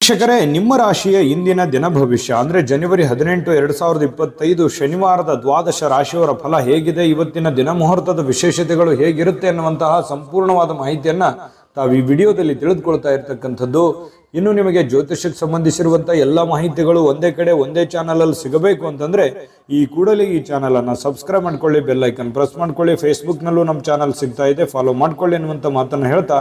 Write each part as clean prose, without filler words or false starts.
ವೀಕ್ಷಕರೇ, ನಿಮ್ಮ ರಾಶಿಯ ಇಂದಿನ ದಿನ ಭವಿಷ್ಯ ಅಂದ್ರೆ ಜನವರಿ 18, 2025 ಶನಿವಾರದ ದ್ವಾದಶ ರಾಶಿಯವರ ಫಲ ಹೇಗಿದೆ, ಇವತ್ತಿನ ದಿನ ಮುಹೂರ್ತದ ವಿಶೇಷತೆಗಳು ಹೇಗಿರುತ್ತೆ ಅನ್ನುವಂತಹ ಸಂಪೂರ್ಣವಾದ ಮಾಹಿತಿಯನ್ನ ತಾವು ಈ ವಿಡಿಯೋದಲ್ಲಿ ತಿಳಿದುಕೊಳ್ತಾ ಇರತಕ್ಕಂಥದ್ದು. ಇನ್ನು ನಿಮಗೆ ಜ್ಯೋತಿಷಕ್ಕೆ ಸಂಬಂಧಿಸಿರುವಂತಹ ಎಲ್ಲ ಮಾಹಿತಿಗಳು ಒಂದೇ ಕಡೆ ಒಂದೇ ಚಾನಲ್ ಅಲ್ಲಿ ಸಿಗಬೇಕು ಅಂತಂದ್ರೆ ಈ ಕೂಡಲೇ ಈ ಚಾನಲ್ ಅನ್ನ ಸಬ್ಸ್ಕ್ರೈಬ್ ಮಾಡ್ಕೊಳ್ಳಿ, ಬೆಲ್ ಐಕನ್ ಪ್ರೆಸ್ ಮಾಡ್ಕೊಳ್ಳಿ. ಫೇಸ್ಬುಕ್ ನಲ್ಲೂ ನಮ್ಮ ಚಾನಲ್ ಸಿಗ್ತಾ ಇದೆ, ಫಾಲೋ ಮಾಡ್ಕೊಳ್ಳಿ ಅನ್ನುವಂತ ಮಾತನ್ನ ಹೇಳ್ತಾ,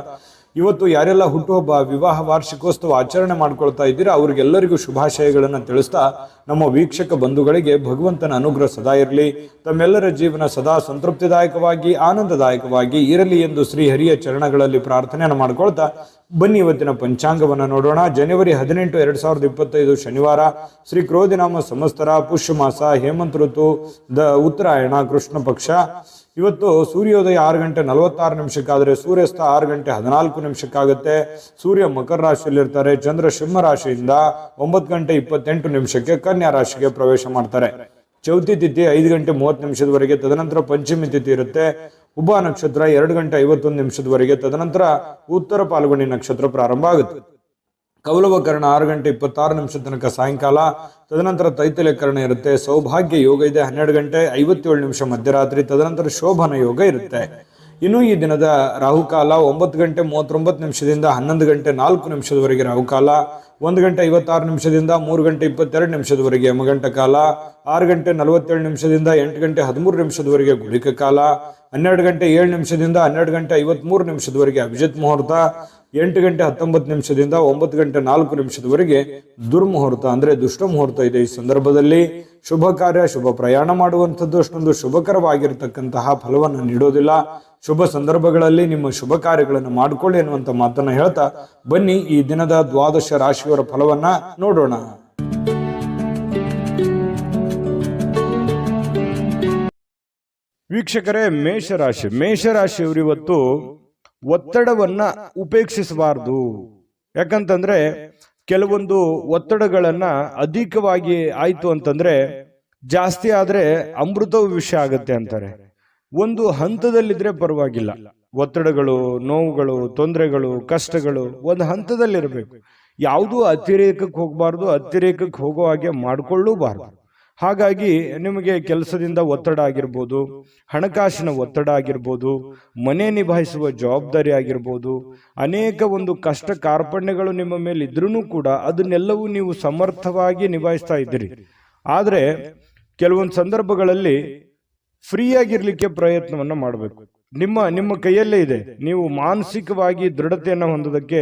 ಇವತ್ತು ಯಾರೆಲ್ಲ ಹುಟ್ಟುಹಬ್ಬ, ವಿವಾಹ ವಾರ್ಷಿಕೋತ್ಸವ ಆಚರಣೆ ಮಾಡ್ಕೊಳ್ತಾ ಇದ್ದೀರಾ ಅವರಿಗೆಲ್ಲರಿಗೂ ಶುಭಾಶಯಗಳನ್ನು ತಿಳಿಸ್ತಾ, ನಮ್ಮ ವೀಕ್ಷಕ ಬಂಧುಗಳಿಗೆ ಭಗವಂತನ ಅನುಗ್ರಹ ಸದಾ ಇರಲಿ, ತಮ್ಮೆಲ್ಲರ ಜೀವನ ಸದಾ ಸಂತೃಪ್ತಿದಾಯಕವಾಗಿ ಆನಂದದಾಯಕವಾಗಿ ಇರಲಿ ಎಂದು ಶ್ರೀಹರಿಯ ಚರಣಗಳಲ್ಲಿ ಪ್ರಾರ್ಥನೆಯನ್ನು ಮಾಡ್ಕೊಳ್ತಾ ಬನ್ನಿ ಇವತ್ತಿನ ಪಂಚಾಂಗವನ್ನು ನೋಡೋಣ. ಜನವರಿ 18, 2025 ಶನಿವಾರ, ಶ್ರೀ ಕ್ರೋಧಿನಾಮ ಸಂವತ್ಸರ, ಪುಷ್ಯ ಮಾಸ, ಹೇಮಂತ ಋತು, ಉತ್ತರಾಯಣ, ಕೃಷ್ಣ ಪಕ್ಷ. ಇವತ್ತು ಸೂರ್ಯೋದಯ 6 ಗಂಟೆ 46 ನಿಮಿಷಕ್ಕಾದರೆ ಸೂರ್ಯಾಸ್ತ 6 ಗಂಟೆ 14 ನಿಮಿಷಕ್ಕಾಗುತ್ತೆ. ಸೂರ್ಯ ಮಕರ ರಾಶಿಯಲ್ಲಿರ್ತಾರೆ. ಚಂದ್ರ ಸಿಂಹ ರಾಶಿಯಿಂದ 9 ಗಂಟೆ 28 ನಿಮಿಷಕ್ಕೆ ಕನ್ಯಾ ರಾಶಿಗೆ ಪ್ರವೇಶ ಮಾಡ್ತಾರೆ. ಚೌತಿ ತಿಥಿ 5 ಗಂಟೆ 30 ನಿಮಿಷದವರೆಗೆ, ತದನಂತರ ಪಂಚಮಿ ತಿಥಿ ಇರುತ್ತೆ. ಉಭ ನಕ್ಷತ್ರ 2 ಗಂಟೆ 51 ನಿಮಿಷದವರೆಗೆ, ತದನಂತರ ಉತ್ತರ ಪಾಲ್ಗುಣಿ ನಕ್ಷತ್ರ ಪ್ರಾರಂಭ ಆಗುತ್ತೆ. ಕೌಲವಕರಣ 6 ಗಂಟೆ 26 ನಿಮಿಷ ತನಕ ಸಾಯಂಕಾಲ, ತದನಂತರ ತೈತಲ್ಯಕರಣ ಇರುತ್ತೆ. ಸೌಭಾಗ್ಯ ಯೋಗ ಇದೆ 12 ಗಂಟೆ 57 ನಿಮಿಷ ಮಧ್ಯರಾತ್ರಿ, ತದನಂತರ ಶೋಭನ ಯೋಗ ಇರುತ್ತೆ. ಇನ್ನು ಈ ದಿನದ ರಾಹುಕಾಲ 9 ಗಂಟೆ 39 ನಿಮಿಷದಿಂದ 11 ಗಂಟೆ 4 ನಿಮಿಷದವರೆಗೆ ರಾಹುಕಾಲ, 1 ಗಂಟೆ 56 ನಿಮಿಷದಿಂದ 3 ಗಂಟೆ 22 ನಿಮಿಷದವರೆಗೆ ಯಮಗಂಟ ಕಾಲ, 6 ಗಂಟೆ 47 ನಿಮಿಷದಿಂದ 8 ಗಂಟೆ 13 ನಿಮಿಷದವರೆಗೆ ಗುಳಿಕ ಕಾಲ, 12 ಗಂಟೆ 7 ನಿಮಿಷದಿಂದ 12 ಗಂಟೆ 53 ನಿಮಿಷದವರೆಗೆ ಅಭಿಜಿತ್ ಮುಹೂರ್ತ, 8 ಗಂಟೆ 19 ನಿಮಿಷದಿಂದ 9 ಗಂಟೆ 4 ನಿಮಿಷದವರೆಗೆ ದುರ್ಮುಹೂರ್ತ ಅಂದ್ರೆ ದುಷ್ಟ ಮುಹೂರ್ತ ಇದೆ. ಈ ಸಂದರ್ಭದಲ್ಲಿ ಶುಭ ಕಾರ್ಯ, ಶುಭ ಪ್ರಯಾಣ ಮಾಡುವಂಥದ್ದು ಅಷ್ಟೊಂದು ಶುಭಕರವಾಗಿರತಕ್ಕಂತಹ ಫಲವನ್ನು ನೀಡೋದಿಲ್ಲ. ಶುಭ ಸಂದರ್ಭಗಳಲ್ಲಿ ನಿಮ್ಮ ಶುಭ ಕಾರ್ಯಗಳನ್ನು ಮಾಡಿಕೊಳ್ಳಿ ಅನ್ನುವಂಥ ಮಾತನ್ನ ಹೇಳ್ತಾ ಬನ್ನಿ ಈ ದಿನದ ದ್ವಾದಶ ರಾಶಿಯವರ ಫಲವನ್ನ ನೋಡೋಣ. ವೀಕ್ಷಕರೇ, ಮೇಷರಾಶಿಯವರು ಇವತ್ತು ಒತ್ತಡವನ್ನ ಉಪೇಕ್ಷಿಸಬಾರದು. ಯಾಕಂತಂದ್ರೆ ಕೆಲವೊಂದು ಒತ್ತಡಗಳನ್ನ ಅಧಿಕವಾಗಿ ಆಯ್ತು ಅಂತಂದ್ರೆ ಜಾಸ್ತಿ ಆದ್ರೆ ಅಮೃತವು ವಿಷ ಆಗತ್ತೆ ಅಂತಾರೆ. ಒಂದು ಹಂತದಲ್ಲಿದ್ರೆ ಪರವಾಗಿಲ್ಲ. ಒತ್ತಡಗಳು, ನೋವುಗಳು, ತೊಂದರೆಗಳು, ಕಷ್ಟಗಳು ಒಂದು ಹಂತದಲ್ಲಿರಬೇಕು. ಯಾವುದೂ ಅತಿರೇಕಕ್ಕೆ ಹೋಗಬಾರ್ದು, ಅತಿರೇಕಕ್ಕೆ ಹೋಗೋ ಹಾಗೆ ಮಾಡಿಕೊಳ್ಳೂಬಾರ್ದು. ಹಾಗಾಗಿ ನಿಮಗೆ ಕೆಲಸದಿಂದ ಒತ್ತಡ ಆಗಿರ್ಬೋದು, ಹಣಕಾಸಿನ ಒತ್ತಡ ಆಗಿರ್ಬೋದು, ಮನೆ ನಿಭಾಯಿಸುವ ಜವಾಬ್ದಾರಿ ಆಗಿರ್ಬೋದು, ಅನೇಕ ಒಂದು ಕಷ್ಟ ಕಾರ್ಪಣ್ಯಗಳು ನಿಮ್ಮ ಮೇಲೆ ಇದ್ರೂ ಕೂಡ ಅದನ್ನೆಲ್ಲವೂ ನೀವು ಸಮರ್ಥವಾಗಿ ನಿಭಾಯಿಸ್ತಾ ಇದ್ದೀರಿ. ಆದರೆ ಕೆಲವೊಂದು ಸಂದರ್ಭಗಳಲ್ಲಿ ಫ್ರೀಯಾಗಿರ್ಲಿಕ್ಕೆ ಪ್ರಯತ್ನವನ್ನ ಮಾಡಬೇಕು. ನಿಮ್ಮ ಕೈಯಲ್ಲೇ ಇದೆ. ನೀವು ಮಾನಸಿಕವಾಗಿ ದೃಢತೆಯನ್ನು ಹೊಂದೋದಕ್ಕೆ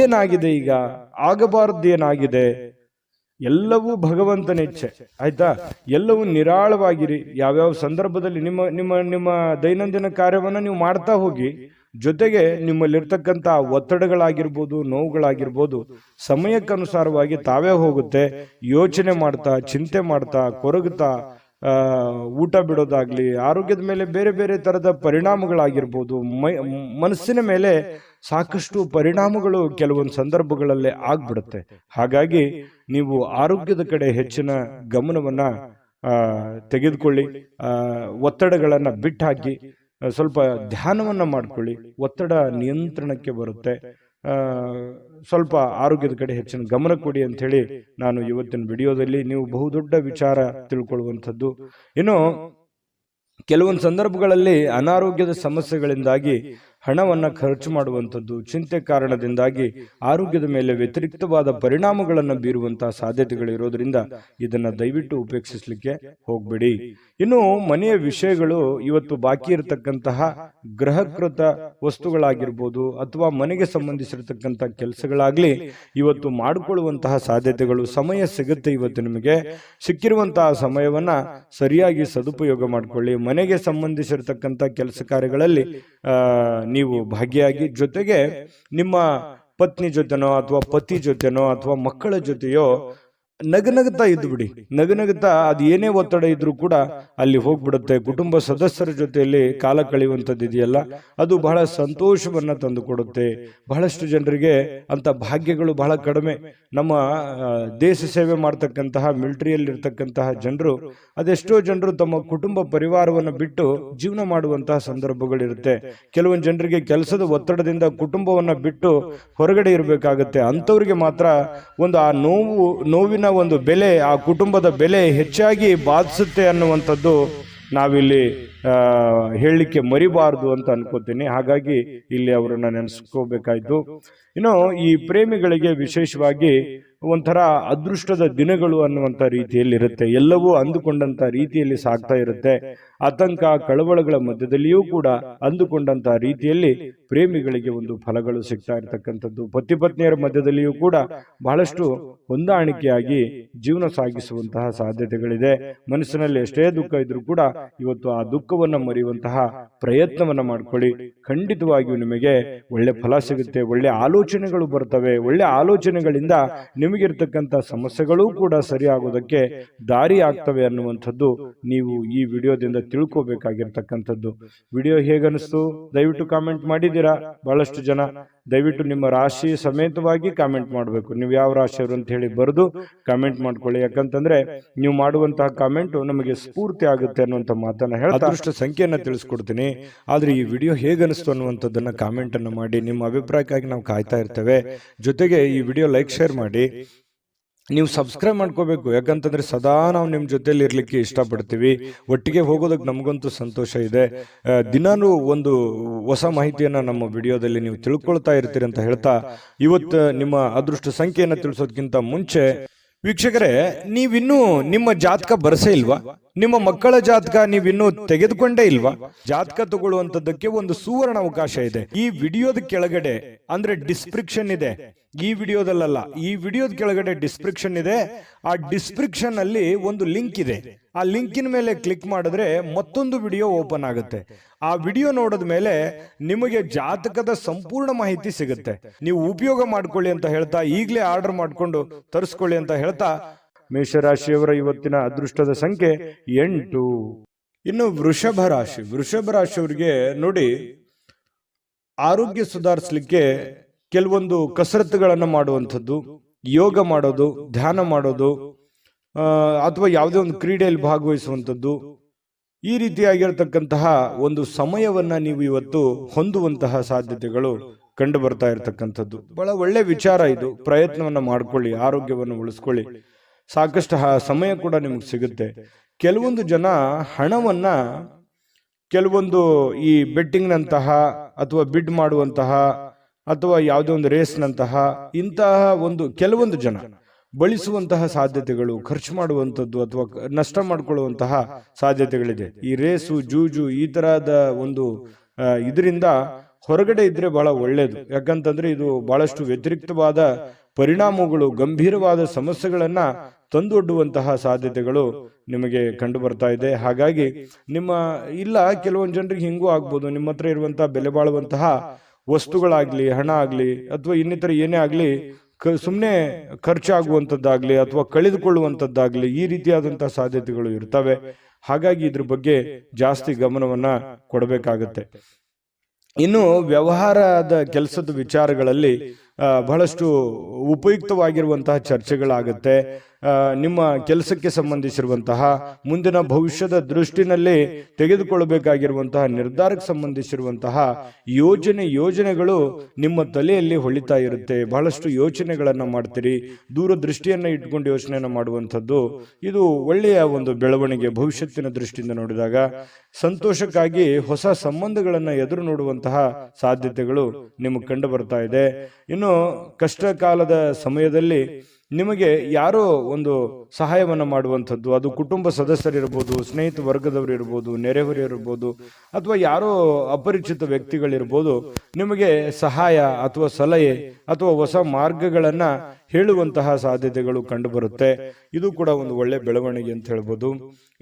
ಏನಾಗಿದೆ, ಈಗ ಆಗಬಾರದು ಏನಾಗಿದೆ, ಎಲ್ಲವೂ ಭಗವಂತನ ಇಚ್ಛೆ. ಆಯ್ತಾ? ಎಲ್ಲವೂ ನಿರಾಳವಾಗಿರಿ. ಯಾವ್ಯಾವ ಸಂದರ್ಭದಲ್ಲಿ ನಿಮ್ಮ ನಿಮ್ಮ ನಿಮ್ಮ ದೈನಂದಿನ ಕಾರ್ಯವನ್ನ ನೀವು ಮಾಡ್ತಾ ಹೋಗಿ, ಜೊತೆಗೆ ನಿಮ್ಮಲ್ಲಿರ್ತಕ್ಕಂಥ ಒತ್ತಡಗಳಾಗಿರ್ಬೋದು, ನೋವುಗಳಾಗಿರ್ಬೋದು ಸಮಯಕ್ಕನುಸಾರವಾಗಿ ತಾವೇ ಹೋಗುತ್ತೆ. ಯೋಚನೆ ಮಾಡ್ತಾ, ಚಿಂತೆ ಮಾಡ್ತಾ, ಕೊರಗುತ್ತಾ ಊಟ ಬಿಡೋದಾಗ್ಲಿ, ಆರೋಗ್ಯದ ಮೇಲೆ ಬೇರೆ ಬೇರೆ ತರದ ಪರಿಣಾಮಗಳಾಗಿರ್ಬೋದು, ಮನಸ್ಸಿನ ಮೇಲೆ ಸಾಕಷ್ಟು ಪರಿಣಾಮಗಳು ಕೆಲವೊಂದು ಸಂದರ್ಭಗಳಲ್ಲೇ ಆಗ್ಬಿಡುತ್ತೆ. ಹಾಗಾಗಿ ನೀವು ಆರೋಗ್ಯದ ಕಡೆ ಹೆಚ್ಚಿನ ಗಮನವನ್ನ ತೆಗೆದುಕೊಳ್ಳಿ. ಒತ್ತಡಗಳನ್ನ ಬಿಟ್ಟಾಕಿ ಸ್ವಲ್ಪ ಧ್ಯಾನವನ್ನ ಮಾಡ್ಕೊಳ್ಳಿ. ಒತ್ತಡ ನಿಯಂತ್ರಣಕ್ಕೆ ಬರುತ್ತೆ. ಸ್ವಲ್ಪ ಆರೋಗ್ಯದ ಕಡೆ ಹೆಚ್ಚಿನ ಗಮನ ಕೊಡಿ ಅಂತ ಹೇಳಿ ನಾನು ಇವತ್ತಿನ ವಿಡಿಯೋದಲ್ಲಿ ನೀವು ಬಹುದೊಡ್ಡ ವಿಚಾರ ತಿಳ್ಕೊಳ್ಳುವಂಥದ್ದು. ಇನ್ನು ಕೆಲವೊಂದು ಸಂದರ್ಭಗಳಲ್ಲಿ ಅನಾರೋಗ್ಯದ ಸಮಸ್ಯೆಗಳಿಂದಾಗಿ ಹಣವನ್ನ ಖರ್ಚು ಮಾಡುವಂಥದ್ದು, ಚಿಂತೆ ಕಾರಣದಿಂದಾಗಿ ಆರೋಗ್ಯದ ಮೇಲೆ ವ್ಯತಿರಿಕ್ತವಾದ ಪರಿಣಾಮಗಳನ್ನು ಬೀರುವಂತಹ ಸಾಧ್ಯತೆಗಳಿರೋದ್ರಿಂದ ಇದನ್ನ ದಯವಿಟ್ಟು ಉಪೇಕ್ಷಿಸಲಿಕ್ಕೆ ಹೋಗ್ಬೇಡಿ. ಇನ್ನು ಮನೆಯ ವಿಷಯಗಳು ಇವತ್ತು ಬಾಕಿ ಇರತಕ್ಕಂತಹ ಗೃಹಕೃತ ವಸ್ತುಗಳಾಗಿರ್ಬೋದು ಅಥವಾ ಮನೆಗೆ ಸಂಬಂಧಿಸಿರತಕ್ಕಂಥ ಕೆಲಸಗಳಾಗ್ಲಿ ಇವತ್ತು ಮಾಡಿಕೊಳ್ಳುವಂತಹ ಸಾಧ್ಯತೆಗಳು ಸಮಯ ಸಿಗುತ್ತೆ. ಇವತ್ತು ನಿಮಗೆ ಸಿಕ್ಕಿರುವಂತಹ ಸಮಯವನ್ನ ಸರಿಯಾಗಿ ಸದುಪಯೋಗ ಮಾಡಿಕೊಳ್ಳಿ. ಮನೆಗೆ ಸಂಬಂಧಿಸಿರತಕ್ಕಂಥ ಕೆಲಸ ಕಾರ್ಯಗಳಲ್ಲಿ ನೀವು ಭಾಗಿಯಾಗಿ, ಜೊತೆಗೆ ನಿಮ್ಮ ಪತ್ನಿ ಜೊತೆನೋ ಅಥವಾ ಪತಿ ಜೊತೆನೋ ಅಥವಾ ಮಕ್ಕಳ ಜೊತೆಯೋ ನಗನಗುತ್ತಾ ಇದ್ದು ಬಿಡಿ. ನಗನಗುತ್ತಾ ಅದು ಏನೇ ಒತ್ತಡ ಇದ್ರೂ ಕೂಡ ಅಲ್ಲಿ ಹೋಗ್ಬಿಡುತ್ತೆ. ಕುಟುಂಬ ಸದಸ್ಯರ ಜೊತೆಯಲ್ಲಿ ಕಾಲ ಕಳೆಯುವಂಥದ್ದು ಇದೆಯಲ್ಲ, ಅದು ಬಹಳ ಸಂತೋಷವನ್ನ ತಂದು ಕೊಡುತ್ತೆ. ಬಹಳಷ್ಟು ಜನರಿಗೆ ಅಂತ ಭಾಗ್ಯಗಳು ಬಹಳ ಕಡಿಮೆ. ನಮ್ಮ ದೇಶ ಸೇವೆ ಮಾಡ್ತಕ್ಕಂತಹ ಮಿಲಿಟರಿಯಲ್ಲಿ ಇರ್ತಕ್ಕಂತಹ ಜನರು, ಅದೆಷ್ಟೋ ಜನರು ತಮ್ಮ ಕುಟುಂಬ ಪರಿವಾರವನ್ನು ಬಿಟ್ಟು ಜೀವನ ಮಾಡುವಂತಹ ಸಂದರ್ಭಗಳಿರುತ್ತೆ. ಕೆಲವೊಂದು ಜನರಿಗೆ ಕೆಲಸದ ಒತ್ತಡದಿಂದ ಕುಟುಂಬವನ್ನ ಬಿಟ್ಟು ಹೊರಗಡೆ ಇರಬೇಕಾಗತ್ತೆ. ಅಂಥವ್ರಿಗೆ ಮಾತ್ರ ಒಂದು ಆ ನೋವಿನ ಒಂದು ಬೆಲೆ, ಆ ಕುಟುಂಬದ ಬೆಲೆ ಹೆಚ್ಚಾಗಿ ಬಾಧಿಸುತ್ತೆ ಅನ್ನುವಂಥದ್ದು ನಾವಿಲ್ಲಿ ಹೇಳಲಿಕ್ಕೆ ಮರಿಬಾರದು ಅಂತ ಅನ್ಕೋತೀನಿ. ಹಾಗಾಗಿ ಇಲ್ಲಿ ಅವರನ್ನ ನೆನೆಸ್ಕೋಬೇಕಾಯ್ತು. ಇನ್ನು ಈ ಪ್ರೇಮಿಗಳಿಗೆ ವಿಶೇಷವಾಗಿ ಒಂಥರ ಅದೃಷ್ಟದ ದಿನಗಳು ಅನ್ನುವಂಥ ರೀತಿಯಲ್ಲಿ ಇರುತ್ತೆ. ಎಲ್ಲವೂ ಅಂದುಕೊಂಡಂತ ರೀತಿಯಲ್ಲಿ ಸಾಗ್ತಾ ಇರುತ್ತೆ. ಆತಂಕ ಕಳವಳಗಳ ಮಧ್ಯದಲ್ಲಿಯೂ ಕೂಡ ಅಂದುಕೊಂಡಂತ ರೀತಿಯಲ್ಲಿ ಪ್ರೇಮಿಗಳಿಗೆ ಒಂದು ಫಲಗಳು ಸಿಗ್ತಾ ಇರತಕ್ಕಂಥದ್ದು. ಪತಿ ಪತ್ನಿಯರ ಮಧ್ಯದಲ್ಲಿಯೂ ಕೂಡ ಬಹಳಷ್ಟು ಹೊಂದಾಣಿಕೆಯಾಗಿ ಜೀವನ ಸಾಗಿಸುವಂತಹ ಸಾಧ್ಯತೆಗಳಿದೆ. ಮನಸ್ಸಿನಲ್ಲಿ ಎಷ್ಟೇ ದುಃಖ ಇದ್ರೂ ಕೂಡ ಇವತ್ತು ಆ ದುಃಖವನ್ನ ಮರೆಯುವಂತಹ ಪ್ರಯತ್ನವನ್ನ ಮಾಡ್ಕೊಳ್ಳಿ. ಖಂಡಿತವಾಗಿಯೂ ನಿಮಗೆ ಒಳ್ಳೆ ಫಲ ಸಿಗುತ್ತೆ. ಒಳ್ಳೆ ಆಲೋಚನೆಗಳು ಬರ್ತವೆ. ಒಳ್ಳೆ ಆಲೋಚನೆಗಳಿಂದ ನಿಮಗಿರ್ತಕ್ಕಂಥ ಸಮಸ್ಯೆಗಳು ಕೂಡ ಸರಿಯಾಗೋದಕ್ಕೆ ದಾರಿ ಆಗ್ತವೆ ಅನ್ನುವಂಥದ್ದು ನೀವು ಈ ವಿಡಿಯೋದಿಂದ ತಿಳ್ಕೋಬೇಕಾಗಿರ್ತಕ್ಕಂಥದ್ದು. ವಿಡಿಯೋ ಹೇಗನಿಸ್ತು ದಯವಿಟ್ಟು ಕಾಮೆಂಟ್ ಮಾಡಿದ್ದೀರಾ. ಬಹಳಷ್ಟು ಜನ ದಯವಿಟ್ಟು ನಿಮ್ಮ ರಾಶಿ ಸಮೇತವಾಗಿ ಕಾಮೆಂಟ್ ಮಾಡಬೇಕು. ನೀವು ಯಾವ ರಾಶಿಯವರು ಅಂತ ಹೇಳಿ ಬರೆದು ಕಾಮೆಂಟ್ ಮಾಡ್ಕೊಳ್ಳಿ. ಯಾಕಂತಂದ್ರೆ ನೀವು ಮಾಡುವಂತಹ ಕಾಮೆಂಟ್ ನಮಗೆ ಸ್ಫೂರ್ತಿ ಆಗುತ್ತೆ ಅನ್ನುವಂಥ ಮಾತನ್ನ ಹೇಳಿ ಅದೃಷ್ಟ ಸಂಖ್ಯೆಯನ್ನ ತಿಳಿಸ್ಕೊಡ್ತೀನಿ. ಆದ್ರೆ ಈ ವಿಡಿಯೋ ಹೇಗನಿಸ್ತು ಅನ್ನುವಂಥದ್ದನ್ನ ಕಾಮೆಂಟ್ ಅನ್ನು ಮಾಡಿ. ನಿಮ್ಮ ಅಭಿಪ್ರಾಯಕ್ಕಾಗಿ ನಾವು ಕಾಯ್ತಾ ಇರ್ತೇವೆ. ಜೊತೆಗೆ ಈ ವಿಡಿಯೋ ಲೈಕ್ ಶೇರ್ ಮಾಡಿ. ನೀವು ಸಬ್ಸ್ಕ್ರೈಬ್ ಮಾಡ್ಕೋಬೇಕು. ಯಾಕಂತಂದ್ರೆ ಸದಾ ನಾವು ನಿಮ್ಮ ಜೊತೆಲಿ ಇರ್ಲಿಕ್ಕೆ ಇಷ್ಟಪಡ್ತೀವಿ. ಒಟ್ಟಿಗೆ ಹೋಗೋದಕ್ಕೆ ನಮಗಂತೂ ಸಂತೋಷ ಇದೆ. ದಿನಾನು ಒಂದು ಹೊಸ ಮಾಹಿತಿಯನ್ನ ನಮ್ಮ ವಿಡಿಯೋದಲ್ಲಿ ನೀವು ತಿಳ್ಕೊಳ್ತಾ ಇರ್ತೀರಿ ಅಂತ ಹೇಳ್ತಾ, ಇವತ್ತು ನಿಮ್ಮ ಅದೃಷ್ಟ ಸಂಖ್ಯೆಯನ್ನು ತಿಳಿಸೋದಕ್ಕಿಂತ ಮುಂಚೆ ವೀಕ್ಷಕರೇ, ನೀವಿನ್ನೂ ನಿಮ್ಮ ಜಾತಕ ಬರಸೇ ಇಲ್ವಾ? ನಿಮ್ಮ ಮಕ್ಕಳ ಜಾತಕ ನೀವಿನ್ನೂ ತೆಗೆದುಕೊಂಡೇ ಇಲ್ವಾ? ಜಾತಕ ತಗೊಳ್ಳುವಂತದ್ದಕ್ಕೆ ಒಂದು ಸುವರ್ಣ ಅವಕಾಶ ಇದೆ. ಈ ವಿಡಿಯೋದ ಕೆಳಗಡೆ ಅಂದ್ರೆ ಡಿಸ್ಕ್ರಿಪ್ಷನ್ ಇದೆ. ಈ ವಿಡಿಯೋದಲ್ಲ, ಈ ವಿಡಿಯೋದ ಕೆಳಗಡೆ ಡಿಸ್ಕ್ರಿಪ್ಷನ್ ಇದೆ. ಆ ಡಿಸ್ಕ್ರಿಪ್ಷನ್ ಅಲ್ಲಿ ಒಂದು ಲಿಂಕ್ ಇದೆ. ಆ ಲಿಂಕಿನ ಮೇಲೆ ಕ್ಲಿಕ್ ಮಾಡಿದ್ರೆ ಮತ್ತೊಂದು ವಿಡಿಯೋ ಓಪನ್ ಆಗುತ್ತೆ. ಆ ವಿಡಿಯೋ ನೋಡಿದ ಮೇಲೆ ನಿಮಗೆ ಜಾತಕದ ಸಂಪೂರ್ಣ ಮಾಹಿತಿ ಸಿಗುತ್ತೆ. ನೀವು ಉಪಯೋಗ ಮಾಡ್ಕೊಳ್ಳಿ ಅಂತ ಹೇಳ್ತಾ, ಈಗಲೇ ಆರ್ಡರ್ ಮಾಡ್ಕೊಂಡು ತರಿಸ್ಕೊಳ್ಳಿ ಅಂತ ಹೇಳ್ತಾ, ಮೇಷರಾಶಿಯವರ ಇವತ್ತಿನ ಅದೃಷ್ಟದ ಸಂಖ್ಯೆ 8. ಇನ್ನು ವೃಷಭ ರಾಶಿಯವರಿಗೆ ನೋಡಿ, ಆರೋಗ್ಯ ಸುಧಾರಿಸಲಿಕ್ಕೆ ಕೆಲವೊಂದು ಕಸರತ್ತುಗಳನ್ನು ಮಾಡುವಂಥದ್ದು, ಯೋಗ ಮಾಡೋದು, ಧ್ಯಾನ ಮಾಡೋದು, ಅಥವಾ ಯಾವುದೇ ಒಂದು ಕ್ರೀಡೆಯಲ್ಲಿ ಭಾಗವಹಿಸುವಂಥದ್ದು, ಈ ರೀತಿಯಾಗಿರ್ತಕ್ಕಂತಹ ಒಂದು ಸಮಯವನ್ನ ನೀವು ಇವತ್ತು ಹೊಂದುವಂತಹ ಸಾಧ್ಯತೆಗಳು ಕಂಡು ಬರ್ತಾ ಇರತಕ್ಕಂಥದ್ದು. ಬಹಳ ಒಳ್ಳೆ ವಿಚಾರ ಇದು. ಪ್ರಯತ್ನವನ್ನ ಮಾಡ್ಕೊಳ್ಳಿ, ಆರೋಗ್ಯವನ್ನು ಉಳಿಸ್ಕೊಳ್ಳಿ. ಸಾಕಷ್ಟು ಸಮಯ ಕೂಡ ನಿಮಗೆ ಸಿಗುತ್ತೆ. ಕೆಲವೊಂದು ಜನ ಹಣವನ್ನ ಕೆಲವೊಂದು ಈ ಬೆಟ್ಟಿಂಗ್ನಂತಹ ಅಥವಾ ಬಿಡ್ ಮಾಡುವಂತಹ ಅಥವಾ ಯಾವುದೇ ಒಂದು ರೇಸ್ನಂತಹ ಇಂತಹ ಒಂದು ಕೆಲವೊಂದು ಜನ ಬಳಸುವಂತಹ ಸಾಧ್ಯತೆಗಳು, ಖರ್ಚು ಮಾಡುವಂಥದ್ದು ಅಥವಾ ನಷ್ಟ ಮಾಡಿಕೊಳ್ಳುವಂತಹ ಸಾಧ್ಯತೆಗಳಿದೆ. ಈ ರೇಸು, ಜೂಜು, ಈ ತರಹದ ಒಂದು ಇದರಿಂದ ಹೊರಗಡೆ ಇದ್ರೆ ಬಹಳ ಒಳ್ಳೇದು. ಯಾಕಂತಂದ್ರೆ ಇದು ಬಹಳಷ್ಟು ವ್ಯತಿರಿಕ್ತವಾದ ಪರಿಣಾಮಗಳು, ಗಂಭೀರವಾದ ಸಮಸ್ಯೆಗಳನ್ನ ತಂದೊಡ್ಡುವಂತಹ ಸಾಧ್ಯತೆಗಳು ನಿಮಗೆ ಕಂಡು ಬರ್ತಾ ಇದೆ. ಹಾಗಾಗಿ ಕೆಲವೊಂದು ಜನರಿಗೆ ಹಿಂಗೂ ಆಗ್ಬೋದು, ನಿಮ್ಮ ಹತ್ರ ಇರುವಂತಹ ಬೆಲೆ ಬಾಳುವಂತಹ ವಸ್ತುಗಳಾಗ್ಲಿ, ಹಣ ಆಗ್ಲಿ, ಅಥವಾ ಇನ್ನಿತರ ಏನೇ ಆಗ್ಲಿ ಸುಮ್ಮನೆ ಖರ್ಚಾಗುವಂಥದ್ದಾಗ್ಲಿ ಅಥವಾ ಕಳೆದುಕೊಳ್ಳುವಂಥದ್ದಾಗ್ಲಿ, ಈ ರೀತಿಯಾದಂತಹ ಸಾಧ್ಯತೆಗಳು ಇರ್ತವೆ. ಹಾಗಾಗಿ ಇದ್ರ ಬಗ್ಗೆ ಜಾಸ್ತಿ ಗಮನವನ್ನ ಕೊಡಬೇಕಾಗತ್ತೆ. ಇನ್ನು ವ್ಯವಹಾರದ ಕೆಲಸದ ವಿಚಾರಗಳಲ್ಲಿ ಬಹಳಷ್ಟು ಉಪಯುಕ್ತವಾಗಿರುವಂತಹ ಚರ್ಚೆಗಳಾಗುತ್ತೆ. ನಿಮ್ಮ ಕೆಲಸಕ್ಕೆ ಸಂಬಂಧಿಸಿರುವಂತಹ ಮುಂದಿನ ಭವಿಷ್ಯದ ದೃಷ್ಟಿನಲ್ಲಿ ತೆಗೆದುಕೊಳ್ಳಬೇಕಾಗಿರುವಂತಹ ನಿರ್ಧಾರಕ್ಕೆ ಸಂಬಂಧಿಸಿರುವಂತಹ ಯೋಜನೆಗಳು ನಿಮ್ಮ ತಲೆಯಲ್ಲಿ ಹೊಳಿತಾ ಇರುತ್ತೆ. ಬಹಳಷ್ಟು ಯೋಚನೆಗಳನ್ನ ಮಾಡ್ತೀರಿ. ದೂರದೃಷ್ಟಿಯನ್ನ ಇಟ್ಕೊಂಡು ಯೋಚನೆಯನ್ನ ಮಾಡುವಂಥದ್ದು ಇದು ಒಳ್ಳೆಯ ಒಂದು ಬೆಳವಣಿಗೆ. ಭವಿಷ್ಯತ್ತಿನ ದೃಷ್ಟಿಯಿಂದ ನೋಡಿದಾಗ ಸಂತೋಷಕ್ಕಾಗಿ ಹೊಸ ಸಂಬಂಧಗಳನ್ನ ಎದುರು ನೋಡುವಂತಹ ಸಾಧ್ಯತೆಗಳು ನಿಮಗೆ ಕಂಡು ಬರ್ತಾ ಇದೆ. ಇನ್ನು ಕಷ್ಟ ಕಾಲದ ಸಮಯದಲ್ಲಿ ನಿಮಗೆ ಯಾರೋ ಒಂದು ಸಹಾಯವನ್ನ ಮಾಡುವಂಥದ್ದು, ಅದು ಕುಟುಂಬ ಸದಸ್ಯರಿರ್ಬೋದು, ಸ್ನೇಹಿತ ವರ್ಗದವರು ಇರ್ಬೋದು, ನೆರೆಹೊರೆಯರಿರ್ಬೋದು, ಅಥವಾ ಯಾರೋ ಅಪರಿಚಿತ ವ್ಯಕ್ತಿಗಳಿರ್ಬೋದು, ನಿಮಗೆ ಸಹಾಯ ಅಥವಾ ಸಲಹೆ ಅಥವಾ ಹೊಸ ಮಾರ್ಗಗಳನ್ನ ಹೇಳುವಂತಹ ಸಾಧ್ಯತೆಗಳು ಕಂಡು ಬರುತ್ತೆ. ಇದು ಕೂಡ ಒಂದು ಒಳ್ಳೆ ಬೆಳವಣಿಗೆ ಅಂತ ಹೇಳ್ಬೋದು.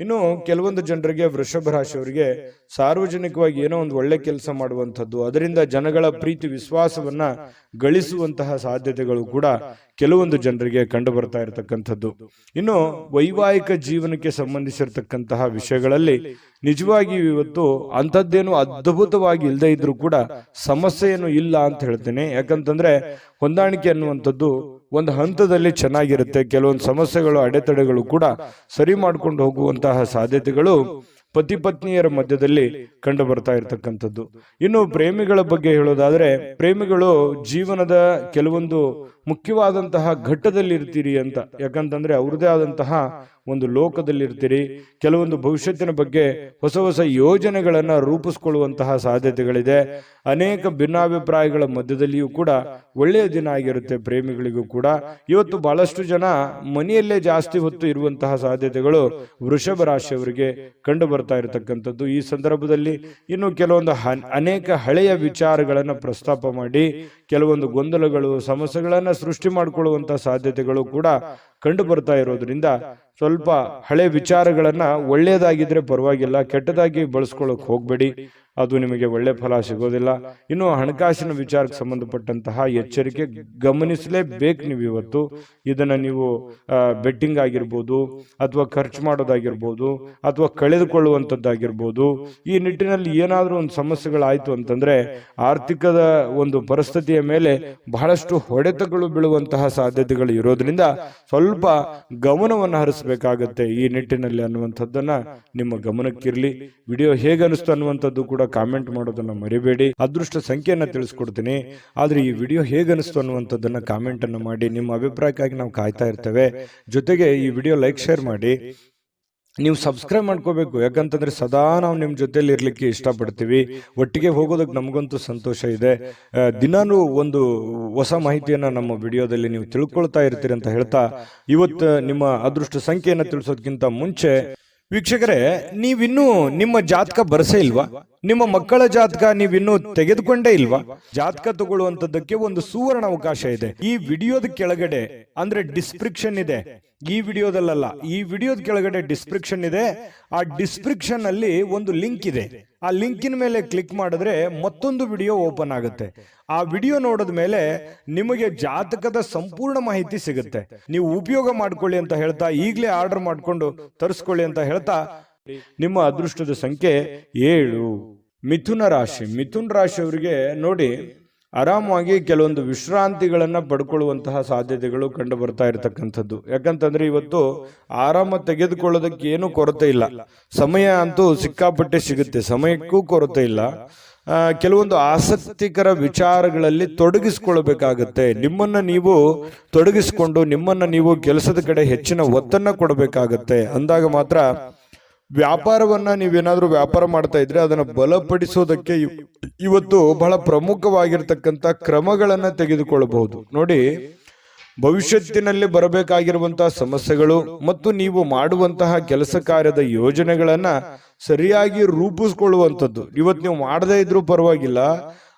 ಇನ್ನು ಕೆಲವೊಂದು ಜನರಿಗೆ, ವೃಷಭ ರಾಶಿಯವರಿಗೆ ಸಾರ್ವಜನಿಕವಾಗಿ ಏನೋ ಒಂದು ಒಳ್ಳೆ ಕೆಲಸ ಮಾಡುವಂಥದ್ದು, ಅದರಿಂದ ಜನಗಳ ಪ್ರೀತಿ ವಿಶ್ವಾಸವನ್ನ ಗಳಿಸುವಂತಹ ಸಾಧ್ಯತೆಗಳು ಕೂಡ ಕೆಲವೊಂದು ಜನರಿಗೆ ಕಂಡು ಬರ್ತಾ ಇರತಕ್ಕಂಥದ್ದು. ಇನ್ನು ವೈವಾಹಿಕ ಜೀವನಕ್ಕೆ ಸಂಬಂಧಿಸಿರ್ತಕ್ಕಂತಹ ವಿಷಯಗಳಲ್ಲಿ ನಿಜವಾಗಿಯೂ ಇವತ್ತು ಅಂಥದ್ದೇನು ಅದ್ಭುತವಾಗಿ ಇಲ್ಲದೆ ಇದ್ರೂ ಕೂಡ ಸಮಸ್ಯೆ ಏನು ಇಲ್ಲ ಅಂತ ಹೇಳ್ತೇನೆ. ಯಾಕಂತಂದ್ರೆ ಹೊಂದಾಣಿಕೆ ಅನ್ನುವಂಥದ್ದು ಒಂದು ಹಂತದಲ್ಲಿ ಚೆನ್ನಾಗಿರುತ್ತೆ. ಕೆಲವೊಂದು ಸಮಸ್ಯೆಗಳು ಅಡೆತಡೆಗಳು ಕೂಡ ಸರಿ ಮಾಡ್ಕೊಂಡು ಹೋಗುವಂತಹ ಸಾಧ್ಯತೆಗಳು ಪತಿ ಪತ್ನಿಯರ ಮಧ್ಯದಲ್ಲಿ ಕಂಡು ಬರ್ತಾ ಇರತಕ್ಕಂಥದ್ದು. ಇನ್ನು ಪ್ರೇಮಿಗಳ ಬಗ್ಗೆ ಹೇಳೋದಾದ್ರೆ, ಪ್ರೇಮಿಗಳು ಜೀವನದ ಕೆಲವೊಂದು ಮುಖ್ಯವಾದಂತಹ ಘಟ್ಟದಲ್ಲಿ ಇರ್ತೀರಿ ಅಂತ. ಯಾಕಂತಂದ್ರೆ ಅವ್ರದೇ ಆದಂತಹ ಒಂದು ಲೋಕದಲ್ಲಿ ಇರ್ತೀರಿ. ಕೆಲವೊಂದು ಭವಿಷ್ಯತ್ತಿನ ಬಗ್ಗೆ ಹೊಸ ಹೊಸ ಯೋಜನೆಗಳನ್ನ ರೂಪಿಸ್ಕೊಳ್ಳುವಂತಹ ಸಾಧ್ಯತೆಗಳಿದೆ. ಅನೇಕ ಭಿನ್ನಾಭಿಪ್ರಾಯಗಳ ಮಧ್ಯದಲ್ಲಿಯೂ ಕೂಡ ಒಳ್ಳೆಯ ದಿನ ಆಗಿರುತ್ತೆ ಪ್ರೇಮಿಗಳಿಗೂ ಕೂಡ. ಇವತ್ತು ಬಹಳಷ್ಟು ಜನ ಮನೆಯಲ್ಲೇ ಜಾಸ್ತಿ ಹೊತ್ತು ಇರುವಂತಹ ಸಾಧ್ಯತೆಗಳು ವೃಷಭ ರಾಶಿಯವರಿಗೆ ಕಂಡು ಬರ್ತಾ ಇರತಕ್ಕಂಥದ್ದು. ಈ ಸಂದರ್ಭದಲ್ಲಿ ಇನ್ನು ಕೆಲವೊಂದು ಅನೇಕ ಹಳೆಯ ವಿಚಾರಗಳನ್ನ ಪ್ರಸ್ತಾಪ ಮಾಡಿ ಕೆಲವೊಂದು ಗೊಂದಲಗಳು ಸಮಸ್ಯೆಗಳನ್ನ ಸೃಷ್ಟಿ ಮಾಡಿಕೊಳ್ಳುವಂತಹ ಸಾಧ್ಯತೆಗಳು ಕೂಡ ಕಂಡು ಬರ್ತಾ ಇರೋದ್ರಿಂದ ಸ್ವಲ್ಪ ಹಳೆ ವಿಚಾರಗಳನ್ನ ಒಳ್ಳೆಯದಾಗಿದ್ರೆ ಪರವಾಗಿಲ್ಲ, ಕೆಟ್ಟದಾಗಿ ಬಳಸ್ಕೊಳ್ಳೋಕೆ ಹೋಗ್ಬೇಡಿ, ಅದು ನಿಮಗೆ ಒಳ್ಳೆ ಫಲ ಸಿಗೋದಿಲ್ಲ. ಇನ್ನು ಹಣಕಾಸಿನ ವಿಚಾರಕ್ಕೆ ಸಂಬಂಧಪಟ್ಟಂತಹ ಎಚ್ಚರಿಕೆ ಗಮನಿಸಲೇಬೇಕು. ನೀವು ಇವತ್ತು ಇದನ್ನ ನೀವು ಬೆಟ್ಟಿಂಗ್ ಆಗಿರ್ಬೋದು, ಅಥವಾ ಖರ್ಚು ಮಾಡೋದಾಗಿರ್ಬೋದು, ಅಥವಾ ಕಳೆದುಕೊಳ್ಳುವಂಥದ್ದಾಗಿರ್ಬೋದು, ಈ ನಿಟ್ಟಿನಲ್ಲಿ ಏನಾದರೂ ಒಂದು ಸಮಸ್ಯೆಗಳಾಯ್ತು ಅಂತಂದ್ರೆ ಆರ್ಥಿಕದ ಒಂದು ಪರಿಸ್ಥಿತಿಯ ಮೇಲೆ ಬಹಳಷ್ಟು ಹೊಡೆತಗಳು ಬೀಳುವಂತಹ ಸಾಧ್ಯತೆಗಳು ಇರೋದ್ರಿಂದ ಸ್ವಲ್ಪ ಗಮನವನ್ನು ಹರಿಸಬೇಕಾಗತ್ತೆ ಈ ನಿಟ್ಟಿನಲ್ಲಿ ಅನ್ನುವಂಥದ್ದನ್ನ ನಿಮ್ಮ ಗಮನಕ್ಕಿರ್ಲಿ. ವಿಡಿಯೋ ಹೇಗೆ ಅನಿಸ್ತು ಅನ್ನುವಂಥದ್ದು ಕೂಡ ಕಾಮೆಂಟ್ ಮಾಡೋದನ್ನ ಮರಿಬೇಡಿ. ಅದೃಷ್ಟ ಸಂಖ್ಯೆಯನ್ನ ತಿಳಿಸ್ಕೊಡ್ತೀನಿ, ಆದ್ರೆ ಈ ವಿಡಿಯೋ ಹೇಗೆ ಅನಿಸ್ತು ಅನ್ನುವಂಥದ್ದನ್ನ ಕಾಮೆಂಟ್ ಅನ್ನು ಮಾಡಿ. ನಿಮ್ಮ ಅಭಿಪ್ರಾಯಕ್ಕಾಗಿ ನಾವು ಕಾಯ್ತಾ ಇರ್ತೇವೆ. ಜೊತೆಗೆ ಈ ವಿಡಿಯೋ ಲೈಕ್ ಶೇರ್ ಮಾಡಿ. ನೀವು ಸಬ್ಸ್ಕ್ರೈಬ್ ಮಾಡ್ಕೋಬೇಕು, ಯಾಕಂತಂದ್ರೆ ಸದಾ ನಾವು ನಿಮ್ಮ ಜೊತೆಲಿ ಇರ್ಲಿಕ್ಕೆ ಇಷ್ಟಪಡ್ತೀವಿ. ಒಟ್ಟಿಗೆ ಹೋಗೋದಕ್ಕೆ ನಮಗಂತೂ ಸಂತೋಷ ಇದೆ. ದಿನಾನು ಒಂದು ಹೊಸ ಮಾಹಿತಿಯನ್ನ ನಮ್ಮ ವಿಡಿಯೋದಲ್ಲಿ ನೀವು ತಿಳ್ಕೊಳ್ತಾ ಇರ್ತೀರಿ ಅಂತ ಹೇಳ್ತಾ, ಇವತ್ತು ನಿಮ್ಮ ಅದೃಷ್ಟ ಸಂಖ್ಯೆಯನ್ನು ತಿಳಿಸೋದಕ್ಕಿಂತ ಮುಂಚೆ ವೀಕ್ಷಕರೇ, ನೀವಿನ್ನೂ ನಿಮ್ಮ ಜಾತಕ ಬರಸೇ ಇಲ್ವಾ? ನಿಮ್ಮ ಮಕ್ಕಳ ಜಾತಕ ನೀವಿನ್ನೂ ತೆಗೆದುಕೊಂಡೇ ಇಲ್ವಾ? ಜಾತಕ ತಗೊಳ್ಳುವಂತದ್ದಕ್ಕೆ ಒಂದು ಸುವರ್ಣ ಅವಕಾಶ ಇದೆ. ಈ ವಿಡಿಯೋದ ಕೆಳಗಡೆ ಅಂದ್ರೆ ಡಿಸ್ಕ್ರಿಪ್ಷನ್ ಇದೆ, ಈ ವಿಡಿಯೋದಲ್ಲ, ಈ ವಿಡಿಯೋದ ಕೆಳಗಡೆ ಡಿಸ್ಕ್ರಿಪ್ಷನ್ ಇದೆ. ಆ ಡಿಸ್ಕ್ರಿಪ್ಷನ್ ಅಲ್ಲಿ ಒಂದು ಲಿಂಕ್ ಇದೆ. ಆ ಲಿಂಕಿನ ಮೇಲೆ ಕ್ಲಿಕ್ ಮಾಡಿದ್ರೆ ಮತ್ತೊಂದು ವಿಡಿಯೋ ಓಪನ್ ಆಗುತ್ತೆ. ಆ ವಿಡಿಯೋ ನೋಡಿದ ಮೇಲೆ ನಿಮಗೆ ಜಾತಕದ ಸಂಪೂರ್ಣ ಮಾಹಿತಿ ಸಿಗುತ್ತೆ. ನೀವು ಉಪಯೋಗ ಮಾಡ್ಕೊಳ್ಳಿ ಅಂತ ಹೇಳ್ತಾ, ಈಗಲೇ ಆರ್ಡರ್ ಮಾಡ್ಕೊಂಡು ತರಿಸ್ಕೊಳ್ಳಿ ಅಂತ ಹೇಳ್ತಾ, ನಿಮ್ಮ ಅದೃಷ್ಟದ ಸಂಖ್ಯೆ 7. ಮಿಥುನ ರಾಶಿ. ಮಿಥುನ ರಾಶಿಯವರಿಗೆ ನೋಡಿ, ಆರಾಮವಾಗಿ ಕೆಲವೊಂದು ವಿಶ್ರಾಂತಿಗಳನ್ನ ಪಡ್ಕೊಳ್ಳುವಂತಹ ಸಾಧ್ಯತೆಗಳು ಕಂಡು ಬರ್ತಾ ಇರತಕ್ಕಂಥದ್ದು. ಯಾಕಂತಂದ್ರೆ ಇವತ್ತು ಆರಾಮ ತೆಗೆದುಕೊಳ್ಳೋದಕ್ಕೆ ಏನು ಕೊರತೆ ಇಲ್ಲ, ಸಮಯ ಅಂತೂ ಸಿಕ್ಕಾಪಟ್ಟೆ ಸಿಗುತ್ತೆ, ಸಮಯಕ್ಕೂ ಕೊರತೆ ಇಲ್ಲ. ಕೆಲವೊಂದು ಆಸಕ್ತಿಕರ ವಿಚಾರಗಳಲ್ಲಿ ತೊಡಗಿಸಿಕೊಳ್ಬೇಕಾಗತ್ತೆ. ನಿಮ್ಮನ್ನ ನೀವು ತೊಡಗಿಸಿಕೊಂಡು ನಿಮ್ಮನ್ನ ನೀವು ಕೆಲಸದ ಕಡೆ ಹೆಚ್ಚಿನ ಒತ್ತನ್ನ ಕೊಡಬೇಕಾಗತ್ತೆ. ಅಂದಾಗ ಮಾತ್ರ ವ್ಯಾಪಾರವನ್ನ ನೀವೇನಾದ್ರೂ ವ್ಯಾಪಾರ ಮಾಡ್ತಾ ಇದ್ರೆ ಅದನ್ನ ಬಲಪಡಿಸೋದಕ್ಕೆ ಇವತ್ತು ಬಹಳ ಪ್ರಮುಖವಾಗಿರ್ತಕ್ಕಂಥ ಕ್ರಮಗಳನ್ನ ತೆಗೆದುಕೊಳ್ಳಬಹುದು. ನೋಡಿ, ಭವಿಷ್ಯತ್ತಿನಲ್ಲಿ ಬರಬೇಕಾಗಿರುವಂತಹ ಸಮಸ್ಯೆಗಳು ಮತ್ತು ನೀವು ಮಾಡುವಂತಹ ಕೆಲಸ ಕಾರ್ಯದ ಯೋಜನೆಗಳನ್ನ ಸರಿಯಾಗಿ ರೂಪಿಸ್ಕೊಳ್ಳುವಂಥದ್ದು. ಇವತ್ತು ನೀವು ಮಾಡದೇ ಇದ್ರೂ ಪರವಾಗಿಲ್ಲ,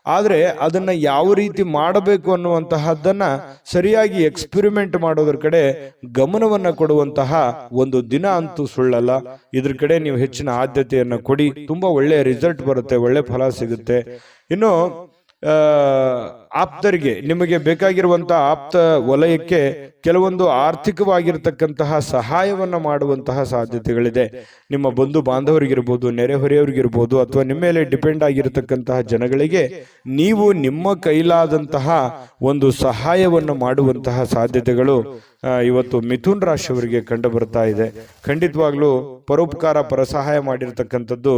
ಆದ್ರೆ ಅದನ್ನ ಯಾವ ರೀತಿ ಮಾಡಬೇಕು ಅನ್ನುವಂತಹದ್ದನ್ನ ಸರಿಯಾಗಿ ಎಕ್ಸ್ಪೆರಿಮೆಂಟ್ ಮಾಡೋದ್ರ ಕಡೆ ಗಮನವನ್ನ ಕೊಡುವಂತಹ ಒಂದು ದಿನ ಅಂತೂ ಸುಳ್ಳಲ್ಲ. ಇದ್ರ ಕಡೆ ನೀವು ಹೆಚ್ಚಿನ ಆದ್ಯತೆಯನ್ನ ಕೊಡಿ, ತುಂಬಾ ಒಳ್ಳೆಯ ರಿಸಲ್ಟ್ ಬರುತ್ತೆ, ಒಳ್ಳೆ ಫಲ ಸಿಗುತ್ತೆ. ಇನ್ನು ಆಪ್ತರಿಗೆ, ನಿಮಗೆ ಬೇಕಾಗಿರುವಂತಹ ಆಪ್ತ ವಲಯಕ್ಕೆ ಕೆಲವೊಂದು ಆರ್ಥಿಕವಾಗಿರ್ತಕ್ಕಂತಹ ಸಹಾಯವನ್ನ ಮಾಡುವಂತಹ ಸಾಧ್ಯತೆಗಳಿದೆ. ನಿಮ್ಮ ಬಂಧು ಬಾಂಧವರಿಗಿರ್ಬೋದು, ನೆರೆಹೊರೆಯವರಿಗಿರ್ಬೋದು, ಅಥವಾ ನಿಮ್ಮ ಮೇಲೆ ಡಿಪೆಂಡ್ ಆಗಿರತಕ್ಕಂತಹ ಜನಗಳಿಗೆ ನೀವು ನಿಮ್ಮ ಕೈಲಾದಂತಹ ಒಂದು ಸಹಾಯವನ್ನು ಮಾಡುವಂತಹ ಸಾಧ್ಯತೆಗಳು ಇವತ್ತು ಮಿಥುನ್ ರಾಶಿಯವರಿಗೆ ಕಂಡು ಬರ್ತಾ ಇದೆ. ಖಂಡಿತವಾಗ್ಲೂ ಪರೋಪಕಾರ ಪರಸಹಾಯ ಮಾಡಿರ್ತಕ್ಕಂಥದ್ದು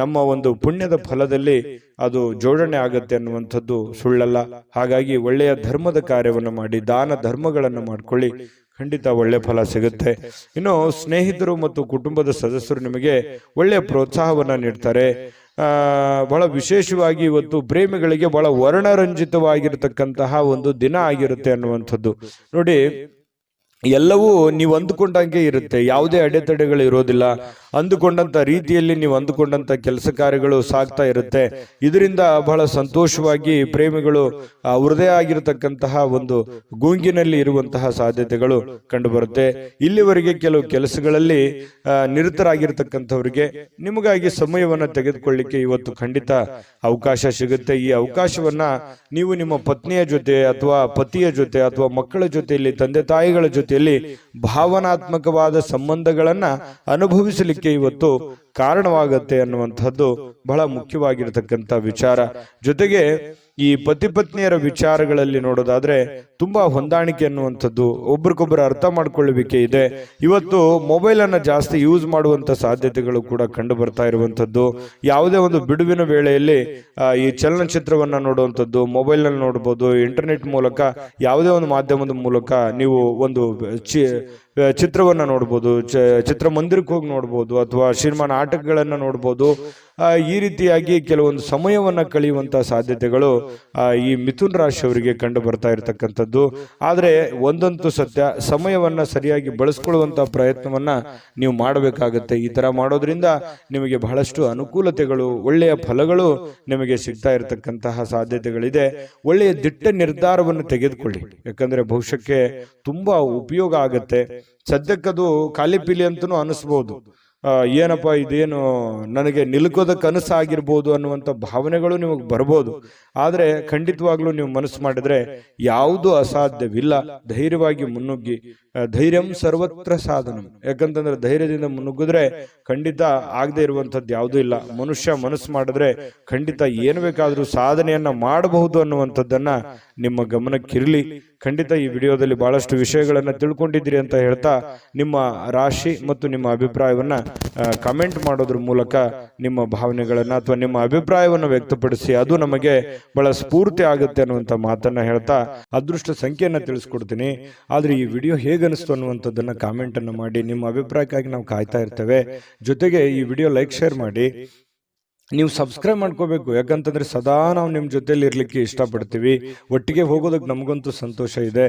ನಮ್ಮ ಒಂದು ಪುಣ್ಯದ ಫಲದಲ್ಲಿ ಅದು ಜೋಡಣೆ ಆಗತ್ತೆ ಅನ್ನುವಂಥದ್ದು ಸುಳ್ಳಲ್ಲ. ಹಾಗಾಗಿ ಒಳ್ಳೆಯ ಧರ್ಮದ ಕಾರ್ಯವನ್ನು ಮಾಡಿ, ದಾನ ಧರ್ಮಗಳನ್ನು ಮಾಡ್ಕೊಳ್ಳಿ, ಖಂಡಿತ ಒಳ್ಳೆ ಫಲ ಸಿಗುತ್ತೆ. ಇನ್ನು ಸ್ನೇಹಿತರು ಮತ್ತು ಕುಟುಂಬದ ಸದಸ್ಯರು ನಿಮಗೆ ಒಳ್ಳೆಯ ಪ್ರೋತ್ಸಾಹವನ್ನ ನೀಡ್ತಾರೆ. ಬಹಳ ವಿಶೇಷವಾಗಿ ಇವತ್ತು ಪ್ರೇಮಿಗಳಿಗೆ ಬಹಳ ವರ್ಣರಂಜಿತವಾಗಿರತಕ್ಕಂತಹ ಒಂದು ದಿನ ಆಗಿರುತ್ತೆ ಅನ್ನುವಂಥದ್ದು. ನೋಡಿ, ಎಲ್ಲವೂ ನೀವು ಅಂದುಕೊಂಡಂಗೆ ಇರುತ್ತೆ, ಯಾವುದೇ ಅಡೆತಡೆಗಳು ಇರೋದಿಲ್ಲ. ಅಂದುಕೊಂಡಂತ ರೀತಿಯಲ್ಲಿ ನೀವು ಅಂದುಕೊಂಡಂತ ಕೆಲಸ ಕಾರ್ಯಗಳು ಸಾಗ್ತಾ ಇರುತ್ತೆ. ಇದರಿಂದ ಬಹಳ ಸಂತೋಷವಾಗಿ ಪ್ರೇಮಿಗಳು ಹೃದಯ ಆಗಿರತಕ್ಕಂತಹ ಒಂದು ಗುಂಗಿನಲ್ಲಿ ಇರುವಂತಹ ಸಾಧ್ಯತೆಗಳು ಕಂಡು ಬರುತ್ತೆ. ಇಲ್ಲಿವರೆಗೆ ಕೆಲವು ಕೆಲಸಗಳಲ್ಲಿ ನಿರತರಾಗಿರ್ತಕ್ಕಂಥವರಿಗೆ ನಿಮಗಾಗಿ ಸಮಯವನ್ನ ತೆಗೆದುಕೊಳ್ಳಿಕ್ಕೆ ಇವತ್ತು ಖಂಡಿತ ಅವಕಾಶ ಸಿಗುತ್ತೆ. ಈ ಅವಕಾಶವನ್ನ ನೀವು ನಿಮ್ಮ ಪತ್ನಿಯ ಜೊತೆ ಅಥವಾ ಪತಿಯ ಜೊತೆ ಅಥವಾ ಮಕ್ಕಳ ಜೊತೆಯಲ್ಲಿ, ತಂದೆ ತಾಯಿಗಳ ಜೊತೆಯಲ್ಲಿ ಭಾವನಾತ್ಮಕವಾದ ಸಂಬಂಧಗಳನ್ನ ಅನುಭವಿಸಲಿಕ್ಕೆ ಇವತ್ತು ಕಾರಣವಾಗತ್ತೆ ಅನ್ನುವಂಥದ್ದು ಬಹಳ ಮುಖ್ಯವಾಗಿರತಕ್ಕಂಥ ವಿಚಾರ. ಜೊತೆಗೆ ಈ ಪತಿ ಪತ್ನಿಯರ ವಿಚಾರಗಳಲ್ಲಿ ನೋಡೋದಾದ್ರೆ ತುಂಬಾ ಹೊಂದಾಣಿಕೆ ಅನ್ನುವಂಥದ್ದು, ಒಬ್ರಿಗೊಬ್ಬರು ಅರ್ಥ ಮಾಡ್ಕೊಳ್ಳುವಿಕೆ ಇದೆ. ಇವತ್ತು ಮೊಬೈಲ್ ಅನ್ನ ಜಾಸ್ತಿ ಯೂಸ್ ಮಾಡುವಂತ ಸಾಧ್ಯತೆಗಳು ಕೂಡ ಕಂಡು ಬರ್ತಾ ಇರುವಂತದ್ದು. ಯಾವುದೇ ಒಂದು ಬಿಡುವಿನ ವೇಳೆಯಲ್ಲಿ ಈ ಚಲನಚಿತ್ರವನ್ನ ನೋಡುವಂಥದ್ದು, ಮೊಬೈಲ್ ನಲ್ಲಿ ನೋಡಬಹುದು, ಇಂಟರ್ನೆಟ್ ಮೂಲಕ ಯಾವುದೇ ಒಂದು ಮಾಧ್ಯಮದ ಮೂಲಕ ನೀವು ಒಂದು ಚಿತ್ರವನ್ನ ನೋಡ್ಬೋದು, ಚಿತ್ರಮಂದಿರಕ್ಕೆ ಹೋಗಿ ನೋಡ್ಬೋದು, ಅಥವಾ ಸಿನಿಮಾ ನಾಟಕಗಳನ್ನ ನೋಡ್ಬೋದು. ಈ ರೀತಿಯಾಗಿ ಕೆಲವೊಂದು ಸಮಯವನ್ನ ಕಳೆಯುವಂತ ಸಾಧ್ಯತೆಗಳು ಈ ಮಿಥುನ್ ರಾಶಿಯವರಿಗೆ ಕಂಡು ಬರ್ತಾ ಇರತಕ್ಕಂಥದ್ದು. ಆದ್ರೆ ಒಂದಂತೂ ಸತ್ಯ, ಸಮಯವನ್ನ ಸರಿಯಾಗಿ ಬಳಸ್ಕೊಳ್ಳುವಂತ ಪ್ರಯತ್ನವನ್ನ ನೀವು ಮಾಡಬೇಕಾಗತ್ತೆ. ಈ ತರ ಮಾಡೋದ್ರಿಂದ ನಿಮಗೆ ಬಹಳಷ್ಟು ಅನುಕೂಲತೆಗಳು, ಒಳ್ಳೆಯ ಫಲಗಳು ನಿಮಗೆ ಸಿಗ್ತಾ ಇರತಕ್ಕಂತಹ ಸಾಧ್ಯತೆಗಳಿದೆ. ಒಳ್ಳೆಯ ದಿಟ್ಟ ನಿರ್ಧಾರವನ್ನು ತೆಗೆದುಕೊಳ್ಳಿ, ಯಾಕಂದ್ರೆ ಭವಿಷ್ಯಕ್ಕೆ ತುಂಬಾ ಉಪಯೋಗ ಆಗತ್ತೆ. ಸದ್ಯಕ್ಕದು ಖಾಲಿ ಪೀಲಿ ಅಂತನೂ ಅನಿಸ್ಬೋದು, ಏನಪ್ಪ ಇದೇನು ನನಗೆ ನಿಲ್ಕೋದ ಕನಸಾಗಿರ್ಬೋದು ಅನ್ನುವಂಥ ಭಾವನೆಗಳು ನಿಮಗೆ ಬರ್ಬೋದು. ಆದರೆ ಖಂಡಿತವಾಗ್ಲೂ ನೀವು ಮನಸ್ಸು ಮಾಡಿದ್ರೆ ಯಾವುದು ಅಸಾಧ್ಯವಿಲ್ಲ. ಧೈರ್ಯವಾಗಿ ಮುನ್ನುಗ್ಗಿ, ಧೈರ್ಯಂ ಸರ್ವತ್ರ ಸಾಧನಂ. ಯಾಕಂತಂದ್ರೆ ಧೈರ್ಯದಿಂದ ಮುನ್ನುಗ್ಗಿದ್ರೆ ಖಂಡಿತ ಆಗದೆ ಇರುವಂಥದ್ದು ಯಾವುದೂ ಇಲ್ಲ. ಮನುಷ್ಯ ಮನಸ್ಸು ಮಾಡಿದ್ರೆ ಖಂಡಿತ ಏನು ಬೇಕಾದ್ರೂ ಸಾಧನೆಯನ್ನ ಮಾಡಬಹುದು ಅನ್ನುವಂಥದ್ದನ್ನ ನಿಮ್ಮ ಗಮನಕ್ಕಿರಲಿ. ಖಂಡಿತ ಈ ವಿಡಿಯೋದಲ್ಲಿ ಬಹಳಷ್ಟು ವಿಷಯಗಳನ್ನ ತಿಳ್ಕೊಂಡಿದ್ದೀರಿ ಅಂತ ಹೇಳ್ತಾ, ನಿಮ್ಮ ರಾಶಿ ಮತ್ತು ನಿಮ್ಮ ಅಭಿಪ್ರಾಯವನ್ನ ಕಮೆಂಟ್ ಮಾಡೋದ್ರ ಮೂಲಕ ನಿಮ್ಮ ಭಾವನೆಗಳನ್ನ ಅಥವಾ ನಿಮ್ಮ ಅಭಿಪ್ರಾಯವನ್ನು ವ್ಯಕ್ತಪಡಿಸಿ, ಅದು ನಮಗೆ ಬಹಳ ಸ್ಫೂರ್ತಿ ಆಗುತ್ತೆ ಅನ್ನುವಂಥ ಮಾತನ್ನ ಹೇಳ್ತಾ ಅದೃಷ್ಟ ಸಂಖ್ಯೆಯನ್ನ ತಿಳಿಸ್ಕೊಡ್ತೀನಿ. ಆದ್ರೆ ಈ ವಿಡಿಯೋ ಹೇಗನಿಸ್ತು ಅನ್ನುವಂಥದ್ದನ್ನ ಕಾಮೆಂಟ್ ಅನ್ನು ಮಾಡಿ. ನಿಮ್ಮ ಅಭಿಪ್ರಾಯಕ್ಕಾಗಿ ನಾವು ಕಾಯ್ತಾ ಇರ್ತೇವೆ. ಜೊತೆಗೆ ಈ ವಿಡಿಯೋ ಲೈಕ್, ಶೇರ್ ಮಾಡಿ. ನೀವು ಸಬ್ಸ್ಕ್ರೈಬ್ ಮಾಡ್ಕೋಬೇಕು, ಯಾಕಂತಂದ್ರೆ ಸದಾ ನಾವು ನಿಮ್ಮ ಜೊತೆಲಿ ಇರ್ಲಿಕ್ಕೆ ಇಷ್ಟಪಡ್ತೀವಿ. ಒಟ್ಟಿಗೆ ಹೋಗೋದಕ್ಕೆ ನಮಗಂತೂ ಸಂತೋಷ ಇದೆ.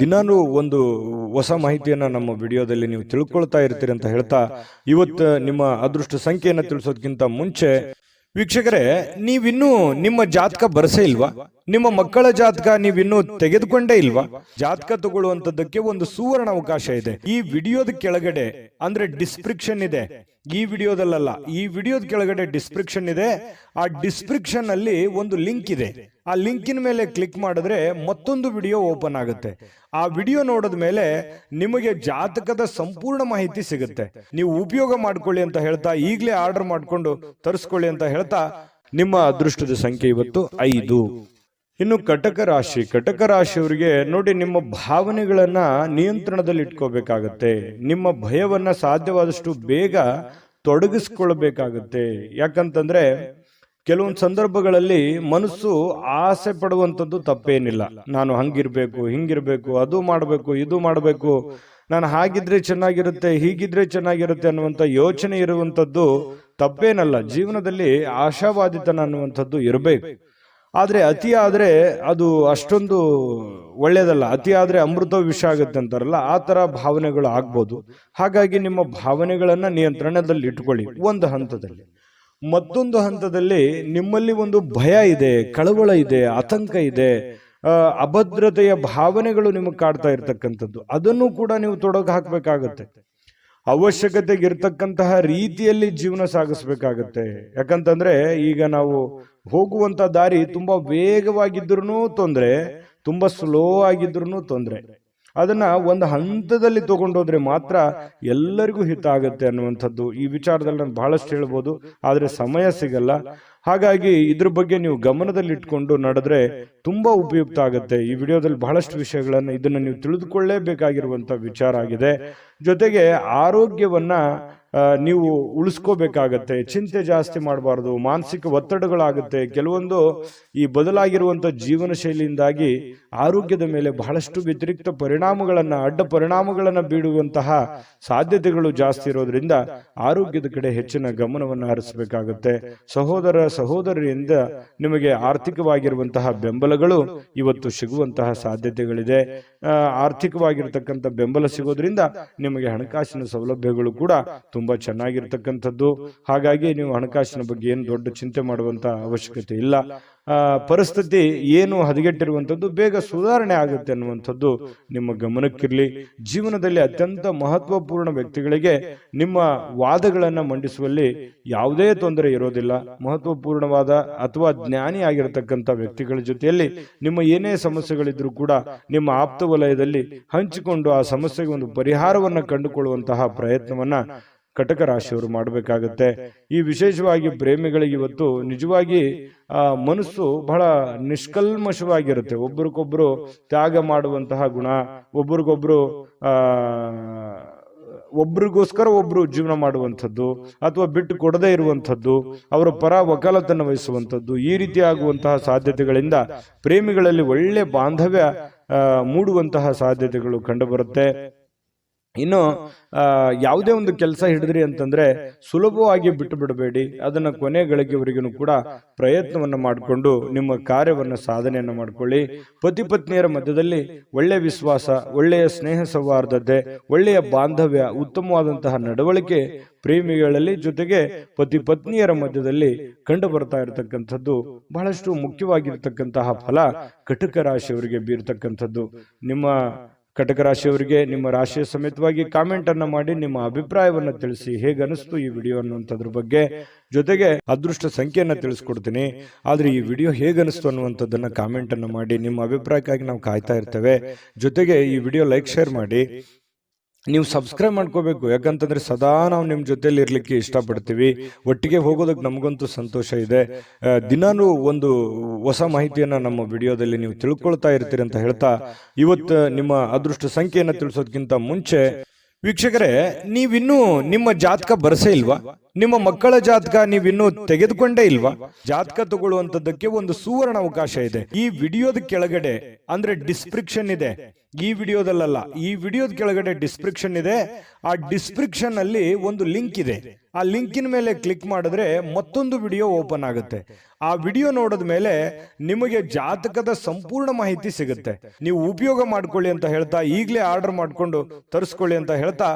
ದಿನಾನು ಒಂದು ಹೊಸ ಮಾಹಿತಿಯನ್ನ ನಮ್ಮ ವಿಡಿಯೋದಲ್ಲಿ ನೀವು ತಿಳ್ಕೊಳ್ತಾ ಇರ್ತೀರಿ ಅಂತ ಹೇಳ್ತಾ, ಇವತ್ತು ನಿಮ್ಮ ಅದೃಷ್ಟ ಸಂಖ್ಯೆಯನ್ನ ತಿಳಿಸೋದಕ್ಕಿಂತ ಮುಂಚೆ ವೀಕ್ಷಕರೇ, ನೀವಿನ್ನೂ ನಿಮ್ಮ ಜಾತಕ ಬರಸೇ ಇಲ್ವಾ? ನಿಮ್ಮ ಮಕ್ಕಳ ಜಾತಕ ನೀವಿನ್ನೂ ತೆಗೆದುಕೊಂಡೇ ಇಲ್ವಾ? ಜಾತಕ ತಗೊಳ್ಳುವಂತದ್ದಕ್ಕೆ ಒಂದು ಸುವರ್ಣ ಅವಕಾಶ ಇದೆ. ಈ ವಿಡಿಯೋದ ಕೆಳಗಡೆ, ಅಂದ್ರೆ ಡಿಸ್ಕ್ರಿಪ್ಷನ್ ಇದೆ, ಈ ವಿಡಿಯೋದಲ್ಲ, ಈ ವಿಡಿಯೋದ ಕೆಳಗಡೆ ಡಿಸ್ಕ್ರಿಪ್ಷನ್ ಇದೆ. ಆ ಡಿಸ್ಕ್ರಿಪ್ಷನ್ ಅಲ್ಲಿ ಒಂದು ಲಿಂಕ್ ಇದೆ. ಆ ಲಿಂಕಿನ ಮೇಲೆ ಕ್ಲಿಕ್ ಮಾಡಿದ್ರೆ ಮತ್ತೊಂದು ವಿಡಿಯೋ ಓಪನ್ ಆಗುತ್ತೆ. ಆ ವಿಡಿಯೋ ನೋಡಿದ ಮೇಲೆ ನಿಮಗೆ ಜಾತಕದ ಸಂಪೂರ್ಣ ಮಾಹಿತಿ ಸಿಗುತ್ತೆ. ನೀವು ಉಪಯೋಗ ಮಾಡ್ಕೊಳ್ಳಿ ಅಂತ ಹೇಳ್ತಾ, ಈಗಲೇ ಆರ್ಡರ್ ಮಾಡ್ಕೊಂಡು ತರಿಸ್ಕೊಳ್ಳಿ ಅಂತ ಹೇಳ್ತಾ, ನಿಮ್ಮ ಅದೃಷ್ಟದ ಸಂಖ್ಯೆ ಇವತ್ತು 5. ಇನ್ನು ಕಟಕ ರಾಶಿ, ಕಟಕ ರಾಶಿಯವರಿಗೆ ನೋಡಿ, ನಿಮ್ಮ ಭಾವನೆಗಳನ್ನ ನಿಯಂತ್ರಣದಲ್ಲಿ ಇಟ್ಕೋಬೇಕಾಗತ್ತೆ. ನಿಮ್ಮ ಭಯವನ್ನ ಸಾಧ್ಯವಾದಷ್ಟು ಬೇಗ ತೊಡಗಿಸ್ಕೊಳ್ಬೇಕಾಗತ್ತೆ. ಯಾಕಂತಂದ್ರೆ ಕೆಲವೊಂದು ಸಂದರ್ಭಗಳಲ್ಲಿ ಮನಸ್ಸು ಆಸೆ ಪಡುವಂಥದ್ದು ತಪ್ಪೇನಿಲ್ಲ. ನಾನು ಹಂಗಿರ್ಬೇಕು, ಹಿಂಗಿರ್ಬೇಕು, ಅದು ಮಾಡಬೇಕು, ಇದು ಮಾಡಬೇಕು, ನಾನು ಹಾಗಿದ್ರೆ ಚೆನ್ನಾಗಿರುತ್ತೆ, ಹೀಗಿದ್ರೆ ಚೆನ್ನಾಗಿರುತ್ತೆ ಅನ್ನುವಂಥ ಯೋಚನೆ ಇರುವಂಥದ್ದು ತಪ್ಪೇನಲ್ಲ. ಜೀವನದಲ್ಲಿ ಆಶಾವಾದಿತನ ಅನ್ನುವಂಥದ್ದು ಇರಬೇಕು. ಆದ್ರೆ ಅತಿ ಆದ್ರೆ ಅದು ಅಷ್ಟೊಂದು ಒಳ್ಳೇದಲ್ಲ. ಅತಿ ಆದ್ರೆ ಅಮೃತ ವಿಷ ಆಗುತ್ತೆ ಅಂತಾರಲ್ಲ, ಆ ತರ ಭಾವನೆಗಳು ಆಗ್ಬೋದು. ಹಾಗಾಗಿ ನಿಮ್ಮ ಭಾವನೆಗಳನ್ನ ನಿಯಂತ್ರಣದಲ್ಲಿ ಇಟ್ಕೊಳ್ಳಿ ಒಂದು ಹಂತದಲ್ಲಿ. ಮತ್ತೊಂದು ಹಂತದಲ್ಲಿ ನಿಮ್ಮಲ್ಲಿ ಒಂದು ಭಯ ಇದೆ, ಕಳವಳ ಇದೆ, ಆತಂಕ ಇದೆ, ಅಭದ್ರತೆಯ ಭಾವನೆಗಳು ನಿಮಗೆ ಕಾಡ್ತಾ ಇರ್ತಕ್ಕಂಥದ್ದು, ಅದನ್ನು ಕೂಡ ನೀವು ತೊಡಗು ಹಾಕ್ಬೇಕಾಗತ್ತೆ. ಅವಶ್ಯಕತೆಗೆ ಇರ್ತಕ್ಕಂತಹ ರೀತಿಯಲ್ಲಿ ಜೀವನ ಸಾಗಿಸ್ಬೇಕಾಗತ್ತೆ. ಯಾಕಂತಂದ್ರೆ ಈಗ ನಾವು ಹೋಗುವಂತ ದಾರಿ ತುಂಬಾ ವೇಗವಾಗಿದ್ರು ತೊಂದ್ರೆ, ತುಂಬಾ ಸ್ಲೋ ಆಗಿದ್ರು ತೊಂದ್ರೆ. ಅದನ್ನ ಒಂದು ಹಂತದಲ್ಲಿ ತಗೊಂಡೋದ್ರೆ ಮಾತ್ರ ಎಲ್ಲರಿಗೂ ಹಿತ ಆಗುತ್ತೆ ಅನ್ನುವಂಥದ್ದು. ಈ ವಿಚಾರದಲ್ಲಿ ನಾನು ಬಹಳಷ್ಟು ಹೇಳ್ಬೋದು, ಆದ್ರೆ ಸಮಯ ಸಿಗಲ್ಲ. ಹಾಗಾಗಿ ಇದ್ರ ಬಗ್ಗೆ ನೀವು ಗಮನದಲ್ಲಿ ಇಟ್ಕೊಂಡು ನಡೆದ್ರೆ ತುಂಬಾ ಉಪಯುಕ್ತ ಆಗುತ್ತೆ. ಈ ವಿಡಿಯೋದಲ್ಲಿ ಬಹಳಷ್ಟು ವಿಷಯಗಳನ್ನ ಇದನ್ನ ನೀವು ತಿಳಿದುಕೊಳ್ಳೇಬೇಕಾಗಿರುವಂತ ವಿಚಾರ ಆಗಿದೆ. ಜೊತೆಗೆ ಆರೋಗ್ಯವನ್ನ ನೀವು ಉಳಿಸ್ಕೋಬೇಕಾಗತ್ತೆ. ಚಿಂತೆ ಜಾಸ್ತಿ ಮಾಡಬಾರ್ದು, ಮಾನಸಿಕ ಒತ್ತಡಗಳಾಗುತ್ತೆ. ಕೆಲವೊಂದು ಈ ಬದಲಾಗಿರುವಂಥ ಜೀವನ ಶೈಲಿಯಿಂದಾಗಿ ಆರೋಗ್ಯದ ಮೇಲೆ ಬಹಳಷ್ಟು ವ್ಯತಿರಿಕ್ತ ಪರಿಣಾಮಗಳನ್ನು, ಅಡ್ಡ ಪರಿಣಾಮಗಳನ್ನು ಬೀಳುವಂತಹ ಸಾಧ್ಯತೆಗಳು ಜಾಸ್ತಿ ಇರೋದ್ರಿಂದ ಆರೋಗ್ಯದ ಕಡೆ ಹೆಚ್ಚಿನ ಗಮನವನ್ನು ಹರಿಸಬೇಕಾಗುತ್ತೆ. ಸಹೋದರಿಯಿಂದ ನಿಮಗೆ ಆರ್ಥಿಕವಾಗಿರುವಂತಹ ಬೆಂಬಲಗಳು ಇವತ್ತು ಸಿಗುವಂತಹ ಸಾಧ್ಯತೆಗಳಿದೆ. ಆರ್ಥಿಕವಾಗಿರ್ತಕ್ಕಂಥ ಬೆಂಬಲ ಸಿಗೋದ್ರಿಂದ ನಿಮಗೆ ಹಣಕಾಸಿನ ಸೌಲಭ್ಯಗಳು ಕೂಡ ತುಂಬಾ ಚೆನ್ನಾಗಿರ್ತಕ್ಕಂಥದ್ದು. ಹಾಗಾಗಿ ನೀವು ಹಣಕಾಸಿನ ಬಗ್ಗೆ ಏನು ದೊಡ್ಡ ಚಿಂತೆ ಮಾಡುವಂತ ಅವಶ್ಯಕತೆ ಇಲ್ಲ. ಪರಿಸ್ಥಿತಿ ಏನು ಹದಗೆಟ್ಟಿರುವಂಥದ್ದು ಬೇಗ ಸುಧಾರಣೆ ಆಗುತ್ತೆ ಅನ್ನುವಂಥದ್ದು ನಿಮ್ಮ ಗಮನಕ್ಕಿರಲಿ. ಜೀವನದಲ್ಲಿ ಅತ್ಯಂತ ಮಹತ್ವಪೂರ್ಣ ವ್ಯಕ್ತಿಗಳಿಗೆ ನಿಮ್ಮ ವಾದಗಳನ್ನು ಮಂಡಿಸುವಲ್ಲಿ ಯಾವುದೇ ತೊಂದರೆ ಇರೋದಿಲ್ಲ. ಮಹತ್ವಪೂರ್ಣವಾದ ಅಥವಾ ಜ್ಞಾನಿ ಆಗಿರತಕ್ಕಂಥ ವ್ಯಕ್ತಿಗಳ ಜೊತೆಯಲ್ಲಿ ನಿಮ್ಮ ಏನೇ ಸಮಸ್ಯೆಗಳಿದ್ರೂ ಕೂಡ ನಿಮ್ಮ ಆಪ್ತ ವಲಯದಲ್ಲಿ ಹಂಚಿಕೊಂಡು ಆ ಸಮಸ್ಯೆಗೆ ಒಂದು ಪರಿಹಾರವನ್ನು ಕಂಡುಕೊಳ್ಳುವಂತಹ ಪ್ರಯತ್ನವನ್ನ ಕಟಕ ರಾಶಿಯವರು ಮಾಡಬೇಕಾಗತ್ತೆ. ಈ ವಿಶೇಷವಾಗಿ ಪ್ರೇಮಿಗಳಿಗೆ ಇವತ್ತು ನಿಜವಾಗಿ ಮನಸ್ಸು ಬಹಳ ನಿಷ್ಕಲ್ಮಶವಾಗಿರುತ್ತೆ. ಒಬ್ರಿಗೊಬ್ರು ತ್ಯಾಗ ಮಾಡುವಂತಹ ಗುಣ, ಒಬ್ರಿಗೋಸ್ಕರ ಒಬ್ರು ಜೀವನ ಮಾಡುವಂಥದ್ದು ಅಥವಾ ಬಿಟ್ಟು ಕೊಡದೇ ಇರುವಂಥದ್ದು, ಅವರ ಪರ ವಕಾಲತನ್ನು ವಹಿಸುವಂಥದ್ದು, ಈ ರೀತಿ ಆಗುವಂತಹ ಸಾಧ್ಯತೆಗಳಿಂದ ಪ್ರೇಮಿಗಳಲ್ಲಿ ಒಳ್ಳೆ ಬಾಂಧವ್ಯ ಮೂಡುವಂತಹ ಸಾಧ್ಯತೆಗಳು ಕಂಡುಬರುತ್ತೆ. ಇನ್ನು ಯಾವುದೇ ಒಂದು ಕೆಲಸ ಹಿಡಿದ್ರಿ ಅಂತಂದ್ರೆ ಸುಲಭವಾಗಿ ಬಿಟ್ಟು ಬಿಡಬೇಡಿ. ಅದನ್ನ ಕೊನೆ ಗಳಿಗೆವರೆಗೂ ಕೂಡ ಪ್ರಯತ್ನವನ್ನ ಮಾಡಿಕೊಂಡು ನಿಮ್ಮ ಕಾರ್ಯವನ್ನ ಸಾಧನೆಯನ್ನ ಮಾಡ್ಕೊಳ್ಳಿ. ಪತಿ ಪತ್ನಿಯರ ಮಧ್ಯದಲ್ಲಿ ಒಳ್ಳೆಯ ವಿಶ್ವಾಸ, ಒಳ್ಳೆಯ ಸ್ನೇಹ ಸೌಹಾರ್ದತೆ, ಒಳ್ಳೆಯ ಬಾಂಧವ್ಯ, ಉತ್ತಮವಾದಂತಹ ನಡವಳಿಕೆ ಪ್ರೇಮಿಗಳಲ್ಲಿ ಜೊತೆಗೆ ಪತಿ ಪತ್ನಿಯರ ಮಧ್ಯದಲ್ಲಿ ಕಂಡು ಬರ್ತಾ ಇರತಕ್ಕಂಥದ್ದು ಬಹಳಷ್ಟು ಮುಖ್ಯವಾಗಿರ್ತಕ್ಕಂತಹ ಫಲ ಕಟಕ ರಾಶಿಯವರಿಗೆ ಬೀರ್ತಕ್ಕಂಥದ್ದು. ನಿಮ್ಮ ಕಟಕ ರಾಶಿಯವರಿಗೆ ನಿಮ್ಮ ರಾಶಿಯ ಸಮೇತವಾಗಿ ಕಾಮೆಂಟ್ ಅನ್ನ ಮಾಡಿ ನಿಮ್ಮ ಅಭಿಪ್ರಾಯವನ್ನ ತಿಳಿಸಿ. ಹೇಗೆ ಅನಿಸ್ತು ಈ ವಿಡಿಯೋ ಅನ್ನುವಂಥದ್ರ ಬಗ್ಗೆ, ಜೊತೆಗೆ ಅದೃಷ್ಟ ಸಂಖ್ಯೆಯನ್ನ ತಿಳಿಸ್ಕೊಡ್ತೀನಿ. ಆದ್ರೆ ಈ ವಿಡಿಯೋ ಹೇಗೆ ಅನಿಸ್ತು ಅನ್ನುವಂಥದ್ದನ್ನ ಕಾಮೆಂಟ್ ಅನ್ನ ಮಾಡಿ. ನಿಮ್ಮ ಅಭಿಪ್ರಾಯಕ್ಕಾಗಿ ನಾವು ಕಾಯ್ತಾ ಇರ್ತೇವೆ. ಜೊತೆಗೆ ಈ ವಿಡಿಯೋ ಲೈಕ್, ಶೇರ್ ಮಾಡಿ. ನೀವು ಸಬ್ಸ್ಕ್ರೈಬ್ ಮಾಡ್ಕೋಬೇಕು, ಯಾಕಂತಂದ್ರೆ ಸದಾ ನಾವು ನಿಮ್ಮ ಜೊತೆಲಿ ಇರ್ಲಿಕ್ಕೆ ಇಷ್ಟಪಡ್ತೀವಿ. ಒಟ್ಟಿಗೆ ಹೋಗೋದಕ್ಕೆ ನಮಗಂತೂ ಸಂತೋಷ ಇದೆ. ದಿನಾನು ಒಂದು ಹೊಸ ಮಾಹಿತಿಯನ್ನ ನಮ್ಮ ವಿಡಿಯೋದಲ್ಲಿ ನೀವು ತಿಳ್ಕೊಳ್ತಾ ಇರ್ತೀರಿ ಅಂತ ಹೇಳ್ತಾ, ಇವತ್ತು ನಿಮ್ಮ ಅದೃಷ್ಟ ಸಂಖ್ಯೆಯನ್ನು ತಿಳಿಸೋದಕ್ಕಿಂತ ಮುಂಚೆ ವೀಕ್ಷಕರೇ, ನೀವಿನ್ನೂ ನಿಮ್ಮ ಜಾತಕ ಬರಸೇ ಇಲ್ವಾ? ನಿಮ್ಮ ಮಕ್ಕಳ ಜಾತಕ ನೀವಿನ್ನೂ ತೆಗೆದುಕೊಂಡೇ ಇಲ್ವಾ? ಜಾತಕ ತಗೊಳ್ಳುವಂತದ್ದಕ್ಕೆ ಒಂದು ಸುವರ್ಣ ಅವಕಾಶ ಇದೆ. ಈ ವಿಡಿಯೋದ ಕೆಳಗಡೆ ಅಂದ್ರೆ ಡಿಸ್ಕ್ರಿಪ್ಷನ್ ಇದೆ. ಈ ವಿಡಿಯೋದಲ್ಲ, ಈ ವಿಡಿಯೋದ ಕೆಳಗಡೆ ಡಿಸ್ಕ್ರಿಪ್ಷನ್ ಇದೆ. ಆ ಡಿಸ್ಕ್ರಿಪ್ಷನ್ ಅಲ್ಲಿ ಒಂದು ಲಿಂಕ್ ಇದೆ. ಆ ಲಿಂಕಿನ ಮೇಲೆ ಕ್ಲಿಕ್ ಮಾಡಿದ್ರೆ ಮತ್ತೊಂದು ವಿಡಿಯೋ ಓಪನ್ ಆಗುತ್ತೆ. ಆ ವಿಡಿಯೋ ನೋಡಿದ ಮೇಲೆ ನಿಮಗೆ ಜಾತಕದ ಸಂಪೂರ್ಣ ಮಾಹಿತಿ ಸಿಗುತ್ತೆ. ನೀವು ಉಪಯೋಗ ಮಾಡ್ಕೊಳ್ಳಿ ಅಂತ ಹೇಳ್ತಾ, ಈಗಲೇ ಆರ್ಡರ್ ಮಾಡ್ಕೊಂಡು ತರಿಸ್ಕೊಳ್ಳಿ ಅಂತ ಹೇಳ್ತಾ,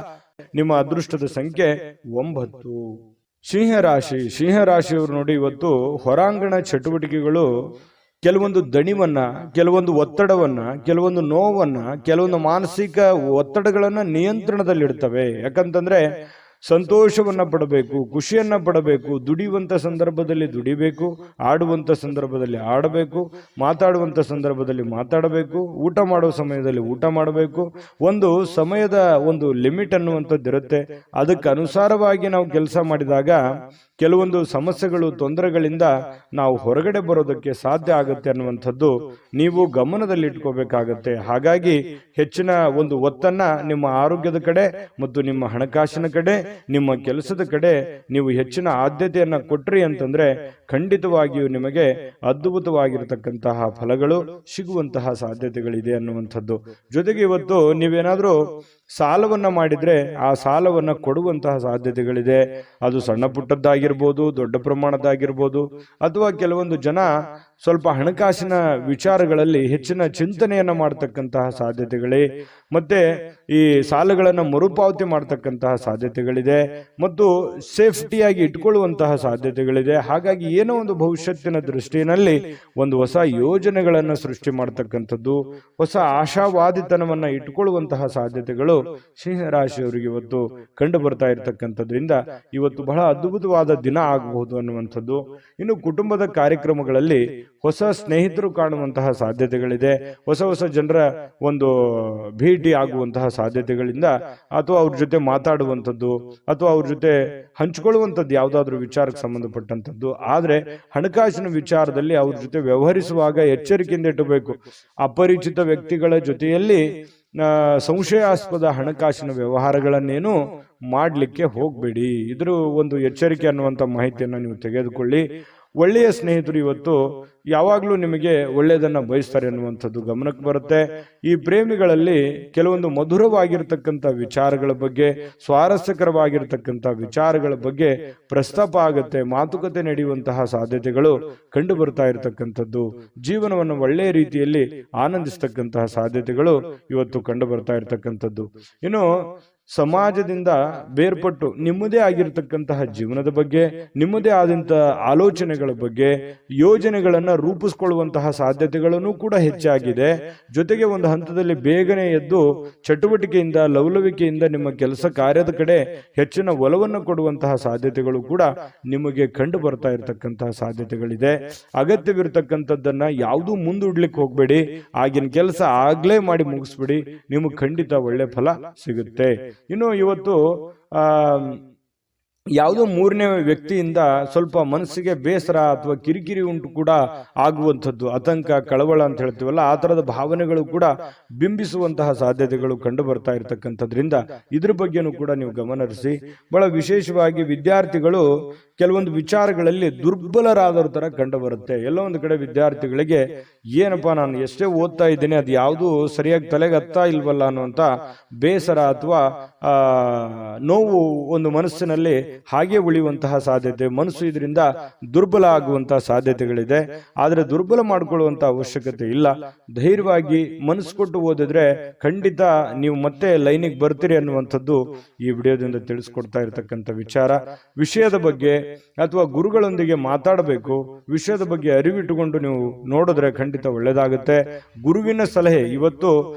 ನಿಮ್ಮ ಅದೃಷ್ಟದ ಸಂಖ್ಯೆ 9. ಸಿಂಹರಾಶಿ. ಸಿಂಹರಾಶಿಯವರು ನೋಡಿ, ಇವತ್ತು ಹೊರಾಂಗಣ ಚಟುವಟಿಕೆಗಳು ಕೆಲವೊಂದು ದಣಿವನ್ನ, ಕೆಲವೊಂದು ಒತ್ತಡವನ್ನ, ಕೆಲವೊಂದು ನೋವನ್ನ, ಕೆಲವೊಂದು ಮಾನಸಿಕ ಒತ್ತಡಗಳನ್ನ ನಿಯಂತ್ರಣದಲ್ಲಿಡ್ತವೆ. ಯಾಕಂತಂದ್ರೆ ಸಂತೋಷವನ್ನ ಪಡಬೇಕು, ಖುಷಿಯನ್ನ ಪಡಬೇಕು, ದುಡಿಯುವಂತ ಸಂದರ್ಭದಲ್ಲಿ ದುಡಿಬೇಕು, ಆಡುವಂತ ಸಂದರ್ಭದಲ್ಲಿ ಆಡಬೇಕು, ಮಾತಾಡುವಂತ ಸಂದರ್ಭದಲ್ಲಿ ಮಾತಾಡಬೇಕು, ಊಟ ಮಾಡುವ ಸಮಯದಲ್ಲಿ ಊಟ ಮಾಡಬೇಕು. ಒಂದು ಸಮಯದ ಒಂದು ಲಿಮಿಟ್ ಅನ್ನುವಂಥದ್ದು ಇರುತ್ತೆ. ಅದಕ್ಕೆ ಅನುಸಾರವಾಗಿ ನಾವು ಕೆಲಸ ಮಾಡಿದಾಗ ಕೆಲವೊಂದು ಸಮಸ್ಯೆಗಳು, ತೊಂದರೆಗಳಿಂದ ನಾವು ಹೊರಗಡೆ ಬರೋದಕ್ಕೆ ಸಾಧ್ಯ ಆಗುತ್ತೆ ಅನ್ನುವಂಥದ್ದು ನೀವು ಗಮನದಲ್ಲಿ ಇಟ್ಕೋಬೇಕಾಗತ್ತೆ. ಹಾಗಾಗಿ ಹೆಚ್ಚಿನ ಒಂದು ಒತ್ತನ್ನ ನಿಮ್ಮ ಆರೋಗ್ಯದ ಕಡೆ ಮತ್ತು ನಿಮ್ಮ ಹಣಕಾಸಿನ ಕಡೆ, ನಿಮ್ಮ ಕೆಲಸದ ಕಡೆ ನೀವು ಹೆಚ್ಚಿನ ಆದ್ಯತೆಯನ್ನ ಕೊಟ್ರಿ ಅಂತಂದ್ರೆ ಖಂಡಿತವಾಗಿಯೂ ನಿಮಗೆ ಅದ್ಭುತವಾಗಿರತಕ್ಕಂತಹ ಫಲಗಳು ಸಿಗುವಂತಹ ಸಾಧ್ಯತೆಗಳಿದೆ ಅನ್ನುವಂಥದ್ದು. ಜೊತೆಗೆ ಇವತ್ತು ನೀವೇನಾದ್ರೂ ಸಾಲವನ್ನ ಮಾಡಿದ್ರೆ ಆ ಸಾಲವನ್ನ ಕೊಡುವಂತಹ ಸಾಧ್ಯತೆಗಳಿದೆ. ಅದು ಸಣ್ಣ ಪುಟ್ಟದ್ದಾಗಿರ್ಬೋದು, ದೊಡ್ಡ ಪ್ರಮಾಣದಾಗಿರ್ಬೋದು, ಅಥವಾ ಕೆಲವೊಂದು ಜನ ಸ್ವಲ್ಪ ಹಣಕಾಸಿನ ವಿಚಾರಗಳಲ್ಲಿ ಹೆಚ್ಚಿನ ಚಿಂತನೆಯನ್ನ ಮಾಡತಕ್ಕಂತಹ ಸಾಧ್ಯತೆಗಳೇ, ಮತ್ತೆ ಈ ಸಾಲಗಳನ್ನು ಮರುಪಾವತಿ ಮಾಡತಕ್ಕಂತಹ ಸಾಧ್ಯತೆಗಳಿದೆ, ಮತ್ತು ಸೇಫ್ಟಿಯಾಗಿ ಇಟ್ಕೊಳ್ಳುವಂತಹ ಸಾಧ್ಯತೆಗಳಿದೆ. ಹಾಗಾಗಿ ಏನೋ ಒಂದು ಭವಿಷ್ಯತ್ತಿನ ದೃಷ್ಟಿಯಲ್ಲಿ ಒಂದು ಹೊಸ ಯೋಜನೆಗಳನ್ನು ಸೃಷ್ಟಿ ಮಾಡತಕ್ಕಂಥದ್ದು, ಹೊಸ ಆಶಾವಾದಿತನವನ್ನ ಇಟ್ಕೊಳ್ಳುವಂತಹ ಸಾಧ್ಯತೆಗಳು ಸಿಂಹರಾಶಿಯವರಿಗೆ ಇವತ್ತು ಕಂಡು ಬರ್ತಾ ಇರತಕ್ಕಂಥದ್ರಿಂದ ಇವತ್ತು ಬಹಳ ಅದ್ಭುತವಾದ ದಿನ ಆಗಬಹುದು ಅನ್ನುವಂಥದ್ದು. ಇನ್ನು ಕುಟುಂಬದ ಕಾರ್ಯಕ್ರಮಗಳಲ್ಲಿ ಹೊಸ ಸ್ನೇಹಿತರು ಕಾಣುವಂತಹ ಸಾಧ್ಯತೆಗಳಿದೆ. ಹೊಸ ಹೊಸ ಜನರ ಒಂದು ಭೇಟಿ ಆಗುವಂತಹ ಸಾಧ್ಯತೆಗಳಿಂದ, ಅಥವಾ ಅವ್ರ ಜೊತೆ ಮಾತಾಡುವಂಥದ್ದು, ಅಥವಾ ಅವ್ರ ಜೊತೆ ಹಂಚಿಕೊಳ್ಳುವಂಥದ್ದು ಯಾವುದಾದ್ರೂ ವಿಚಾರಕ್ಕೆ ಸಂಬಂಧಪಟ್ಟಂಥದ್ದು. ಆದ್ರೆ ಹಣಕಾಸಿನ ವಿಚಾರದಲ್ಲಿ ಅವ್ರ ಜೊತೆ ವ್ಯವಹರಿಸುವಾಗ ಎಚ್ಚರಿಕೆಯಿಂದ ಇಟ್ಟಬೇಕು. ಅಪರಿಚಿತ ವ್ಯಕ್ತಿಗಳ ಜೊತೆಯಲ್ಲಿ ಸಂಶಯಾಸ್ಪದ ಹಣಕಾಸಿನ ವ್ಯವಹಾರಗಳನ್ನೇನು ಮಾಡಲಿಕ್ಕೆ ಹೋಗಬೇಡಿ. ಇದ್ರ ಒಂದು ಎಚ್ಚರಿಕೆ ಅನ್ನುವಂಥ ಮಾಹಿತಿಯನ್ನು ನೀವು ತೆಗೆದುಕೊಳ್ಳಿ. ಒಳ್ಳೆಯ ಸ್ನೇಹಿತರು ಇವತ್ತು ಯಾವಾಗಲೂ ನಿಮಗೆ ಒಳ್ಳೆಯದನ್ನು ಬಯಸ್ತಾರೆ ಅನ್ನುವಂಥದ್ದು ಗಮನಕ್ಕೆ ಬರುತ್ತೆ. ಈ ಪ್ರೇಮಿಗಳಲ್ಲಿ ಕೆಲವೊಂದು ಮಧುರವಾಗಿರ್ತಕ್ಕಂಥ ವಿಚಾರಗಳ ಬಗ್ಗೆ, ಸ್ವಾರಸ್ಯಕರವಾಗಿರ್ತಕ್ಕಂಥ ವಿಚಾರಗಳ ಬಗ್ಗೆ ಪ್ರಸ್ತಾಪ ಆಗುತ್ತೆ, ಮಾತುಕತೆ ನಡೆಯುವಂತಹ ಸಾಧ್ಯತೆಗಳು ಕಂಡು ಬರ್ತಾ ಇರತಕ್ಕಂಥದ್ದು, ಜೀವನವನ್ನು ಒಳ್ಳೆಯ ರೀತಿಯಲ್ಲಿ ಆನಂದಿಸ್ತಕ್ಕಂತಹ ಸಾಧ್ಯತೆಗಳು ಇವತ್ತು ಕಂಡು ಬರ್ತಾ ಇರತಕ್ಕಂಥದ್ದು. ಇನ್ನು ಸಮಾಜದಿಂದ ಬೇರ್ಪಟ್ಟು ನಿಮ್ಮದೇ ಆಗಿರತಕ್ಕಂತಹ ಜೀವನದ ಬಗ್ಗೆ, ನಿಮ್ಮದೇ ಆದಂತಹ ಆಲೋಚನೆಗಳ ಬಗ್ಗೆ, ಯೋಜನೆಗಳನ್ನು ರೂಪಿಸಿಕೊಳ್ಳುವಂತಹ ಸಾಧ್ಯತೆಗಳನ್ನು ಕೂಡ ಹೆಚ್ಚಾಗಿದೆ. ಜೊತೆಗೆ ಒಂದು ಹಂತದಲ್ಲಿ ಬೇಗನೆ ಎದ್ದು ಚಟುವಟಿಕೆಯಿಂದ, ಲವಲವಿಕೆಯಿಂದ ನಿಮ್ಮ ಕೆಲಸ ಕಾರ್ಯದ ಕಡೆ ಹೆಚ್ಚಿನ ಒಲವನ್ನು ಕೊಡುವಂತಹ ಸಾಧ್ಯತೆಗಳು ಕೂಡ ನಿಮಗೆ ಕಂಡು ಬರ್ತಾ ಇರತಕ್ಕಂತಹ ಸಾಧ್ಯತೆಗಳಿದೆ. ಅಗತ್ಯವಿರತಕ್ಕಂಥದ್ದನ್ನ ಯಾವುದೂ ಮುಂದೂಡ್ಲಿಕ್ಕೆ ಹೋಗ್ಬೇಡಿ. ಆಗಿನ ಕೆಲಸ ಆಗ್ಲೇ ಮಾಡಿ ಮುಗಿಸ್ಬಿಡಿ, ನಿಮಗೆ ಖಂಡಿತ ಒಳ್ಳೆ ಫಲ ಸಿಗುತ್ತೆ. ಇನ್ನು ಇವತ್ತು ಯಾವುದೋ ಮೂರನೇ ವ್ಯಕ್ತಿಯಿಂದ ಸ್ವಲ್ಪ ಮನಸ್ಸಿಗೆ ಬೇಸರ ಅಥವಾ ಕಿರಿಕಿರಿ ಉಂಟು ಕೂಡ ಆಗುವಂಥದ್ದು, ಆತಂಕ, ಕಳವಳ ಅಂತ ಹೇಳ್ತೀವಲ್ಲ, ಆ ಥರದ ಭಾವನೆಗಳು ಕೂಡ ಬಿಂಬಿಸುವಂತಹ ಸಾಧ್ಯತೆಗಳು ಕಂಡು ಬರ್ತಾ ಇರತಕ್ಕಂಥದ್ರಿಂದ ಇದ್ರ ಬಗ್ಗೆನೂ ಕೂಡ ನೀವು ಗಮನಹರಿಸಿ. ಬಹಳ ವಿಶೇಷವಾಗಿ ವಿದ್ಯಾರ್ಥಿಗಳು ಕೆಲವೊಂದು ವಿಚಾರಗಳಲ್ಲಿ ದುರ್ಬಲರಾದವ್ರ ತರ ಕಂಡು ಬರುತ್ತೆ. ಎಲ್ಲೋ ಒಂದು ಕಡೆ ವಿದ್ಯಾರ್ಥಿಗಳಿಗೆ ಏನಪ್ಪಾ ನಾನು ಎಷ್ಟೇ ಓದ್ತಾ ಇದ್ದೇನೆ, ಅದು ಯಾವುದು ಸರಿಯಾಗಿ ತಲೆಗೆ ಹತ್ತಾ ಇಲ್ವಲ್ಲ ಅನ್ನುವಂಥ ಬೇಸರ ಅಥವಾ ನೋವು ಒಂದು ಮನಸ್ಸಿನಲ್ಲಿ ಹಾಗೆ ಉಳಿಯುವಂತಹ ಸಾಧ್ಯತೆ, ಮನಸ್ಸು ಇದರಿಂದ ದುರ್ಬಲ ಆಗುವಂತಹ ಸಾಧ್ಯತೆಗಳಿದೆ. ಆದರೆ ದುರ್ಬಲ ಮಾಡಿಕೊಳ್ಳುವಂತಹ ಅವಶ್ಯಕತೆ ಇಲ್ಲ. ಧೈರ್ಯವಾಗಿ ಮನಸ್ಸು ಕೊಟ್ಟು ಓದಿದ್ರೆ ಖಂಡಿತ ನೀವು ಮತ್ತೆ ಲೈನಿಗೆ ಬರ್ತೀರಿ ಅನ್ನುವಂಥದ್ದು ಈ ವಿಡಿಯೋದಿಂದ ತಿಳಿಸ್ಕೊಡ್ತಾ ಇರತಕ್ಕಂಥ ವಿಚಾರ. ವಿಷಯದ ಬಗ್ಗೆ ಅಥವಾ ಗುರುಗಳೊಂದಿಗೆ ಮಾತಾಡಬೇಕು, ವಿಷಯದ ಬಗ್ಗೆ ಅರಿವಿಟ್ಟುಕೊಂಡು ನೀವು ನೋಡಿದ್ರೆ ಖಂಡಿತ ಒಳ್ಳೇದಾಗುತ್ತೆ. ಗುರುವಿನ ಸಲಹೆ, ಇವತ್ತು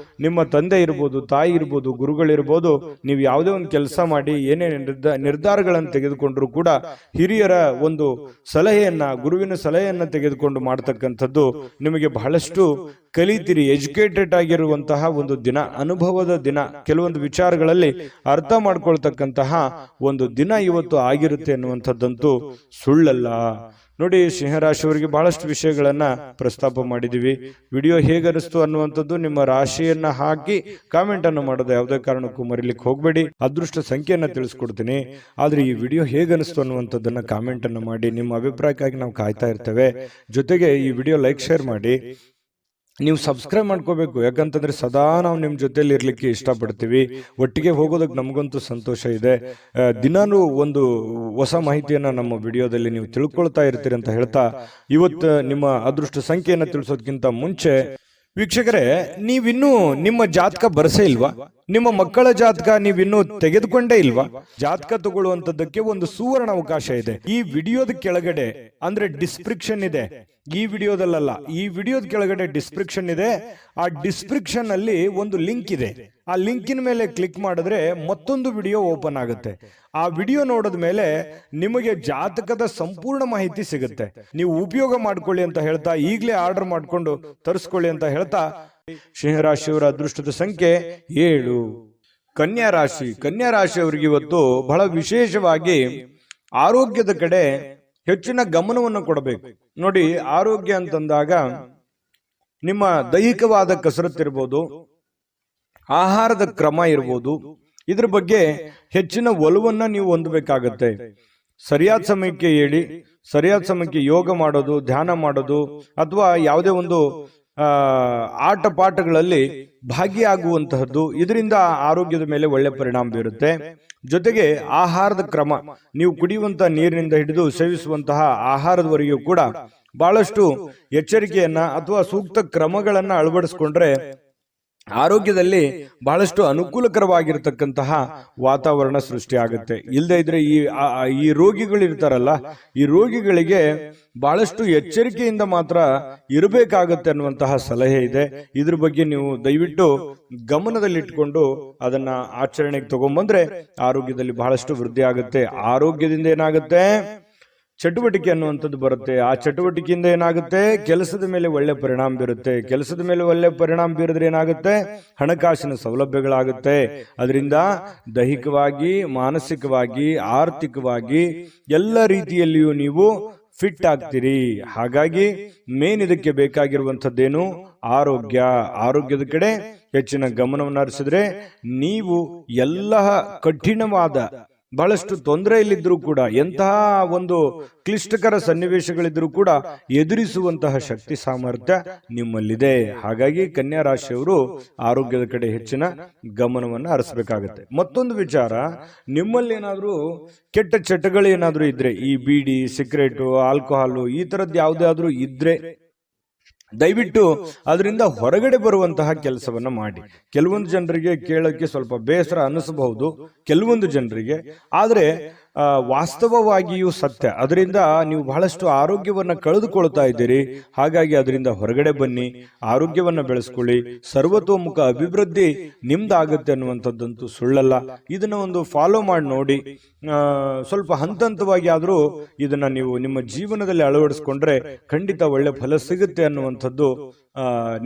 ನಿಮ್ಮ ತಂದೆ ಇರ್ಬೋದು, ತಾಯಿ ಇರ್ಬೋದು, ಗುರುಗಳಿರ್ಬೋದು, ನೀವು ಯಾವುದೇ ಒಂದು ಕೆಲಸ ಮಾಡಿ ಏನೇ ನಿರ್ಧಾರಗಳನ್ನು ತೆಗೆದುಕೊಂಡ್ರು ಕೂಡ ಹಿರಿಯರ ಒಂದು ಸಲಹೆಯನ್ನ, ಗುರುವಿನ ಸಲಹೆಯನ್ನ ತೆಗೆದುಕೊಂಡು ಮಾಡತಕ್ಕಂಥದ್ದು ನಿಮಗೆ ಬಹಳಷ್ಟು ಕಲಿತೀರಿ. ಎಜುಕೇಟೆಡ್ ಆಗಿರುವಂತಹ ಒಂದು ದಿನ, ಅನುಭವದ ದಿನ, ಕೆಲವೊಂದು ವಿಚಾರಗಳಲ್ಲಿ ಅರ್ಥ ಮಾಡ್ಕೊಳ್ತಕ್ಕಂತಹ ಒಂದು ದಿನ ಇವತ್ತು ಆಗಿರುತ್ತೆ ಅನ್ನುವಂಥದ್ದಂತೂ ಸುಳ್ಳಲ್ಲ. ನೋಡಿ, ಸಿಂಹರಾಶಿಯವರಿಗೆ ಬಹಳಷ್ಟು ವಿಷಯಗಳನ್ನ ಪ್ರಸ್ತಾಪ ಮಾಡಿದೀವಿ. ವಿಡಿಯೋ ಹೇಗನಿಸ್ತು ಅನ್ನುವಂಥದ್ದು ನಿಮ್ಮ ರಾಶಿಯನ್ನ ಹಾಕಿ ಕಾಮೆಂಟ್ ಅನ್ನು ಮಾಡೋದು ಯಾವುದೇ ಕಾರಣಕ್ಕೂ ಮರಿಲಿಕ್ಕೆ ಹೋಗಬೇಡಿ. ಅದೃಷ್ಟ ಸಂಖ್ಯೆಯನ್ನ ತಿಳಿಸ್ಕೊಡ್ತೀನಿ, ಆದ್ರೆ ಈ ವಿಡಿಯೋ ಹೇಗನಿಸ್ತು ಅನ್ನುವಂಥದ್ದನ್ನ ಕಾಮೆಂಟ್ ಅನ್ನು ಮಾಡಿ. ನಿಮ್ಮ ಅಭಿಪ್ರಾಯಕ್ಕಾಗಿ ನಾವು ಕಾಯ್ತಾ ಇರ್ತೇವೆ. ಜೊತೆಗೆ ಈ ವಿಡಿಯೋ ಲೈಕ್, ಶೇರ್ ಮಾಡಿ. ನೀವು ಸಬ್ಸ್ಕ್ರೈಬ್ ಮಾಡ್ಕೋಬೇಕು, ಯಾಕಂತಂದ್ರೆ ಸದಾ ನಾವು ನಿಮ್ಮ ಜೊತೆಲಿ ಇರ್ಲಿಕ್ಕೆ ಇಷ್ಟಪಡ್ತೀವಿ. ಒಟ್ಟಿಗೆ ಹೋಗೋದಕ್ಕೆ ನಮಗಂತೂ ಸಂತೋಷ ಇದೆ. ದಿನಾನು ಒಂದು ಹೊಸ ಮಾಹಿತಿಯನ್ನ ನಮ್ಮ ವಿಡಿಯೋದಲ್ಲಿ ನೀವು ತಿಳ್ಕೊಳ್ತಾ ಇರ್ತೀರಿ ಅಂತ ಹೇಳ್ತಾ, ಇವತ್ತು ನಿಮ್ಮ ಅದೃಷ್ಟ ಸಂಖ್ಯೆಯನ್ನು ತಿಳಿಸೋದಕ್ಕಿಂತ ಮುಂಚೆ ವೀಕ್ಷಕರೇ, ನೀವಿನ್ನೂ ನಿಮ್ಮ ಜಾತಕ ಬರಸೇ ಇಲ್ವಾ? ನಿಮ್ಮ ಮಕ್ಕಳ ಜಾತಕ ನೀವಿನ್ನೂ ತೆಗೆದುಕೊಂಡೇ ಇಲ್ವಾ? ಜಾತಕ ತಗೊಳ್ಳುವಂತದ್ದಕ್ಕೆ ಒಂದು ಸುವರ್ಣ ಅವಕಾಶ ಇದೆ. ಈ ವಿಡಿಯೋದ ಕೆಳಗಡೆ, ಅಂದ್ರೆ ಡಿಸ್ಕ್ರಿಪ್ಷನ್ ಇದೆ, ಈ ವಿಡಿಯೋದಲ್ಲ, ಈ ವಿಡಿಯೋದ ಕೆಳಗಡೆ ಡಿಸ್ಕ್ರಿಪ್ಷನ್ ಇದೆ. ಆ ಡಿಸ್ಕ್ರಿಪ್ಷನ್ ಅಲ್ಲಿ ಒಂದು ಲಿಂಕ್ ಇದೆ. ಆ ಲಿಂಕಿನ ಮೇಲೆ ಕ್ಲಿಕ್ ಮಾಡಿದ್ರೆ ಮತ್ತೊಂದು ವಿಡಿಯೋ ಓಪನ್ ಆಗುತ್ತೆ. ಆ ವಿಡಿಯೋ ನೋಡಿದ ಮೇಲೆ ನಿಮಗೆ ಜಾತಕದ ಸಂಪೂರ್ಣ ಮಾಹಿತಿ ಸಿಗುತ್ತೆ. ನೀವು ಉಪಯೋಗ ಮಾಡ್ಕೊಳ್ಳಿ ಅಂತ ಹೇಳ್ತಾ, ಈಗಲೇ ಆರ್ಡರ್ ಮಾಡ್ಕೊಂಡು ತರಿಸ್ಕೊಳ್ಳಿ ಅಂತ ಹೇಳ್ತಾ, ಸಿಂಹರಾಶಿಯವರ ಅದೃಷ್ಟದ ಸಂಖ್ಯೆ 7. ಕನ್ಯಾ ರಾಶಿ. ಕನ್ಯಾ ರಾಶಿಯವರಿಗೆ ಇವತ್ತು ಬಹಳ ವಿಶೇಷವಾಗಿ ಆರೋಗ್ಯದ ಕಡೆ ಹೆಚ್ಚಿನ ಗಮನವನ್ನು ಕೊಡಬೇಕು. ನೋಡಿ, ಆರೋಗ್ಯ ಅಂತಂದಾಗ ನಿಮ್ಮ ದೈಹಿಕವಾದ ಕಸರತ್ತಿರ್ಬೋದು, ಆಹಾರದ ಕ್ರಮ ಇರ್ಬೋದು, ಇದ್ರ ಬಗ್ಗೆ ಹೆಚ್ಚಿನ ಒಲವನ್ನ ನೀವು ಹೊಂದಬೇಕಾಗತ್ತೆ. ಸರಿಯಾದ ಸಮಯಕ್ಕೆ ಹೇಳಿ, ಸರಿಯಾದ ಸಮಯಕ್ಕೆ ಯೋಗ ಮಾಡೋದು, ಧ್ಯಾನ ಮಾಡೋದು, ಅಥವಾ ಯಾವುದೇ ಒಂದು ಆಟ ಪಾಠಗಳಲ್ಲಿ ಭಾಗಿಯಾಗುವಂತಹದ್ದು, ಇದರಿಂದ ಆರೋಗ್ಯದ ಮೇಲೆ ಒಳ್ಳೆ ಪರಿಣಾಮ ಬೀರುತ್ತೆ. ಜೊತೆಗೆ ಆಹಾರದ ಕ್ರಮ, ನೀವು ಕುಡಿಯುವಂತಹ ನೀರಿನಿಂದ ಹಿಡಿದು ಸೇವಿಸುವಂತಹ ಆಹಾರದವರೆಗೂ ಕೂಡ ಬಹಳಷ್ಟು ಎಚ್ಚರಿಕೆಯನ್ನ ಅಥವಾ ಸೂಕ್ತ ಕ್ರಮಗಳನ್ನ ಅಳವಡಿಸಿಕೊಂಡ್ರೆ ಆರೋಗ್ಯದಲ್ಲಿ ಬಹಳಷ್ಟು ಅನುಕೂಲಕರವಾಗಿರ್ತಕ್ಕಂತಹ ವಾತಾವರಣ ಸೃಷ್ಟಿಯಾಗುತ್ತೆ. ಇಲ್ಲದೆ ಇದ್ರೆ ಈ ರೋಗಿಗಳು ಇರ್ತಾರಲ್ಲ, ಈ ರೋಗಿಗಳಿಗೆ ಬಹಳಷ್ಟು ಎಚ್ಚರಿಕೆಯಿಂದ ಮಾತ್ರ ಇರಬೇಕಾಗತ್ತೆ ಅನ್ನುವಂತಹ ಸಲಹೆ ಇದೆ. ಇದ್ರ ಬಗ್ಗೆ ನೀವು ದಯವಿಟ್ಟು ಗಮನದಲ್ಲಿಟ್ಕೊಂಡು ಅದನ್ನ ಆಚರಣೆಗೆ ತಗೊಂಡ್ಬಂದ್ರೆ ಆರೋಗ್ಯದಲ್ಲಿ ಬಹಳಷ್ಟು ವೃದ್ಧಿ ಆಗುತ್ತೆ. ಆರೋಗ್ಯದಿಂದ ಏನಾಗುತ್ತೆ, ಚಟುವಟಿಕೆ ಅನ್ನುವಂಥದ್ದು ಬರುತ್ತೆ. ಆ ಚಟುವಟಿಕೆಯಿಂದ ಏನಾಗುತ್ತೆ, ಕೆಲಸದ ಮೇಲೆ ಒಳ್ಳೆ ಪರಿಣಾಮ ಬೀರುತ್ತೆ. ಕೆಲಸದ ಮೇಲೆ ಒಳ್ಳೆ ಪರಿಣಾಮ ಬೀರಿದ್ರೆ ಏನಾಗುತ್ತೆ, ಹಣಕಾಸಿನ ಸೌಲಭ್ಯಗಳಾಗುತ್ತೆ. ಅದರಿಂದ ದೈಹಿಕವಾಗಿ, ಮಾನಸಿಕವಾಗಿ, ಆರ್ಥಿಕವಾಗಿ ಎಲ್ಲ ರೀತಿಯಲ್ಲಿಯೂ ನೀವು ಫಿಟ್ ಆಗ್ತೀರಿ. ಹಾಗಾಗಿ ಮೇನ್ ಇದಕ್ಕೆ ಬೇಕಾಗಿರುವಂಥದ್ದೇನು, ಆರೋಗ್ಯ. ಆರೋಗ್ಯದ ಕಡೆ ಹೆಚ್ಚಿನ ಗಮನವನ್ನು ಹರಿಸಿದ್ರೆ ನೀವು ಎಲ್ಲ ಕಠಿಣವಾದ ಬಹಳಷ್ಟು ತೊಂದರೆಯಲ್ಲಿದ್ದರೂ ಕೂಡ ಎಂತಹ ಒಂದು ಕ್ಲಿಷ್ಟಕರ ಸನ್ನಿವೇಶಗಳಿದ್ರೂ ಕೂಡ ಎದುರಿಸುವಂತಹ ಶಕ್ತಿ ಸಾಮರ್ಥ್ಯ ನಿಮ್ಮಲ್ಲಿದೆ. ಹಾಗಾಗಿ ಕನ್ಯಾ ರಾಶಿಯವರು ಆರೋಗ್ಯದ ಕಡೆ ಹೆಚ್ಚಿನ ಗಮನವನ್ನು ಹರಿಸಬೇಕಾಗತ್ತೆ. ಮತ್ತೊಂದು ವಿಚಾರ, ನಿಮ್ಮಲ್ಲಿ ಏನಾದರೂ ಕೆಟ್ಟ ಚಟಗಳು ಏನಾದರೂ ಇದ್ರೆ, ಈ ಬೀಡಿ, ಸಿಗರೇಟು, ಆಲ್ಕೋಹಾಲು ಈ ತರದ್ದು ಯಾವುದಾದ್ರೂ ಇದ್ರೆ ದಯವಿಟ್ಟು ಅದರಿಂದ ಹೊರಗಡೆ ಬರುವಂತಹ ಕೆಲಸವನ್ನ ಮಾಡಿ. ಕೆಲವೊಂದು ಜನರಿಗೆ ಕೇಳೋಕ್ಕೆ ಸ್ವಲ್ಪ ಬೇಸರ ಅನಿಸಬಹುದು, ಕೆಲವೊಂದು ಜನರಿಗೆ, ಆದರೆ ವಾಸ್ತವವಾಗಿಯೂ ಸತ್ಯ. ಅದರಿಂದ ನೀವು ಬಹಳಷ್ಟು ಆರೋಗ್ಯವನ್ನ ಕಳೆದುಕೊಳ್ತಾ ಇದ್ದೀರಿ. ಹಾಗಾಗಿ ಅದರಿಂದ ಹೊರಗಡೆ ಬನ್ನಿ, ಆರೋಗ್ಯವನ್ನ ಬೆಳೆಸ್ಕೊಳ್ಳಿ, ಸರ್ವತೋಮುಖ ಅಭಿವೃದ್ಧಿ ನಿಮ್ದಾಗುತ್ತೆ ಅನ್ನುವಂಥದ್ದಂತೂ ಸುಳ್ಳಲ್ಲ. ಇದನ್ನ ಒಂದು ಫಾಲೋ ಮಾಡಿ ನೋಡಿ. ಸ್ವಲ್ಪ ಹಂತವಾಗಿ ಆದರೂ ಇದನ್ನ ನೀವು ನಿಮ್ಮ ಜೀವನದಲ್ಲಿ ಅಳವಡಿಸ್ಕೊಂಡ್ರೆ ಖಂಡಿತ ಒಳ್ಳೆ ಫಲ ಸಿಗುತ್ತೆ ಅನ್ನುವಂಥದ್ದು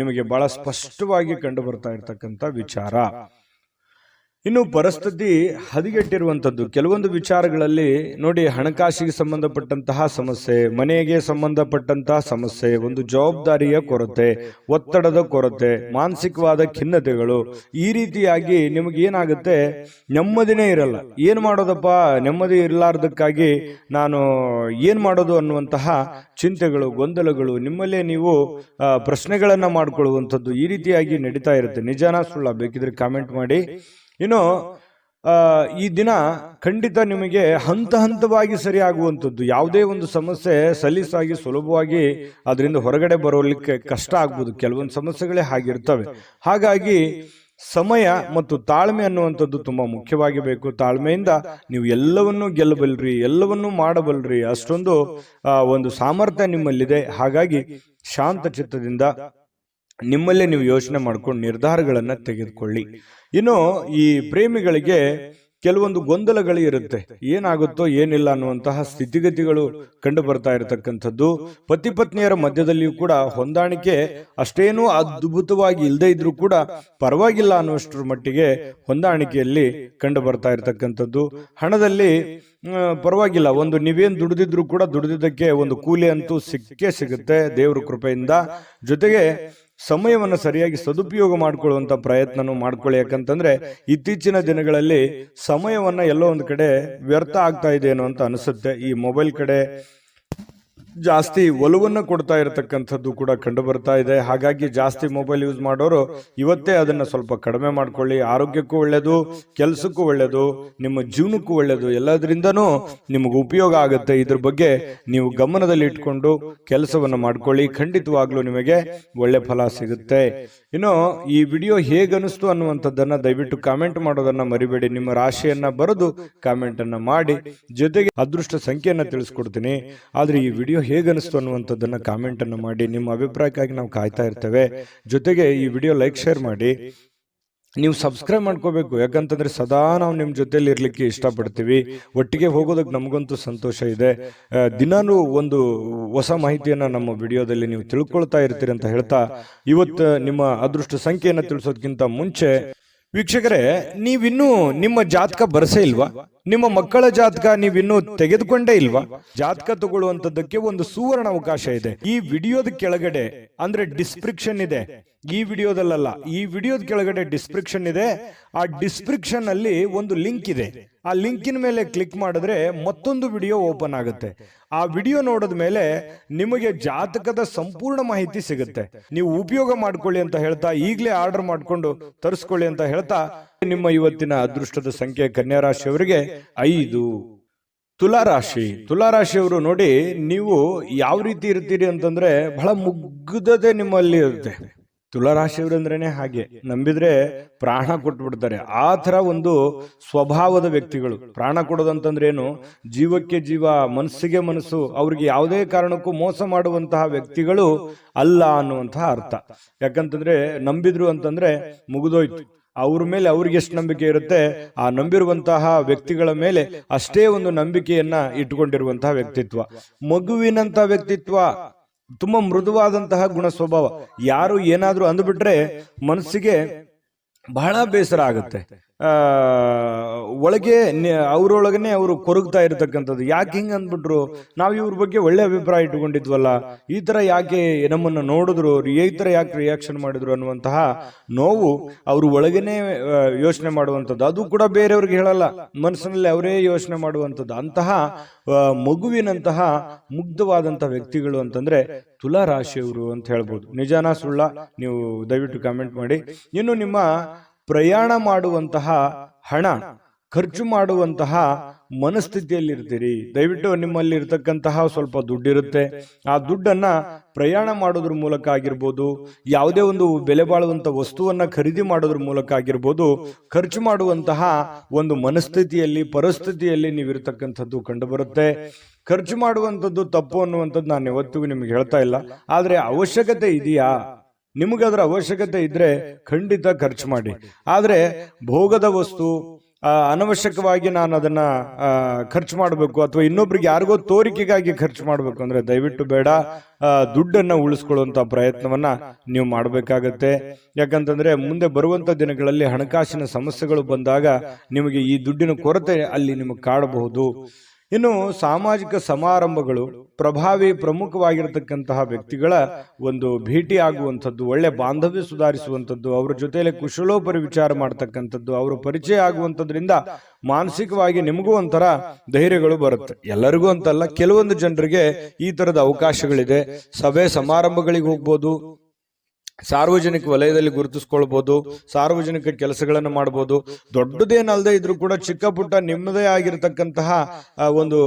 ನಿಮಗೆ ಬಹಳ ಸ್ಪಷ್ಟವಾಗಿ ಕಂಡು ಬರ್ತಾ ಇರ್ತಕ್ಕಂಥ ವಿಚಾರ. ಇನ್ನು ಪರಿಸ್ಥಿತಿ ಹದಗೆಟ್ಟಿರುವಂಥದ್ದು ಕೆಲವೊಂದು ವಿಚಾರಗಳಲ್ಲಿ ನೋಡಿ, ಹಣಕಾಸಿಗೆ ಸಂಬಂಧಪಟ್ಟಂತಹ ಸಮಸ್ಯೆ, ಮನೆಗೆ ಸಂಬಂಧಪಟ್ಟಂತಹ ಸಮಸ್ಯೆ, ಒಂದು ಜವಾಬ್ದಾರಿಯ ಕೊರತೆ, ಒತ್ತಡದ ಕೊರತೆ, ಮಾನಸಿಕವಾದ ಖಿನ್ನತೆಗಳು, ಈ ರೀತಿಯಾಗಿ ನಿಮಗೆ ಏನಾಗುತ್ತೆ, ನೆಮ್ಮದಿನೇ ಇರಲ್ಲ. ಏನು ಮಾಡೋದಪ್ಪ, ನೆಮ್ಮದಿ ಇರಲಾರ್ದಕ್ಕಾಗಿ ನಾನು ಏನು ಮಾಡೋದು ಅನ್ನುವಂತಹ ಚಿಂತೆಗಳು, ಗೊಂದಲಗಳು, ನಿಮ್ಮಲ್ಲೇ ನೀವು ಪ್ರಶ್ನೆಗಳನ್ನ ಮಾಡ್ಕೊಳ್ಳುವಂಥದ್ದು ಈ ರೀತಿಯಾಗಿ ನಡೀತಾ ಇರುತ್ತೆ. ನಿಜಾನ ಸುಳ್ಳ ಬೇಕಿದ್ರೆ ಕಾಮೆಂಟ್ ಮಾಡಿ. ಇನ್ನು ಈ ದಿನ ಖಂಡಿತ ನಿಮಗೆ ಹಂತವಾಗಿ ಸರಿಯಾಗುವಂಥದ್ದು. ಯಾವುದೇ ಒಂದು ಸಮಸ್ಯೆ ಸಲೀಸಾಗಿ ಸುಲಭವಾಗಿ ಅದರಿಂದ ಹೊರಗಡೆ ಬರೋಲಿಕ್ಕೆ ಕಷ್ಟ ಆಗ್ಬೋದು. ಕೆಲವೊಂದು ಸಮಸ್ಯೆಗಳೇ ಹಾಗಿರ್ತವೆ. ಹಾಗಾಗಿ ಸಮಯ ಮತ್ತು ತಾಳ್ಮೆ ಅನ್ನುವಂಥದ್ದು ತುಂಬಾ ಮುಖ್ಯವಾಗಿ ಬೇಕು. ತಾಳ್ಮೆಯಿಂದ ನೀವು ಎಲ್ಲವನ್ನೂ ಗೆಲ್ಲಬಲ್ರಿ, ಎಲ್ಲವನ್ನೂ ಮಾಡಬಲ್ರಿ, ಅಷ್ಟೊಂದು ಒಂದು ಸಾಮರ್ಥ್ಯ ನಿಮ್ಮಲ್ಲಿದೆ. ಹಾಗಾಗಿ ಶಾಂತ ಚಿತ್ತದಿಂದ ನಿಮ್ಮಲ್ಲೇ ನೀವು ಯೋಚನೆ ಮಾಡ್ಕೊಂಡು ನಿರ್ಧಾರಗಳನ್ನ ತೆಗೆದುಕೊಳ್ಳಿ. ಇನ್ನು ಈ ಪ್ರೇಮಿಗಳಿಗೆ ಕೆಲವೊಂದು ಗೊಂದಲಗಳು ಇರುತ್ತೆ, ಏನಾಗುತ್ತೋ ಏನಿಲ್ಲ ಅನ್ನುವಂತಹ ಸ್ಥಿತಿಗತಿಗಳು ಕಂಡು ಬರ್ತಾ ಇರತಕ್ಕಂಥದ್ದು. ಪತಿ ಪತ್ನಿಯರ ಮಧ್ಯದಲ್ಲಿಯೂ ಕೂಡ ಹೊಂದಾಣಿಕೆ ಅಷ್ಟೇನೂ ಅದ್ಭುತವಾಗಿ ಇಲ್ಲದೆ ಇದ್ರೂ ಕೂಡ ಪರವಾಗಿಲ್ಲ ಅನ್ನುವಷ್ಟರ ಮಟ್ಟಿಗೆ ಹೊಂದಾಣಿಕೆಯಲ್ಲಿ ಕಂಡು ಬರ್ತಾ ಇರತಕ್ಕಂಥದ್ದು. ಹಣದಲ್ಲಿ ಪರವಾಗಿಲ್ಲ, ಒಂದು ನೀವೇನು ದುಡಿದಿದ್ರು ಕೂಡ ದುಡಿದಿದ್ದಕ್ಕೆ ಒಂದು ಕೂಲಿ ಅಂತೂ ಸಿಕ್ಕೇ ಸಿಗುತ್ತೆ ದೇವರ ಕೃಪೆಯಿಂದ. ಜೊತೆಗೆ ಸಮಯವನ್ನು ಸರಿಯಾಗಿ ಸದುಪಯೋಗ ಮಾಡಿಕೊಳ್ಳುವಂತ ಪ್ರಯತ್ನನೂ ಮಾಡ್ಕೊಳ್ಳಿ. ಯಾಕಂತಂದ್ರೆ ಇತ್ತೀಚಿನ ದಿನಗಳಲ್ಲಿ ಸಮಯವನ್ನ ಎಲ್ಲೋ ಒಂದು ಕಡೆ ವ್ಯರ್ಥ ಆಗ್ತಾ ಇದೆ ಏನೋ ಅಂತ ಅನಿಸುತ್ತೆ. ಈ ಮೊಬೈಲ್ ಕಡೆ ಜಾಸ್ತಿ ಒಲವನ್ನು ಕೊಡ್ತಾ ಇರತಕ್ಕಂಥದ್ದು ಕೂಡ ಕಂಡು ಬರ್ತಾ ಇದೆ. ಹಾಗಾಗಿ ಜಾಸ್ತಿ ಮೊಬೈಲ್ ಯೂಸ್ ಮಾಡೋರು ಇವತ್ತೇ ಅದನ್ನ ಸ್ವಲ್ಪ ಕಡಿಮೆ ಮಾಡ್ಕೊಳ್ಳಿ. ಆರೋಗ್ಯಕ್ಕೂ ಒಳ್ಳೆಯದು, ಕೆಲಸಕ್ಕೂ ಒಳ್ಳೆಯದು, ನಿಮ್ಮ ಜೀವನಕ್ಕೂ ಒಳ್ಳೆಯದು, ಎಲ್ಲದರಿಂದನೂ ನಿಮಗೆ ಉಪಯೋಗ ಆಗುತ್ತೆ. ಇದ್ರ ಬಗ್ಗೆ ನೀವು ಗಮನದಲ್ಲಿ ಇಟ್ಕೊಂಡು ಕೆಲಸವನ್ನ ಮಾಡ್ಕೊಳ್ಳಿ, ಖಂಡಿತವಾಗ್ಲೂ ನಿಮಗೆ ಒಳ್ಳೆ ಫಲ ಸಿಗುತ್ತೆ. ಇನ್ನು ಈ ವಿಡಿಯೋ ಹೇಗನಿಸ್ತು ಅನ್ನುವಂಥದ್ದನ್ನ ದಯವಿಟ್ಟು ಕಾಮೆಂಟ್ ಮಾಡೋದನ್ನ ಮರಿಬೇಡಿ. ನಿಮ್ಮ ರಾಶಿಯನ್ನ ಬರೆದು ಕಾಮೆಂಟ್ ಅನ್ನ ಮಾಡಿ, ಜೊತೆಗೆ ಅದೃಷ್ಟ ಸಂಖ್ಯೆಯನ್ನ ತಿಳಿಸ್ಕೊಡ್ತೀನಿ. ಆದ್ರೆ ಈ ವಿಡಿಯೋ ಹೇಗನಿಸ್ತು ಅನ್ನುವಂಥದ್ದನ್ನ ಕಾಮೆಂಟ್ ಅನ್ನು ಮಾಡಿ. ನಿಮ್ಮ ಅಭಿಪ್ರಾಯಕ್ಕಾಗಿ ನಾವು ಕಾಯ್ತಾ ಇರ್ತೇವೆ. ಜೊತೆಗೆ ಈ ವಿಡಿಯೋ ಲೈಕ್, ಶೇರ್ ಮಾಡಿ. ನೀವು ಸಬ್ಸ್ಕ್ರೈಬ್ ಮಾಡ್ಕೋಬೇಕು, ಯಾಕಂತಂದ್ರೆ ಸದಾ ನಾವು ನಿಮ್ಮ ಜೊತೆಲಿ ಇರ್ಲಿಕ್ಕೆ ಇಷ್ಟಪಡ್ತೀವಿ. ಒಟ್ಟಿಗೆ ಹೋಗೋದಕ್ಕೆ ನಮಗಂತೂ ಸಂತೋಷ ಇದೆ. ದಿನಾನು ಒಂದು ಹೊಸ ಮಾಹಿತಿಯನ್ನ ನಮ್ಮ ವಿಡಿಯೋದಲ್ಲಿ ನೀವು ತಿಳ್ಕೊಳ್ತಾ ಇರ್ತೀರಿ ಅಂತ ಹೇಳ್ತಾ, ಇವತ್ತು ನಿಮ್ಮ ಅದೃಷ್ಟ ಸಂಖ್ಯೆಯನ್ನು ತಿಳಿಸೋದಕ್ಕಿಂತ ಮುಂಚೆ ವೀಕ್ಷಕರೇ, ನೀವಿನ್ನೂ ನಿಮ್ಮ ಜಾತಕ ಬರಸೇ ಇಲ್ವಾ? ನಿಮ್ಮ ಮಕ್ಕಳ ಜಾತಕ ನೀವಿನ್ನೂ ತೆಗೆದುಕೊಂಡೇ ಇಲ್ವಾ? ಜಾತಕ ತಗೊಳ್ಳುವಂತದ್ದಕ್ಕೆ ಒಂದು ಸುವರ್ಣ ಅವಕಾಶ ಇದೆ. ಈ ವಿಡಿಯೋದ ಕೆಳಗಡೆ ಅಂದ್ರೆ ಡಿಸ್ಕ್ರಿಪ್ಷನ್ ಇದೆ, ಈ ವಿಡಿಯೋದಲ್ಲ, ಈ ವಿಡಿಯೋದ ಕೆಳಗಡೆ ಡಿಸ್ಕ್ರಿಪ್ಷನ್ ಇದೆ. ಆ ಡಿಸ್ಕ್ರಿಪ್ಷನ್ ಅಲ್ಲಿ ಒಂದು ಲಿಂಕ್ ಇದೆ. ಆ ಲಿಂಕಿನ ಮೇಲೆ ಕ್ಲಿಕ್ ಮಾಡಿದ್ರೆ ಮತ್ತೊಂದು ವಿಡಿಯೋ ಓಪನ್ ಆಗುತ್ತೆ. ಆ ವಿಡಿಯೋ ನೋಡಿದ ಮೇಲೆ ನಿಮಗೆ ಜಾತಕದ ಸಂಪೂರ್ಣ ಮಾಹಿತಿ ಸಿಗುತ್ತೆ. ನೀವು ಉಪಯೋಗ ಮಾಡ್ಕೊಳ್ಳಿ ಅಂತ ಹೇಳ್ತಾ, ಈಗಲೇ ಆರ್ಡರ್ ಮಾಡ್ಕೊಂಡು ತರಿಸ್ಕೊಳ್ಳಿ ಅಂತ ಹೇಳ್ತಾ, ನಿಮ್ಮ ಇವತ್ತಿನ ಅದೃಷ್ಟದ ಸಂಖ್ಯೆ ಕನ್ಯಾ ರಾಶಿಯವರಿಗೆ 5. ತುಲಾರಾಶಿಯವರು ನೋಡಿ, ನೀವು ಯಾವ ರೀತಿ ಇರ್ತೀರಿ ಅಂತಂದ್ರೆ ಬಹಳ ಮುಗ್ಧತೆ ನಿಮ್ಮಲ್ಲಿ ಇರುತ್ತೆ. ತುಲಾರಾಶಿಯವರು ಅಂದ್ರೇನೆ ಹಾಗೆ, ನಂಬಿದ್ರೆ ಪ್ರಾಣ ಕೊಟ್ಬಿಡ್ತಾರೆ. ಆ ತರ ಒಂದು ಸ್ವಭಾವದ ವ್ಯಕ್ತಿಗಳು. ಪ್ರಾಣ ಕೊಡೋದಂತಂದ್ರೆ ಏನು, ಜೀವಕ್ಕೆ ಜೀವ, ಮನಸ್ಸಿಗೆ ಮನಸ್ಸು, ಅವ್ರಿಗೆ ಯಾವುದೇ ಕಾರಣಕ್ಕೂ ಮೋಸ ಮಾಡುವಂತಹ ವ್ಯಕ್ತಿಗಳು ಅಲ್ಲ ಅನ್ನುವಂತಹ ಅರ್ಥ. ಯಾಕಂತಂದ್ರೆ ನಂಬಿದ್ರು ಅಂತಂದ್ರೆ ಮುಗಿದೋಯ್ತು. ಅವ್ರ ಮೇಲೆ ಅವ್ರಿಗೆ ಎಷ್ಟು ನಂಬಿಕೆ ಇರುತ್ತೆ, ಆ ನಂಬಿರುವಂತಹ ವ್ಯಕ್ತಿಗಳ ಮೇಲೆ ಅಷ್ಟೇ ಒಂದು ನಂಬಿಕೆಯನ್ನ ಇಟ್ಟುಕೊಂಡಿರುವಂತಹ ವ್ಯಕ್ತಿತ್ವ. ಮಗುವಿನಂತ ವ್ಯಕ್ತಿತ್ವ, ತುಂಬಾ ಮೃದುವಾದಂತಹ ಗುಣ ಸ್ವಭಾವ. ಯಾರು ಏನಾದ್ರೂ ಅಂದ್ಬಿಟ್ರೆ ಮನಸ್ಸಿಗೆ ಬಹಳ ಬೇಸರ ಆಗುತ್ತೆ. ಒಳಗೆ ಅವರೊಳಗನೆ ಅವರು ಕೊರಗ್ತಾ ಇರತಕ್ಕಂಥದ್ದು. ಯಾಕೆ ಹಿಂಗೆ ಅಂದ್ಬಿಟ್ರು, ನಾವು ಇವ್ರ ಬಗ್ಗೆ ಒಳ್ಳೆ ಅಭಿಪ್ರಾಯ ಇಟ್ಕೊಂಡಿದ್ವಲ್ಲ, ಈ ಥರ ಯಾಕೆ ನಮ್ಮನ್ನು ನೋಡಿದ್ರು, ಈ ಥರ ಯಾಕೆ ರಿಯಾಕ್ಷನ್ ಮಾಡಿದ್ರು ಅನ್ನುವಂತಹ ನೋವು ಅವರು ಒಳಗನೆ ಯೋಚನೆ ಮಾಡುವಂಥದ್ದು. ಅದು ಕೂಡ ಬೇರೆಯವ್ರಿಗೆ ಹೇಳಲ್ಲ, ಮನಸ್ಸಿನಲ್ಲಿ ಅವರೇ ಯೋಚನೆ ಮಾಡುವಂಥದ್ದು. ಅಂತಹ ಮಗುವಿನಂತಹ ಮುಗ್ಧವಾದಂಥ ವ್ಯಕ್ತಿಗಳು ಅಂತಂದ್ರೆ ತುಲಾ ರಾಶಿಯವರು ಅಂತ ಹೇಳ್ಬೋದು. ನಿಜಾನ ಸುಳ್ಳ ನೀವು ದಯವಿಟ್ಟು ಕಾಮೆಂಟ್ ಮಾಡಿ. ಇನ್ನು ನಿಮ್ಮ ಪ್ರಯಾಣ ಮಾಡುವಂತಹ ಹಣ ಖರ್ಚು ಮಾಡುವಂತಹ ಮನಸ್ಥಿತಿಯಲ್ಲಿ ಇರ್ತೀರಿ. ದಯವಿಟ್ಟು ನಿಮ್ಮಲ್ಲಿ ಇರತಕ್ಕಂತಹ ಸ್ವಲ್ಪ ದುಡ್ಡಿರುತ್ತೆ, ಆ ದುಡ್ಡನ್ನ ಪ್ರಯಾಣ ಮಾಡೋದ್ರ ಮೂಲಕ ಆಗಿರ್ಬೋದು, ಯಾವುದೇ ಒಂದು ಬೆಲೆ ಬಾಳುವಂತ ವಸ್ತುವನ್ನ ಖರೀದಿ ಮಾಡೋದ್ರ ಮೂಲಕ ಆಗಿರ್ಬೋದು, ಖರ್ಚು ಮಾಡುವಂತಹ ಒಂದು ಮನಸ್ಥಿತಿಯಲ್ಲಿ ಪರಿಸ್ಥಿತಿಯಲ್ಲಿ ನೀವಿರ್ತಕ್ಕಂಥದ್ದು ಕಂಡು ಬರುತ್ತೆ. ಖರ್ಚು ಮಾಡುವಂಥದ್ದು ತಪ್ಪು ಅನ್ನುವಂಥದ್ದು ನಾನು ಯಾವತ್ತಿಗೂ ನಿಮ್ಗೆ ಹೇಳ್ತಾ ಇಲ್ಲ. ಆದ್ರೆ ಅವಶ್ಯಕತೆ ಇದೆಯಾ, ನಿಮಗದರ ಅವಶ್ಯಕತೆ ಇದ್ರೆ ಖಂಡಿತ ಖರ್ಚು ಮಾಡಿ. ಆದ್ರೆ ಭೋಗದ ವಸ್ತು ಅನವಶ್ಯಕವಾಗಿ ನಾನು ಅದನ್ನ ಖರ್ಚು ಮಾಡಬೇಕು ಅಥವಾ ಇನ್ನೊಬ್ರಿಗೆ ಯಾರಿಗೋ ತೋರಿಕೆಗಾಗಿ ಖರ್ಚು ಮಾಡಬೇಕು ಅಂದ್ರೆ ದಯವಿಟ್ಟು ಬೇಡ. ದುಡ್ಡನ್ನ ಉಳಿಸ್ಕೊಳ್ಳುವಂತ ಪ್ರಯತ್ನವನ್ನ ನೀವು ಮಾಡಬೇಕಾಗತ್ತೆ. ಯಾಕಂತಂದ್ರೆ ಮುಂದೆ ಬರುವಂತ ದಿನಗಳಲ್ಲಿ ಹಣಕಾಸಿನ ಸಮಸ್ಯೆಗಳು ಬಂದಾಗ ನಿಮಗೆ ಈ ದುಡ್ಡಿನ ಕೊರತೆ ಅಲ್ಲಿ ನಿಮಗೆ ಕಾಡಬಹುದು. ಇನ್ನು ಸಾಮಾಜಿಕ ಸಮಾರಂಭಗಳು, ಪ್ರಮುಖವಾಗಿರತಕ್ಕಂತಹ ವ್ಯಕ್ತಿಗಳ ಒಂದು ಭೇಟಿ ಆಗುವಂಥದ್ದು, ಒಳ್ಳೆ ಬಾಂಧವ್ಯ ಸುಧಾರಿಸುವಂಥದ್ದು, ಅವರ ಜೊತೆಯಲ್ಲಿ ಕುಶಲೋಪರಿ ವಿಚಾರ ಮಾಡ್ತಕ್ಕಂಥದ್ದು, ಅವರ ಪರಿಚಯ ಆಗುವಂಥದ್ರಿಂದ ಮಾನಸಿಕವಾಗಿ ನಿಮಗೂ ಒಂಥರ ಧೈರ್ಯಗಳು ಬರುತ್ತೆ. ಎಲ್ಲರಿಗೂ ಅಂತಲ್ಲ, ಕೆಲವೊಂದು ಜನರಿಗೆ ಈ ತರದ ಅವಕಾಶಗಳಿದೆ. ಸಭೆ ಸಮಾರಂಭಗಳಿಗೆ ಹೋಗ್ಬೋದು, ಸಾರ್ವಜನಿಕ ವಲಯದಲ್ಲಿ ಗುರುತಿಸ್ಕೊಳ್ಬಹುದು, ಸಾರ್ವಜನಿಕ ಕೆಲಸಗಳನ್ನು ಮಾಡಬಹುದು. ದೊಡ್ಡದೇನಲ್ಲದೆ ಇದ್ರೂ ಕೂಡ ಚಿಕ್ಕ ಪುಟ್ಟ ನಿಮ್ಮದೇ ಆಗಿರತಕ್ಕಂತಹ ಒಂದು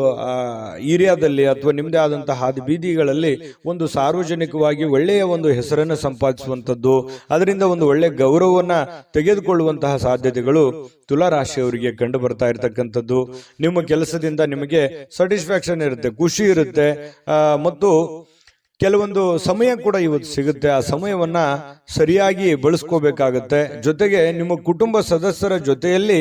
ಏರಿಯಾದಲ್ಲಿ ಅಥವಾ ನಿಮ್ಮದೇ ಆದಂತಹ ಹಾದಿ ಬೀದಿಗಳಲ್ಲಿ ಒಂದು ಸಾರ್ವಜನಿಕವಾಗಿ ಒಳ್ಳೆಯ ಒಂದು ಹೆಸರನ್ನು ಸಂಪಾದಿಸುವಂಥದ್ದು, ಅದರಿಂದ ಒಂದು ಒಳ್ಳೆಯ ಗೌರವವನ್ನ ತೆಗೆದುಕೊಳ್ಳುವಂತಹ ಸಾಧ್ಯತೆಗಳು ತುಲಾ ರಾಶಿಯವರಿಗೆ ಕಂಡು ಬರ್ತಾ ಇರತಕ್ಕಂಥದ್ದು. ನಿಮ್ಮ ಕೆಲಸದಿಂದ ನಿಮಗೆ ಸ್ಯಾಟಿಸ್ಫ್ಯಾಕ್ಷನ್ ಇರುತ್ತೆ, ಖುಷಿ ಇರುತ್ತೆ, ಮತ್ತು ಕೆಲವೊಂದು ಸಮಯ ಕೂಡ ಇವತ್ತು ಸಿಗುತ್ತೆ. ಆ ಸಮಯವನ್ನ ಸರಿಯಾಗಿ ಬಳಸ್ಕೋಬೇಕಾಗತ್ತೆ. ಜೊತೆಗೆ ನಿಮ್ಮ ಕುಟುಂಬ ಸದಸ್ಯರ ಜೊತೆಯಲ್ಲಿ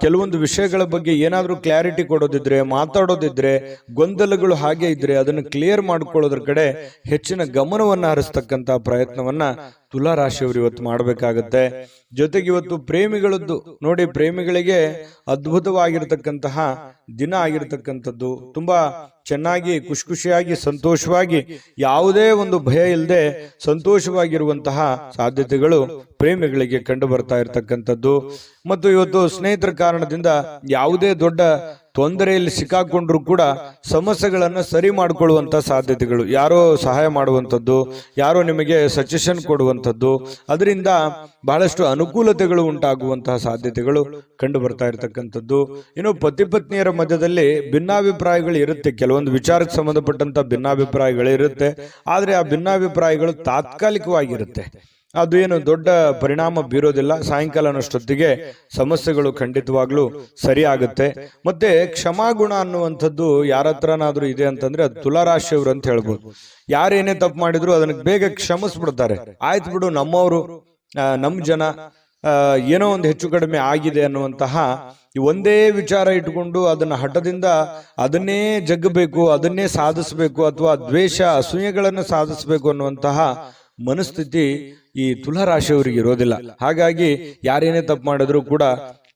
ಕೆಲವೊಂದು ವಿಷಯಗಳ ಬಗ್ಗೆ ಏನಾದರೂ ಕ್ಲಾರಿಟಿ ಕೊಡೋದಿದ್ರೆ, ಮಾತಾಡೋದಿದ್ರೆ, ಗೊಂದಲಗಳು ಹಾಗೆ ಇದ್ರೆ ಅದನ್ನು ಕ್ಲಿಯರ್ ಮಾಡ್ಕೊಳ್ಳೋದ್ರ ಕಡೆ ಹೆಚ್ಚಿನ ಗಮನವನ್ನ ಹರಿಸ್ತಕ್ಕಂತ ಪ್ರಯತ್ನವನ್ನ ತುಲಾ ರಾಶಿಯವರು ಇವತ್ತು ಮಾಡಬೇಕಾಗತ್ತೆ. ಜೊತೆಗೆ ಇವತ್ತು ಪ್ರೇಮಿಗಳದ್ದು ನೋಡಿ, ಪ್ರೇಮಿಗಳಿಗೆ ಅದ್ಭುತವಾಗಿರ್ತಕ್ಕಂತಹ ದಿನ ಆಗಿರ್ತಕ್ಕಂಥದ್ದು. ತುಂಬಾ ಚೆನ್ನಾಗಿ ಖುಷಿಯಾಗಿ ಸಂತೋಷವಾಗಿ ಯಾವುದೇ ಒಂದು ಭಯ ಇಲ್ಲದೆ ಸಂತೋಷವಾಗಿರುವಂತಹ ಸಾಧ್ಯತೆಗಳು ಪ್ರೇಮಿಗಳಿಗೆ ಕಂಡು ಬರ್ತಾ ಇರತಕ್ಕಂಥದ್ದು. ಮತ್ತು ಇವತ್ತು ಸ್ನೇಹಿತರ ಕಾರಣದಿಂದ ಯಾವುದೇ ದೊಡ್ಡ ತೊಂದರೆಯಲ್ಲಿ ಸಿಕ್ಕಾಕೊಂಡ್ರು ಕೂಡ ಸಮಸ್ಯೆಗಳನ್ನು ಸರಿ ಮಾಡಿಕೊಳ್ಳುವಂತ ಸಾಧ್ಯತೆಗಳು, ಯಾರೋ ಸಹಾಯ ಮಾಡುವಂಥದ್ದು, ಯಾರೋ ನಿಮಗೆ ಸಜೆಷನ್ ಕೊಡುವಂಥದ್ದು, ಅದರಿಂದ ಬಹಳಷ್ಟು ಅನುಕೂಲತೆಗಳು ಉಂಟಾಗುವಂತಹ ಸಾಧ್ಯತೆಗಳು ಕಂಡು ಬರ್ತಾ ಇರತಕ್ಕಂಥದ್ದು. ಇನ್ನು ಪತಿ ಪತ್ನಿಯರ ಮಧ್ಯದಲ್ಲಿ ಭಿನ್ನಾಭಿಪ್ರಾಯಗಳು ಇರುತ್ತೆ, ಕೆಲವೊಂದು ವಿಚಾರಕ್ಕೆ ಸಂಬಂಧಪಟ್ಟಂತ ಭಿನ್ನಾಭಿಪ್ರಾಯಗಳು ಇರುತ್ತೆ. ಆದ್ರೆ ಆ ಭಿನ್ನಾಭಿಪ್ರಾಯಗಳು ತಾತ್ಕಾಲಿಕವಾಗಿರುತ್ತೆ, ಅದು ಏನು ದೊಡ್ಡ ಪರಿಣಾಮ ಬೀರೋದಿಲ್ಲ. ಸಾಯಂಕಾಲ ಅನ್ನೋಷ್ಟೊತ್ತಿಗೆ ಸಮಸ್ಯೆಗಳು ಖಂಡಿತವಾಗ್ಲೂ ಸರಿ ಆಗುತ್ತೆ. ಮತ್ತೆ ಕ್ಷಮಾಗುಣ ಅನ್ನುವಂಥದ್ದು ಯಾರ ಹತ್ರನಾದ್ರೂ ಇದೆ ಅಂತಂದ್ರೆ ಅದು ತುಲಾ ರಾಶಿಯವರು ಅಂತ ಹೇಳ್ಬೋದು. ಯಾರೇನೇ ತಪ್ಪು ಮಾಡಿದ್ರು ಅದನ್ನ ಬೇಗ ಕ್ಷಮಿಸ್ಬಿಡ್ತಾರೆ. ಆಯ್ತು ಬಿಡು, ನಮ್ಮವರು, ನಮ್ಮ ಜನ, ಏನೋ ಒಂದು ಹೆಚ್ಚು ಕಡಿಮೆ ಆಗಿದೆ ಅನ್ನುವಂತಹ ಒಂದೇ ವಿಚಾರ ಇಟ್ಕೊಂಡು ಅದನ್ನ ಹಠದಿಂದ ಅದನ್ನೇ ಜಗ್ಗಬೇಕು, ಅದನ್ನೇ ಸಾಧಿಸಬೇಕು, ಅಥವಾ ದ್ವೇಷ ಅಸೂಯೆಗಳನ್ನು ಸಾಧಿಸಬೇಕು ಅನ್ನುವಂತಹ ಮನಸ್ಥಿತಿ ಈ ತುಲಾ ರಾಶಿಯವರಿಗೆ ಇರೋದಿಲ್ಲ. ಹಾಗಾಗಿ ಯಾರೇನೇ ತಪ್ಪು ಮಾಡಿದ್ರು ಕೂಡ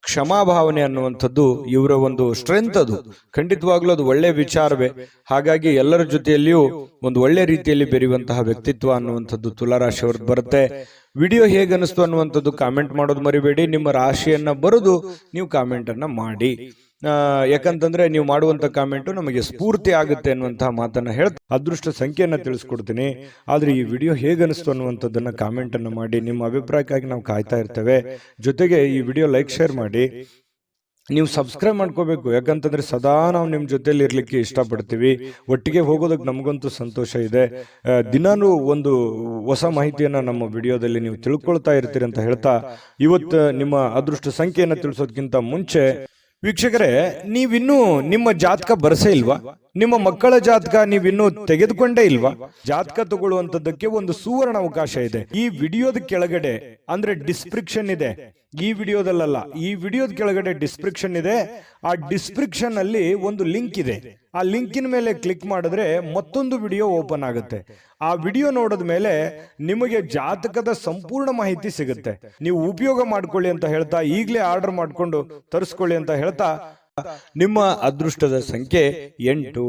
ಕ್ಷಮಾಭಾವನೆ ಅನ್ನುವಂಥದ್ದು ಇವರ ಒಂದು ಸ್ಟ್ರೆಂತ್. ಅದು ಖಂಡಿತವಾಗ್ಲೂ ಅದು ಒಳ್ಳೆ ವಿಚಾರವೇ. ಹಾಗಾಗಿ ಎಲ್ಲರ ಜೊತೆಯಲ್ಲಿಯೂ ಒಂದು ಒಳ್ಳೆ ರೀತಿಯಲ್ಲಿ ಬೆರೆಯುವಂತಹ ವ್ಯಕ್ತಿತ್ವ ಅನ್ನುವಂಥದ್ದು ತುಲಾ ರಾಶಿಯವ್ರದ್ದು ಬರುತ್ತೆ. ವಿಡಿಯೋ ಹೇಗೆ ಅನಿಸ್ತು ಅನ್ನುವಂಥದ್ದು ಕಾಮೆಂಟ್ ಮಾಡೋದು ಮರಿಬೇಡಿ. ನಿಮ್ಮ ರಾಶಿಯನ್ನ ಬರೆದು ನೀವು ಕಾಮೆಂಟ್ ಅನ್ನ ಮಾಡಿ. ಯಾಕಂತಂದ್ರೆ ನೀವು ಮಾಡುವಂತ ಕಾಮೆಂಟು ನಮಗೆ ಸ್ಫೂರ್ತಿ ಆಗುತ್ತೆ ಅನ್ನುವಂತಹ ಮಾತನ್ನ ಹೇಳ್ತಾ ಅದೃಷ್ಟ ಸಂಖ್ಯೆಯನ್ನ ತಿಳಿಸ್ಕೊಡ್ತೀನಿ. ಆದ್ರೆ ಈ ವಿಡಿಯೋ ಹೇಗೆ ಅನಿಸ್ತು ಅನ್ನುವಂಥದ್ದನ್ನ ಕಾಮೆಂಟ್ ಅನ್ನ ಮಾಡಿ. ನಿಮ್ಮ ಅಭಿಪ್ರಾಯಕ್ಕಾಗಿ ನಾವು ಕಾಯ್ತಾ ಇರ್ತೇವೆ. ಜೊತೆಗೆ ಈ ವಿಡಿಯೋ ಲೈಕ್ ಶೇರ್ ಮಾಡಿ. ನೀವು ಸಬ್ಸ್ಕ್ರೈಬ್ ಮಾಡ್ಕೋಬೇಕು, ಯಾಕಂತಂದ್ರೆ ಸದಾ ನಾವು ನಿಮ್ಮ ಜೊತೆಲಿ ಇರ್ಲಿಕ್ಕೆ ಇಷ್ಟಪಡ್ತೀವಿ. ಒಟ್ಟಿಗೆ ಹೋಗೋದಕ್ಕೆ ನಮಗಂತೂ ಸಂತೋಷ ಇದೆ. ದಿನಾನು ಒಂದು ಹೊಸ ಮಾಹಿತಿಯನ್ನ ನಮ್ಮ ವಿಡಿಯೋದಲ್ಲಿ ನೀವು ತಿಳ್ಕೊಳ್ತಾ ಇರ್ತೀರಿ ಅಂತ ಹೇಳ್ತಾ, ಇವತ್ತು ನಿಮ್ಮ ಅದೃಷ್ಟ ಸಂಖ್ಯೆಯನ್ನ ತಿಳಿಸೋದಕ್ಕಿಂತ ಮುಂಚೆ ವೀಕ್ಷಕರೇ, ನೀವಿನ್ನೂ ನಿಮ್ಮ ಜಾತಕ ಬರಸೇ ಇಲ್ವಾ? ನಿಮ್ಮ ಮಕ್ಕಳ ಜಾತಕ ನೀವಿನ್ನೂ ತೆಗೆದುಕೊಂಡೇ ಇಲ್ವಾ? ಜಾತಕ ತಗೊಳ್ಳುವಂತದ್ದಕ್ಕೆ ಒಂದು ಸುವರ್ಣ ಅವಕಾಶ ಇದೆ. ಈ ವಿಡಿಯೋದ ಕೆಳಗಡೆ ಅಂದ್ರೆ ಡಿಸ್ಕ್ರಿಪ್ಷನ್ ಇದೆ, ಈ ವಿಡಿಯೋದಲ್ಲ, ಈ ವಿಡಿಯೋದ ಕೆಳಗಡೆ ಡಿಸ್ಕ್ರಿಪ್ಷನ್ ಇದೆ. ಆ ಡಿಸ್ಕ್ರಿಪ್ಷನ್ ಅಲ್ಲಿ ಒಂದು ಲಿಂಕ್ ಇದೆ. ಆ ಲಿಂಕಿನ ಮೇಲೆ ಕ್ಲಿಕ್ ಮಾಡಿದ್ರೆ ಮತ್ತೊಂದು ವಿಡಿಯೋ ಓಪನ್ ಆಗುತ್ತೆ. ಆ ವಿಡಿಯೋ ನೋಡಿದ ಮೇಲೆ ನಿಮಗೆ ಜಾತಕದ ಸಂಪೂರ್ಣ ಮಾಹಿತಿ ಸಿಗುತ್ತೆ. ನೀವು ಉಪಯೋಗ ಮಾಡ್ಕೊಳ್ಳಿ ಅಂತ ಹೇಳ್ತಾ, ಈಗಲೇ ಆರ್ಡರ್ ಮಾಡ್ಕೊಂಡು ತರಿಸ್ಕೊಳ್ಳಿ ಅಂತ ಹೇಳ್ತಾ, ನಿಮ್ಮ ಅದೃಷ್ಟದ ಸಂಖ್ಯೆ 8.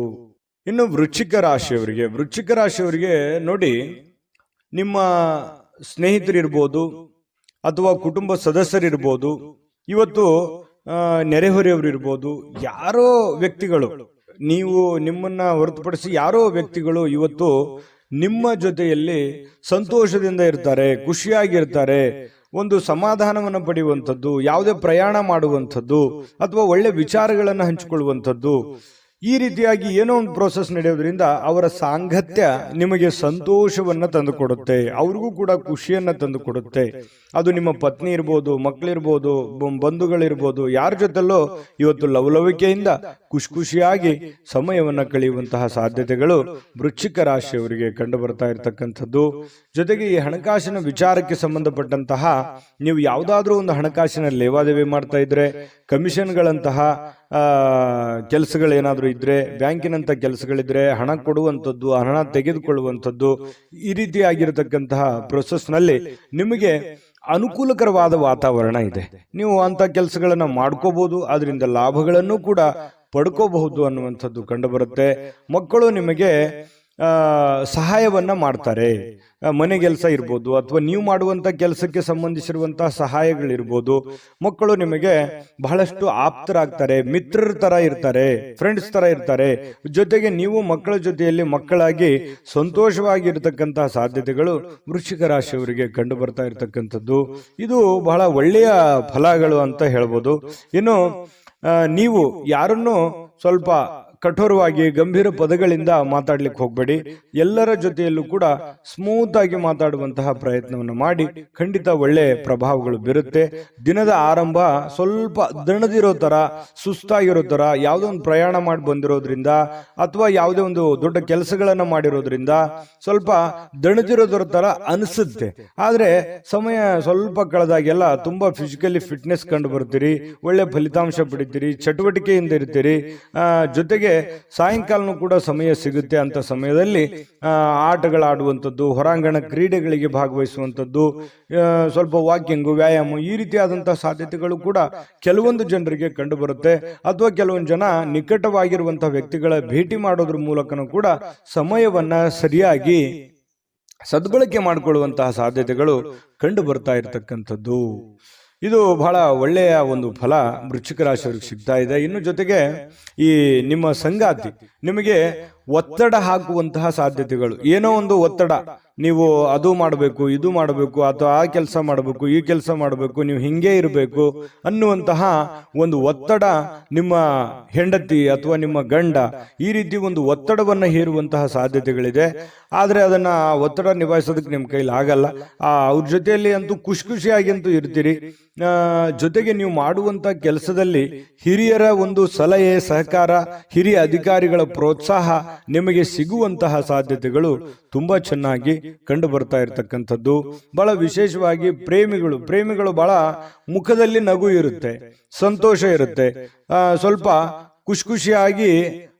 ಇನ್ನು ವೃಶ್ಚಿಕ ರಾಶಿಯವರಿಗೆ ನೋಡಿ, ನಿಮ್ಮ ಸ್ನೇಹಿತರಿರ್ಬೋದು ಅಥವಾ ಕುಟುಂಬ ಸದಸ್ಯರಿರ್ಬೋದು, ಇವತ್ತು ನೆರೆಹೊರೆಯವರು ಇರ್ಬೋದು, ಯಾರೋ ವ್ಯಕ್ತಿಗಳು, ನೀವು ನಿಮ್ಮನ್ನ ಹೊರತುಪಡಿಸಿ ಯಾರೋ ವ್ಯಕ್ತಿಗಳು ಇವತ್ತು ನಿಮ್ಮ ಜೊತೆಯಲ್ಲಿ ಸಂತೋಷದಿಂದ ಇರ್ತಾರೆ, ಖುಷಿಯಾಗಿರ್ತಾರೆ, ಒಂದು ಸಮಾಧಾನವನ್ನು ಪಡೆಯುವಂಥದ್ದು, ಯಾವುದೇ ಪ್ರಯಾಣ ಮಾಡುವಂಥದ್ದು ಅಥವಾ ಒಳ್ಳೆ ವಿಚಾರಗಳನ್ನು ಹಂಚಿಕೊಳ್ಳುವಂಥದ್ದು, ಈ ರೀತಿಯಾಗಿ ಏನೋ ಒಂದು ಪ್ರೋಸೆಸ್ ನಡೆಯೋದ್ರಿಂದ ಅವರ ಸಾಂಗತ್ಯ ನಿಮಗೆ ಸಂತೋಷವನ್ನ ತಂದುಕೊಡುತ್ತೆ, ಅವ್ರಿಗೂ ಕೂಡ ಖುಷಿಯನ್ನ ತಂದುಕೊಡುತ್ತೆ. ಅದು ನಿಮ್ಮ ಪತ್ನಿ ಇರ್ಬೋದು, ಮಕ್ಕಳಿರ್ಬೋದು, ಬಂಧುಗಳಿರ್ಬೋದು, ಯಾರ ಜೊತೆಲ್ಲೋ ಇವತ್ತು ಲವಲವಿಕೆಯಿಂದ ಖುಷಿಯಾಗಿ ಸಮಯವನ್ನ ಕಳೆಯುವಂತಹ ಸಾಧ್ಯತೆಗಳು ವೃಶ್ಚಿಕ ರಾಶಿಯವರಿಗೆ ಕಂಡು ಬರ್ತಾ ಇರತಕ್ಕಂಥದ್ದು. ಜೊತೆಗೆ ಈ ಹಣಕಾಸಿನ ವಿಚಾರಕ್ಕೆ ಸಂಬಂಧಪಟ್ಟಂತಹ ನೀವು ಯಾವುದಾದ್ರೂ ಒಂದು ಹಣಕಾಸಿನ ಲೇವಾದೇವಿ ಮಾಡ್ತಾ ಇದ್ರೆ, ಕಮಿಷನ್ಗಳಂತಹ ಕೆಲಸಗಳೇನಾದ್ರೂ ಇದ್ರೆ, ಬ್ಯಾಂಕಿನಂತ ಕೆಲಸಗಳಿದ್ರೆ, ಹಣ ಕೊಡುವಂಥದ್ದು, ಹಣ ತೆಗೆದುಕೊಳ್ಳುವಂಥದ್ದು, ಈ ರೀತಿಯಾಗಿರತಕ್ಕಂತಹ ಪ್ರೊಸೆಸ್ ನಲ್ಲಿ ನಿಮಗೆ ಅನುಕೂಲಕರವಾದ ವಾತಾವರಣ ಇದೆ. ನೀವು ಅಂತ ಕೆಲಸಗಳನ್ನ ಮಾಡ್ಕೋಬಹುದು, ಅದರಿಂದ ಲಾಭಗಳನ್ನು ಕೂಡ ಪಡ್ಕೋಬಹುದು ಅನ್ನುವಂಥದ್ದು ಕಂಡು ಬರುತ್ತೆ. ಮಕ್ಕಳು ನಿಮಗೆ ಸಹಾಯವನ್ನ ಮಾಡ್ತಾರೆ. ಮನೆ ಕೆಲಸ ಇರ್ಬೋದು ಅಥವಾ ನೀವು ಮಾಡುವಂತ ಕೆಲಸಕ್ಕೆ ಸಂಬಂಧಿಸಿರುವಂತಹ ಸಹಾಯಗಳಿರ್ಬೋದು. ಮಕ್ಕಳು ನಿಮಗೆ ಬಹಳಷ್ಟು ಆಪ್ತರಾಗ್ತಾರೆ, ಮಿತ್ರರ ತರ ಇರ್ತಾರೆ, ಫ್ರೆಂಡ್ಸ್ ತರ ಇರ್ತಾರೆ. ಜೊತೆಗೆ ನೀವು ಮಕ್ಕಳ ಜೊತೆಯಲ್ಲಿ ಮಕ್ಕಳಾಗಿ ಸಂತೋಷವಾಗಿರ್ತಕ್ಕಂತಹ ಸಾಧ್ಯತೆಗಳು ವೃಶ್ಚಿಕ ರಾಶಿಯವರಿಗೆ ಕಂಡು ಬರ್ತಾ ಇರತಕ್ಕಂಥದ್ದು. ಇದು ಬಹಳ ಒಳ್ಳೆಯ ಫಲಗಳು ಅಂತ ಹೇಳ್ಬೋದು. ಇನ್ನು ನೀವು ಯಾರನ್ನು ಸ್ವಲ್ಪ ಕಠೋರವಾಗಿ ಗಂಭೀರ ಪದಗಳಿಂದ ಮಾತಾಡ್ಲಿಕ್ಕೆ ಹೋಗ್ಬೇಡಿ. ಎಲ್ಲರ ಜೊತೆಯಲ್ಲೂ ಕೂಡ ಸ್ಮೂತ್ ಆಗಿ ಮಾತಾಡುವಂತಹ ಪ್ರಯತ್ನವನ್ನು ಮಾಡಿ, ಖಂಡಿತ ಒಳ್ಳೆ ಪ್ರಭಾವಗಳು ಬೀರುತ್ತೆ. ದಿನದ ಆರಂಭ ಸ್ವಲ್ಪ ದಣದಿರೋ ತರ, ಸುಸ್ತಾಗಿರೋ ತರ, ಯಾವುದೋ ಒಂದು ಪ್ರಯಾಣ ಮಾಡಿ ಬಂದಿರೋದ್ರಿಂದ ಅಥವಾ ಯಾವುದೇ ಒಂದು ದೊಡ್ಡ ಕೆಲಸಗಳನ್ನ ಮಾಡಿರೋದ್ರಿಂದ ಸ್ವಲ್ಪ ದಣದಿರೋದ್ರ ತರ ಅನಿಸುತ್ತೆ. ಆದ್ರೆ ಸಮಯ ಸ್ವಲ್ಪ ಕಳೆದಾಗೆಲ್ಲ ತುಂಬಾ ಫಿಸಿಕಲಿ ಫಿಟ್ನೆಸ್ ಕಂಡು ಬರ್ತೀರಿ, ಒಳ್ಳೆ ಫಲಿತಾಂಶ ಪಡಿತೀರಿ, ಚಟುವಟಿಕೆಯಿಂದ ಇರ್ತೀರಿ. ಜೊತೆಗೆ ಸಾಯಂಕಾಲನೂ ಕೂಡ ಸಮಯ ಸಿಗುತ್ತೆ. ಅಂತ ಸಮಯದಲ್ಲಿ ಆಟಗಳಾಡುವಂಥದ್ದು, ಹೊರಾಂಗಣ ಕ್ರೀಡೆಗಳಿಗೆ ಭಾಗವಹಿಸುವಂಥದ್ದು, ಸ್ವಲ್ಪ ವಾಕಿಂಗು, ವ್ಯಾಯಾಮ, ಈ ರೀತಿಯಾದಂತಹ ಸಾಧ್ಯತೆಗಳು ಕೂಡ ಕೆಲವೊಂದು ಜನರಿಗೆ ಕಂಡು ಬರುತ್ತೆ. ಅಥವಾ ಕೆಲವೊಂದು ಜನ ನಿಕಟವಾಗಿರುವಂತಹ ವ್ಯಕ್ತಿಗಳ ಭೇಟಿ ಮಾಡೋದ್ರ ಮೂಲಕನೂ ಕೂಡ ಸಮಯವನ್ನ ಸರಿಯಾಗಿ ಸದ್ಬಳಕೆ ಮಾಡಿಕೊಳ್ಳುವಂತಹ ಸಾಧ್ಯತೆಗಳು ಕಂಡು ಬರ್ತಾ ಇರತಕ್ಕಂಥದ್ದು. ಇದು ಬಹಳ ಒಳ್ಳೆಯ ಒಂದು ಫಲ ವೃಶ್ಚಿಕ ರಾಶಿಯವರಿಗೆ ಸಿಗ್ತಾ ಇದೆ. ಇನ್ನು ಜೊತೆಗೆ ಈ ನಿಮ್ಮ ಸಂಗಾತಿ ನಿಮಗೆ ಒತ್ತಡ ಹಾಕುವಂತಹ ಸಾಧ್ಯತೆಗಳು, ಏನೋ ಒಂದು ಒತ್ತಡ, ನೀವು ಅದು ಮಾಡಬೇಕು, ಇದು ಮಾಡಬೇಕು, ಅಥವಾ ಆ ಕೆಲಸ ಮಾಡಬೇಕು, ಈ ಕೆಲಸ ಮಾಡಬೇಕು, ನೀವು ಹಿಂಗೆ ಇರಬೇಕು ಅನ್ನುವಂತಹ ಒಂದು ಒತ್ತಡ ನಿಮ್ಮ ಹೆಂಡತಿ ಅಥವಾ ನಿಮ್ಮ ಗಂಡ ಈ ರೀತಿ ಒಂದು ಒತ್ತಡವನ್ನು ಹೇರುವಂತಹ ಸಾಧ್ಯತೆಗಳಿದೆ. ಆದರೆ ಅದನ್ನ ಒತ್ತಡ ನಿಭಾಯಿಸೋದಕ್ಕೆ ನಿಮ್ಮ ಕೈಲಿ ಆಗಲ್ಲ. ಅವ್ರ ಜೊತೆಯಲ್ಲಿ ಅಂತೂ ಖುಷಿಯಾಗಿ ಅಂತೂ ಇರ್ತೀರಿ. ಜೊತೆಗೆ ನೀವು ಮಾಡುವಂತ ಕೆಲಸದಲ್ಲಿ ಹಿರಿಯರ ಒಂದು ಸಲಹೆ, ಸಹಕಾರ, ಹಿರಿಯ ಅಧಿಕಾರಿಗಳ ಪ್ರೋತ್ಸಾಹ ನಿಮಗೆ ಸಿಗುವಂತಹ ಸಾಧ್ಯತೆಗಳು ತುಂಬಾ ಚೆನ್ನಾಗಿ ಕಂಡು ಬರ್ತಾ ಇರತಕ್ಕಂಥದ್ದು. ಬಹಳ ವಿಶೇಷವಾಗಿ ಪ್ರೇಮಿಗಳು ಬಹಳ ಮುಖದಲ್ಲಿ ನಗು ಇರುತ್ತೆ, ಸಂತೋಷ ಇರುತ್ತೆ, ಸ್ವಲ್ಪ ಖುಷಿಯಾಗಿ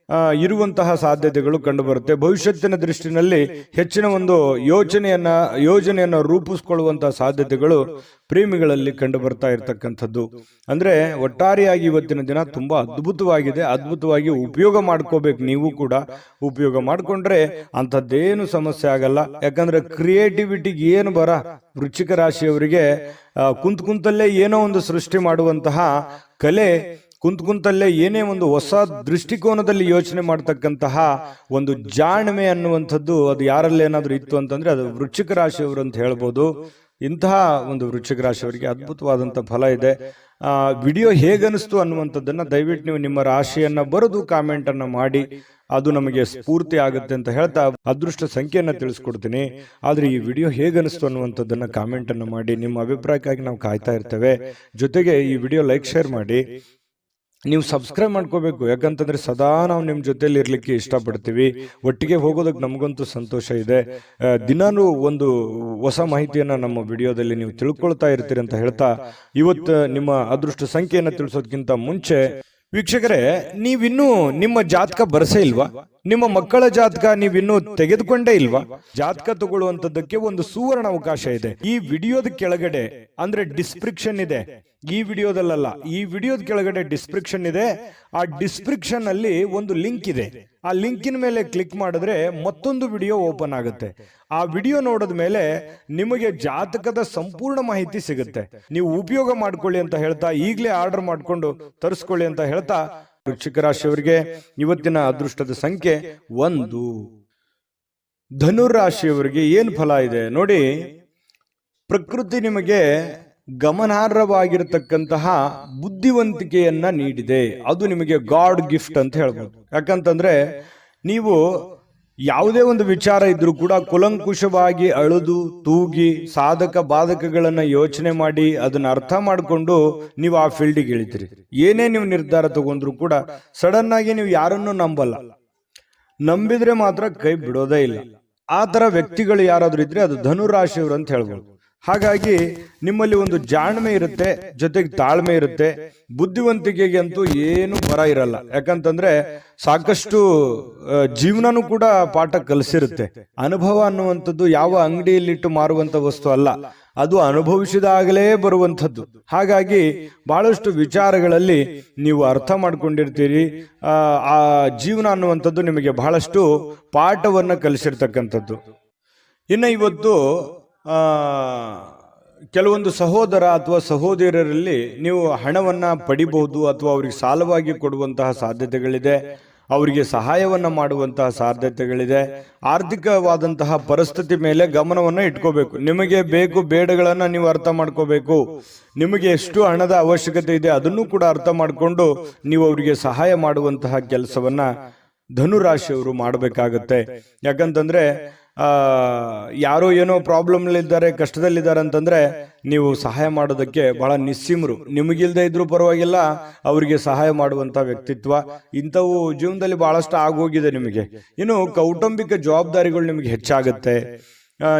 ಇರುವಂತಹ ಸಾಧ್ಯತೆಗಳು ಕಂಡು ಬರುತ್ತೆ. ಭವಿಷ್ಯತ್ತಿನ ದೃಷ್ಟಿನಲ್ಲಿ ಹೆಚ್ಚಿನ ಒಂದು ಯೋಜನೆಯನ್ನ ರೂಪಿಸಿಕೊಳ್ಳುವಂತಹ ಸಾಧ್ಯತೆಗಳು ಪ್ರೇಮಿಗಳಲ್ಲಿ ಕಂಡು ಬರ್ತಾ ಇರತಕ್ಕಂಥದ್ದು. ಅಂದ್ರೆ ಒಟ್ಟಾರೆಯಾಗಿ ಇವತ್ತಿನ ದಿನ ತುಂಬಾ ಅದ್ಭುತವಾಗಿ ಉಪಯೋಗ ಮಾಡ್ಕೋಬೇಕು. ನೀವು ಕೂಡ ಉಪಯೋಗ ಮಾಡ್ಕೊಂಡ್ರೆ ಅಂಥದ್ದೇನು ಸಮಸ್ಯೆ ಆಗಲ್ಲ. ಯಾಕಂದ್ರೆ ಕ್ರಿಯೇಟಿವಿಟಿಗೆ ಏನು ಬರ ವೃಶ್ಚಿಕ ರಾಶಿಯವರಿಗೆ ಕುಂತಲ್ಲೇ ಏನೋ ಒಂದು ಸೃಷ್ಟಿ ಮಾಡುವಂತಹ ಕಲೆ, ಕುಂತಲ್ಲೇ ಏನೇ ಒಂದು ಹೊಸ ದೃಷ್ಟಿಕೋನದಲ್ಲಿ ಯೋಚನೆ ಮಾಡ್ತಕ್ಕಂತಹ ಒಂದು ಜಾಣ್ಮೆ ಅನ್ನುವಂಥದ್ದು ಅದು ಯಾರಲ್ಲಿ ಏನಾದ್ರೂ ಇತ್ತು ಅಂತಂದ್ರೆ ಅದು ವೃಶ್ಚಿಕ ರಾಶಿಯವರು ಅಂತ ಹೇಳ್ಬೋದು. ಇಂತಹ ಒಂದು ವೃಶ್ಚಿಕ ರಾಶಿಯವರಿಗೆ ಅದ್ಭುತವಾದಂಥ ಫಲ ಇದೆ. ವಿಡಿಯೋ ಹೇಗನಿಸ್ತು ಅನ್ನುವಂಥದ್ದನ್ನ ದಯವಿಟ್ಟು ನೀವು ನಿಮ್ಮ ರಾಶಿಯನ್ನ ಬರೆದು ಕಾಮೆಂಟ್ ಅನ್ನ ಮಾಡಿ, ಅದು ನಮಗೆ ಸ್ಫೂರ್ತಿ ಆಗುತ್ತೆ ಅಂತ ಹೇಳ್ತಾ ಅದೃಷ್ಟ ಸಂಖ್ಯೆಯನ್ನ ತಿಳಿಸ್ಕೊಡ್ತೀನಿ. ಆದ್ರೆ ಈ ವಿಡಿಯೋ ಹೇಗನಿಸ್ತು ಅನ್ನುವಂಥದ್ದನ್ನ ಕಾಮೆಂಟ್ ಅನ್ನ ಮಾಡಿ, ನಿಮ್ಮ ಅಭಿಪ್ರಾಯಕ್ಕಾಗಿ ನಾವು ಕಾಯ್ತಾ ಇರ್ತೇವೆ. ಜೊತೆಗೆ ಈ ವಿಡಿಯೋ ಲೈಕ್, ಶೇರ್ ಮಾಡಿ. ನೀವು ಸಬ್ಸ್ಕ್ರೈಬ್ ಮಾಡ್ಕೋಬೇಕು. ಯಾಕಂತಂದ್ರೆ ಸದಾ ನಾವು ನಿಮ್ಮ ಜೊತೆಲಿ ಇರ್ಲಿಕ್ಕೆ ಇಷ್ಟಪಡ್ತೀವಿ. ಒಟ್ಟಿಗೆ ಹೋಗೋದಕ್ಕೆ ನಮಗಂತೂ ಸಂತೋಷ ಇದೆ. ದಿನಾನು ಒಂದು ಹೊಸ ಮಾಹಿತಿಯನ್ನ ನಮ್ಮ ವಿಡಿಯೋದಲ್ಲಿ ನೀವು ತಿಳ್ಕೊಳ್ತಾ ಇರ್ತೀರಿ ಅಂತ ಹೇಳ್ತಾ, ಇವತ್ತು ನಿಮ್ಮ ಅದೃಷ್ಟ ಸಂಖ್ಯೆಯನ್ನು ತಿಳಿಸೋದಕ್ಕಿಂತ ಮುಂಚೆ ವೀಕ್ಷಕರೇ, ನೀವಿನ್ನೂ ನಿಮ್ಮ ಜಾತಕ ಬರಸೇ ಇಲ್ವಾ? ನಿಮ್ಮ ಮಕ್ಕಳ ಜಾತಕ ನೀವಿನ್ನೂ ತೆಗೆದುಕೊಂಡೇ ಇಲ್ವಾ? ಜಾತಕ ತಗೊಳ್ಳುವಂತದ್ದಕ್ಕೆ ಒಂದು ಸುವರ್ಣ ಅವಕಾಶ ಇದೆ. ಈ ವಿಡಿಯೋದ ಕೆಳಗಡೆ ಅಂದ್ರೆ ಡಿಸ್ಕ್ರಿಪ್ಷನ್ ಇದೆ. ಈ ವಿಡಿಯೋದಲ್ಲ, ಈ ವಿಡಿಯೋದ ಕೆಳಗಡೆ ಡಿಸ್ಕ್ರಿಪ್ಷನ್ ಇದೆ. ಆ ಡಿಸ್ಕ್ರಿಪ್ಷನ್ ಅಲ್ಲಿ ಒಂದು ಲಿಂಕ್ ಇದೆ. ಆ ಲಿಂಕಿನ ಮೇಲೆ ಕ್ಲಿಕ್ ಮಾಡಿದ್ರೆ ಮತ್ತೊಂದು ವಿಡಿಯೋ ಓಪನ್ ಆಗುತ್ತೆ. ಆ ವಿಡಿಯೋ ನೋಡಿದ ಮೇಲೆ ನಿಮಗೆ ಜಾತಕದ ಸಂಪೂರ್ಣ ಮಾಹಿತಿ ಸಿಗುತ್ತೆ. ನೀವು ಉಪಯೋಗ ಮಾಡ್ಕೊಳ್ಳಿ ಅಂತ ಹೇಳ್ತಾ, ಈಗಲೇ ಆರ್ಡರ್ ಮಾಡ್ಕೊಂಡು ತರಿಸ್ಕೊಳ್ಳಿ ಅಂತ ಹೇಳ್ತಾ, ವೃಶ್ಚಿಕ ರಾಶಿಯವರಿಗೆ ಇವತ್ತಿನ ಅದೃಷ್ಟದ ಸಂಖ್ಯೆ 1. ಧನುರಾಶಿಯವರಿಗೆ ಏನ್ ಫಲ ಇದೆ ನೋಡಿ. ಪ್ರಕೃತಿ ನಿಮಗೆ ಗಮನಾರ್ಹವಾಗಿರತಕ್ಕಂತಹ ಬುದ್ಧಿವಂತಿಕೆಯನ್ನ ನೀಡಿದೆ. ಅದು ನಿಮಗೆ ಗಾಡ್ ಗಿಫ್ಟ್ ಅಂತ ಹೇಳ್ಬೋದು. ಯಾಕಂತಂದ್ರೆ ನೀವು ಯಾವುದೇ ಒಂದು ವಿಚಾರ ಇದ್ರೂ ಕೂಡ ಕುಲಂಕುಷವಾಗಿ ಅಳುದು ತೂಗಿ ಸಾಧಕ ಬಾಧಕಗಳನ್ನ ಯೋಚನೆ ಮಾಡಿ ಅದನ್ನ ಅರ್ಥ ಮಾಡಿಕೊಂಡು ನೀವು ಆ ಫೀಲ್ಡಿಗೆ ಇಳಿತೀರಿ. ಏನೇ ನೀವು ನಿರ್ಧಾರ ತಗೊಂಡ್ರು ಕೂಡ ಸಡನ್ ಆಗಿ ನೀವು ಯಾರನ್ನು ನಂಬಲ್ಲ. ನಂಬಿದ್ರೆ ಮಾತ್ರ ಕೈ ಬಿಡೋದೇ ಇಲ್ಲ. ಆ ತರ ವ್ಯಕ್ತಿಗಳು ಯಾರಾದ್ರೂ ಇದ್ರೆ ಅದು ಧನುರಾಶಿಯವರು ಅಂತ ಹೇಳ್ಬೋದು. ಹಾಗಾಗಿ ನಿಮ್ಮಲ್ಲಿ ಒಂದು ಜಾಣ್ಮೆ ಇರುತ್ತೆ, ಜೊತೆಗೆ ತಾಳ್ಮೆ ಇರುತ್ತೆ. ಬುದ್ಧಿವಂತಿಕೆಗೆ ಅಂತೂ ಏನು ಬರ ಇರಲ್ಲ. ಯಾಕಂತಂದ್ರೆ ಸಾಕಷ್ಟು ಜೀವನನೂ ಕೂಡ ಪಾಠ ಕಲಿಸಿರುತ್ತೆ. ಅನುಭವ ಅನ್ನುವಂಥದ್ದು ಯಾವ ಅಂಗಡಿಯಲ್ಲಿಟ್ಟು ಮಾರುವಂತ ವಸ್ತು ಅಲ್ಲ, ಅದು ಅನುಭವಿಸಿದಾಗಲೇ ಬರುವಂಥದ್ದು. ಹಾಗಾಗಿ ಬಹಳಷ್ಟು ವಿಚಾರಗಳಲ್ಲಿ ನೀವು ಅರ್ಥ ಮಾಡ್ಕೊಂಡಿರ್ತೀರಿ. ಆ ಜೀವನ ಅನ್ನುವಂಥದ್ದು ನಿಮಗೆ ಬಹಳಷ್ಟು ಪಾಠವನ್ನ ಕಲಿಸಿರ್ತಕ್ಕಂಥದ್ದು. ಇನ್ನು ಇವತ್ತು ಕೆಲವೊಂದು ಸಹೋದರ ಅಥವಾ ಸಹೋದರರಲ್ಲಿ ನೀವು ಹಣವನ್ನ ಪಡಿಬಹುದು, ಅಥವಾ ಅವರಿಗೆ ಸಾಲವಾಗಿ ಕೊಡುವಂತಹ ಸಾಧ್ಯತೆಗಳಿದೆ. ಅವರಿಗೆ ಸಹಾಯವನ್ನ ಮಾಡುವಂತಹ ಸಾಧ್ಯತೆಗಳಿದೆ. ಆರ್ಥಿಕವಾದಂತಹ ಪರಿಸ್ಥಿತಿ ಮೇಲೆ ಗಮನವನ್ನ ಇಟ್ಕೋಬೇಕು. ನಿಮಗೆ ಬೇಕು ಬೇಡಗಳನ್ನ ನೀವು ಅರ್ಥ ಮಾಡ್ಕೋಬೇಕು. ನಿಮಗೆ ಎಷ್ಟು ಹಣದ ಅವಶ್ಯಕತೆ ಇದೆ ಅದನ್ನು ಕೂಡ ಅರ್ಥ ಮಾಡಿಕೊಂಡು ನೀವು ಅವರಿಗೆ ಸಹಾಯ ಮಾಡುವಂತಹ ಕೆಲಸವನ್ನ ಧನುರಾಶಿಯವರು ಮಾಡಬೇಕಾಗತ್ತೆ. ಯಾಕಂತಂದ್ರೆ ಯಾರೋ ಏನೋ ಪ್ರಾಬ್ಲಮ್ ಇದ್ದಾರೆ, ಕಷ್ಟದಲ್ಲಿದ್ದಾರೆ ಅಂತಂದ್ರೆ ನೀವು ಸಹಾಯ ಮಾಡೋದಕ್ಕೆ ಬಹಳ ನಿಸ್ಸೀಮರು. ನಿಮಗಿಲ್ದೇ ಇದ್ರೂ ಪರವಾಗಿಲ್ಲ, ಅವರಿಗೆ ಸಹಾಯ ಮಾಡುವಂತ ವ್ಯಕ್ತಿತ್ವ ಇಂಥವು ಜೀವನದಲ್ಲಿ ಬಹಳಷ್ಟು ಆಗೋಗಿದೆ ನಿಮಗೆ. ಇನ್ನು ಕೌಟುಂಬಿಕ ಜವಾಬ್ದಾರಿಗಳು ನಿಮಗೆ ಹೆಚ್ಚಾಗುತ್ತೆ.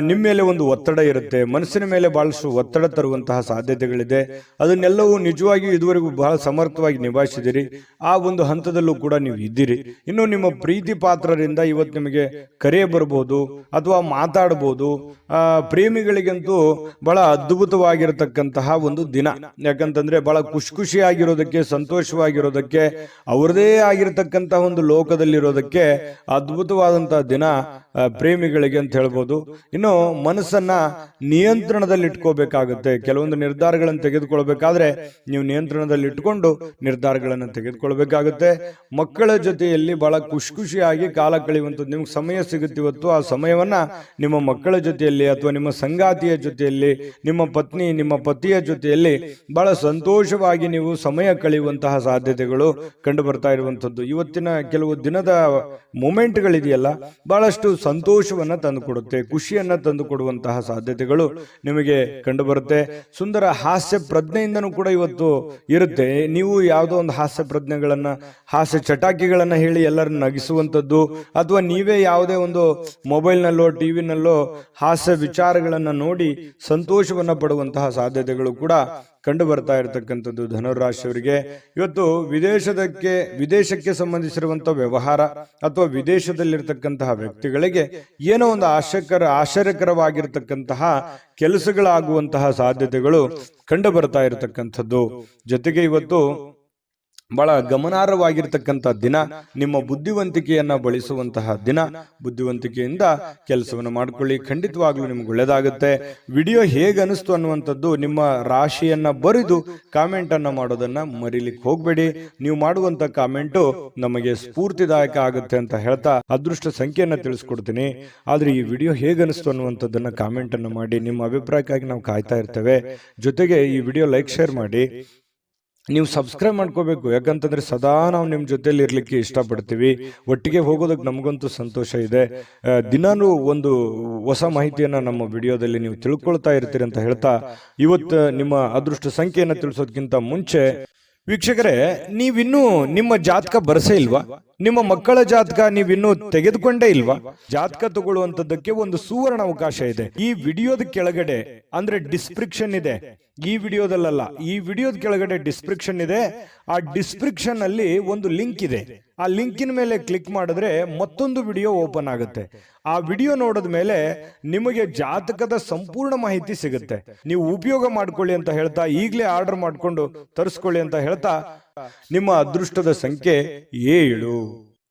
ನಿಮ್ಮ ಮೇಲೆ ಒಂದು ಒತ್ತಡ ಇರುತ್ತೆ. ಮನಸ್ಸಿನ ಮೇಲೆ ಬಹಳಷ್ಟು ಒತ್ತಡ ತರುವಂತಹ ಸಾಧ್ಯತೆಗಳಿದೆ. ಅದನ್ನೆಲ್ಲವೂ ನಿಜವಾಗಿಯೂ ಇದುವರೆಗೂ ಬಹಳ ಸಮರ್ಥವಾಗಿ ನಿಭಾಯಿಸಿದಿರಿ. ಆ ಒಂದು ಹಂತದಲ್ಲೂ ಕೂಡ ನೀವು ಇದ್ದೀರಿ. ಇನ್ನು ನಿಮ್ಮ ಪ್ರೀತಿ ಪಾತ್ರರಿಂದ ಇವತ್ತು ನಿಮಗೆ ಕರೆ ಬರಬಹುದು ಅಥವಾ ಮಾತಾಡಬಹುದು. ಪ್ರೇಮಿಗಳಿಗಂತೂ ಬಹಳ ಅದ್ಭುತವಾಗಿರತಕ್ಕಂತಹ ಒಂದು ದಿನ. ಯಾಕಂತಂದ್ರೆ ಬಹಳ ಖುಷಿಯಾಗಿರೋದಕ್ಕೆ, ಸಂತೋಷವಾಗಿರೋದಕ್ಕೆ, ಅವರದೇ ಆಗಿರತಕ್ಕಂತಹ ಒಂದು ಲೋಕದಲ್ಲಿರೋದಕ್ಕೆ ಅದ್ಭುತವಾದಂತಹ ದಿನ ಪ್ರೇಮಿಗಳಿಗೆ ಅಂತ ಹೇಳ್ಬೋದು. ಇನ್ನು ಮನಸ್ಸನ್ನ ನಿಯಂತ್ರಣದಲ್ಲಿ ಇಟ್ಕೋಬೇಕಾಗುತ್ತೆ. ಕೆಲವೊಂದು ನಿರ್ಧಾರಗಳನ್ನು ತೆಗೆದುಕೊಳ್ಬೇಕಾದ್ರೆ ನೀವು ನಿಯಂತ್ರಣದಲ್ಲಿ ಇಟ್ಕೊಂಡು ನಿರ್ಧಾರಗಳನ್ನು ತೆಗೆದುಕೊಳ್ಬೇಕಾಗುತ್ತೆ. ಮಕ್ಕಳ ಜೊತೆಯಲ್ಲಿ ಬಹಳ ಖುಷಿಯಾಗಿ ಕಾಲ ಕಳೆಯುವಂಥದ್ದು ನಿಮ್ಗೆ ಸಮಯ ಸಿಗುತ್ತೆ ಇವತ್ತು. ಆ ಸಮಯವನ್ನ ನಿಮ್ಮ ಮಕ್ಕಳ ಜೊತೆಯಲ್ಲಿ ಅಥವಾ ನಿಮ್ಮ ಸಂಗಾತಿಯ ಜೊತೆಯಲ್ಲಿ, ನಿಮ್ಮ ಪತ್ನಿ ನಿಮ್ಮ ಪತಿಯ ಜೊತೆಯಲ್ಲಿ ಬಹಳ ಸಂತೋಷವಾಗಿ ನೀವು ಸಮಯ ಕಳೆಯುವಂತಹ ಸಾಧ್ಯತೆಗಳು ಕಂಡು ಬರ್ತಾ ಇರುವಂಥದ್ದು. ಇವತ್ತಿನ ಕೆಲವು ದಿನದ ಮೂಮೆಂಟ್ಗಳಿದೆಯಲ್ಲ, ಬಹಳಷ್ಟು ಸಂತೋಷವನ್ನ ತಂದುಕೊಡುತ್ತೆ, ಖುಷಿಯನ್ನ ತಂದು ಕೊಡುವಂತಹ ಸಾಧ್ಯತೆಗಳು ನಿಮಗೆ ಕಂಡು ಬರುತ್ತೆ. ಸುಂದರ ಹಾಸ್ಯ ಪ್ರಜ್ಞೆಯಿಂದನೂ ಕೂಡ ಇವತ್ತು ಇರುತ್ತೆ. ನೀವು ಯಾವುದೋ ಒಂದು ಹಾಸ್ಯ ಪ್ರಜ್ಞೆಗಳನ್ನ, ಹಾಸ್ಯ ಚಟಾಕಿಗಳನ್ನ ಹೇಳಿ ಎಲ್ಲರನ್ನ ನಗಿಸುವಂಥದ್ದು, ಅಥವಾ ನೀವೇ ಯಾವುದೇ ಒಂದು ಮೊಬೈಲ್ನಲ್ಲೋ ಟಿವಿನಲ್ಲೋ ಹಾಸ್ಯ ವಿಚಾರಗಳನ್ನ ನೋಡಿ ಸಂತೋಷವನ್ನ ಪಡುವಂತಹ ಸಾಧ್ಯತೆಗಳು ಕೂಡ ಕಂಡು ಬರ್ತಾ ಇರತಕ್ಕಂಥದ್ದು ಧನುರಾಶಿಯವರಿಗೆ. ಇವತ್ತು ವಿದೇಶಕ್ಕೆ ಸಂಬಂಧಿಸಿರುವಂತಹ ವ್ಯವಹಾರ ಅಥವಾ ವಿದೇಶದಲ್ಲಿರ್ತಕ್ಕಂತಹ ವ್ಯಕ್ತಿಗಳಿಗೆ ಏನೋ ಒಂದು ಆಶ್ಚರ್ಯಕರವಾಗಿರ್ತಕ್ಕಂತಹ ಕೆಲಸಗಳಾಗುವಂತಹ ಸಾಧ್ಯತೆಗಳು ಕಂಡು ಬರ್ತಾ ಇರತಕ್ಕಂಥದ್ದು. ಜೊತೆಗೆ ಇವತ್ತು ಬಹಳ ಗಮನಾರ್ಹವಾಗಿರ್ತಕ್ಕಂಥ ದಿನ, ನಿಮ್ಮ ಬುದ್ಧಿವಂತಿಕೆಯನ್ನ ಬಳಸುವಂತಹ ದಿನ. ಬುದ್ಧಿವಂತಿಕೆಯಿಂದ ಕೆಲಸವನ್ನು ಮಾಡ್ಕೊಳ್ಳಿ, ಖಂಡಿತವಾಗ್ಲೂ ನಿಮ್ಗೆ ಒಳ್ಳೇದಾಗುತ್ತೆ. ವಿಡಿಯೋ ಹೇಗೆ ಅನಿಸ್ತು ಅನ್ನುವಂಥದ್ದು ನಿಮ್ಮ ರಾಶಿಯನ್ನ ಬರೆದು ಕಾಮೆಂಟ್ ಅನ್ನ ಮಾಡೋದನ್ನ ಮರಿಲಿಕ್ಕೆ ಹೋಗ್ಬೇಡಿ. ನೀವು ಮಾಡುವಂತ ಕಾಮೆಂಟು ನಮಗೆ ಸ್ಫೂರ್ತಿದಾಯಕ ಆಗುತ್ತೆ ಅಂತ ಹೇಳ್ತಾ ಅದೃಷ್ಟ ಸಂಖ್ಯೆಯನ್ನ ತಿಳಿಸ್ಕೊಡ್ತೀನಿ. ಆದ್ರೆ ಈ ವಿಡಿಯೋ ಹೇಗೆ ಅನಿಸ್ತು ಅನ್ನುವಂಥದ್ದನ್ನ ಕಾಮೆಂಟ್ ಅನ್ನ ಮಾಡಿ. ನಿಮ್ಮ ಅಭಿಪ್ರಾಯಕ್ಕಾಗಿ ನಾವು ಕಾಯ್ತಾ ಇರ್ತೇವೆ. ಜೊತೆಗೆ ಈ ವಿಡಿಯೋ ಲೈಕ್ ಶೇರ್ ಮಾಡಿ. ನೀವು ಸಬ್ಸ್ಕ್ರೈಬ್ ಮಾಡ್ಕೋಬೇಕು. ಯಾಕಂತಂದ್ರೆ ಸದಾ ನಾವು ನಿಮ್ಮ ಜೊತೆಲಿ ಇರ್ಲಿಕ್ಕೆ ಇಷ್ಟಪಡ್ತೀವಿ. ಒಟ್ಟಿಗೆ ಹೋಗೋದಕ್ಕೆ ನಮಗಂತೂ ಸಂತೋಷ ಇದೆ. ದಿನಾನು ಒಂದು ಹೊಸ ಮಾಹಿತಿಯನ್ನ ನಮ್ಮ ವಿಡಿಯೋದಲ್ಲಿ ನೀವು ತಿಳ್ಕೊಳ್ತಾ ಇರ್ತೀರಿ ಅಂತ ಹೇಳ್ತಾ, ಇವತ್ತು ನಿಮ್ಮ ಅದೃಷ್ಟ ಸಂಖ್ಯೆಯನ್ನು ತಿಳಿಸೋದಕ್ಕಿಂತ ಮುಂಚೆ ವೀಕ್ಷಕರೇ, ನೀವಿನ್ನೂ ನಿಮ್ಮ ಜಾತಕ ಬರಸೇ ಇಲ್ವಾ? ನಿಮ್ಮ ಮಕ್ಕಳ ಜಾತಕ ನೀವಿನ್ನೂ ತೆಗೆದುಕೊಂಡೇ ಇಲ್ವಾ? ಜಾತಕ ತಗೊಳ್ಳುವಂತದ್ದಕ್ಕೆ ಒಂದು ಸುವರ್ಣ ಅವಕಾಶ ಇದೆ. ಈ ವಿಡಿಯೋದ ಕೆಳಗಡೆ ಅಂದ್ರೆ ಡಿಸ್ಕ್ರಿಪ್ಷನ್ ಇದೆ, ಈ ವಿಡಿಯೋದಲ್ಲ, ಈ ವಿಡಿಯೋದ ಕೆಳಗಡೆ ಡಿಸ್ಕ್ರಿಪ್ಷನ್ ಇದೆ. ಆ ಡಿಸ್ಕ್ರಿಪ್ಷನ್ ಅಲ್ಲಿ ಒಂದು ಲಿಂಕ್ ಇದೆ. ಆ ಲಿಂಕಿನ ಮೇಲೆ ಕ್ಲಿಕ್ ಮಾಡಿದ್ರೆ ಮತ್ತೊಂದು ವಿಡಿಯೋ ಓಪನ್ ಆಗುತ್ತೆ. ಆ ವಿಡಿಯೋ ನೋಡಿದ ಮೇಲೆ ನಿಮಗೆ ಜಾತಕದ ಸಂಪೂರ್ಣ ಮಾಹಿತಿ ಸಿಗುತ್ತೆ. ನೀವು ಉಪಯೋಗ ಮಾಡ್ಕೊಳ್ಳಿ ಅಂತ ಹೇಳ್ತಾ, ಈಗಲೇ ಆರ್ಡರ್ ಮಾಡಿಕೊಂಡು ತರಿಸ್ಕೊಳ್ಳಿ ಅಂತ ಹೇಳ್ತಾ, ನಿಮ್ಮ ಅದೃಷ್ಟದ ಸಂಖ್ಯೆ 7.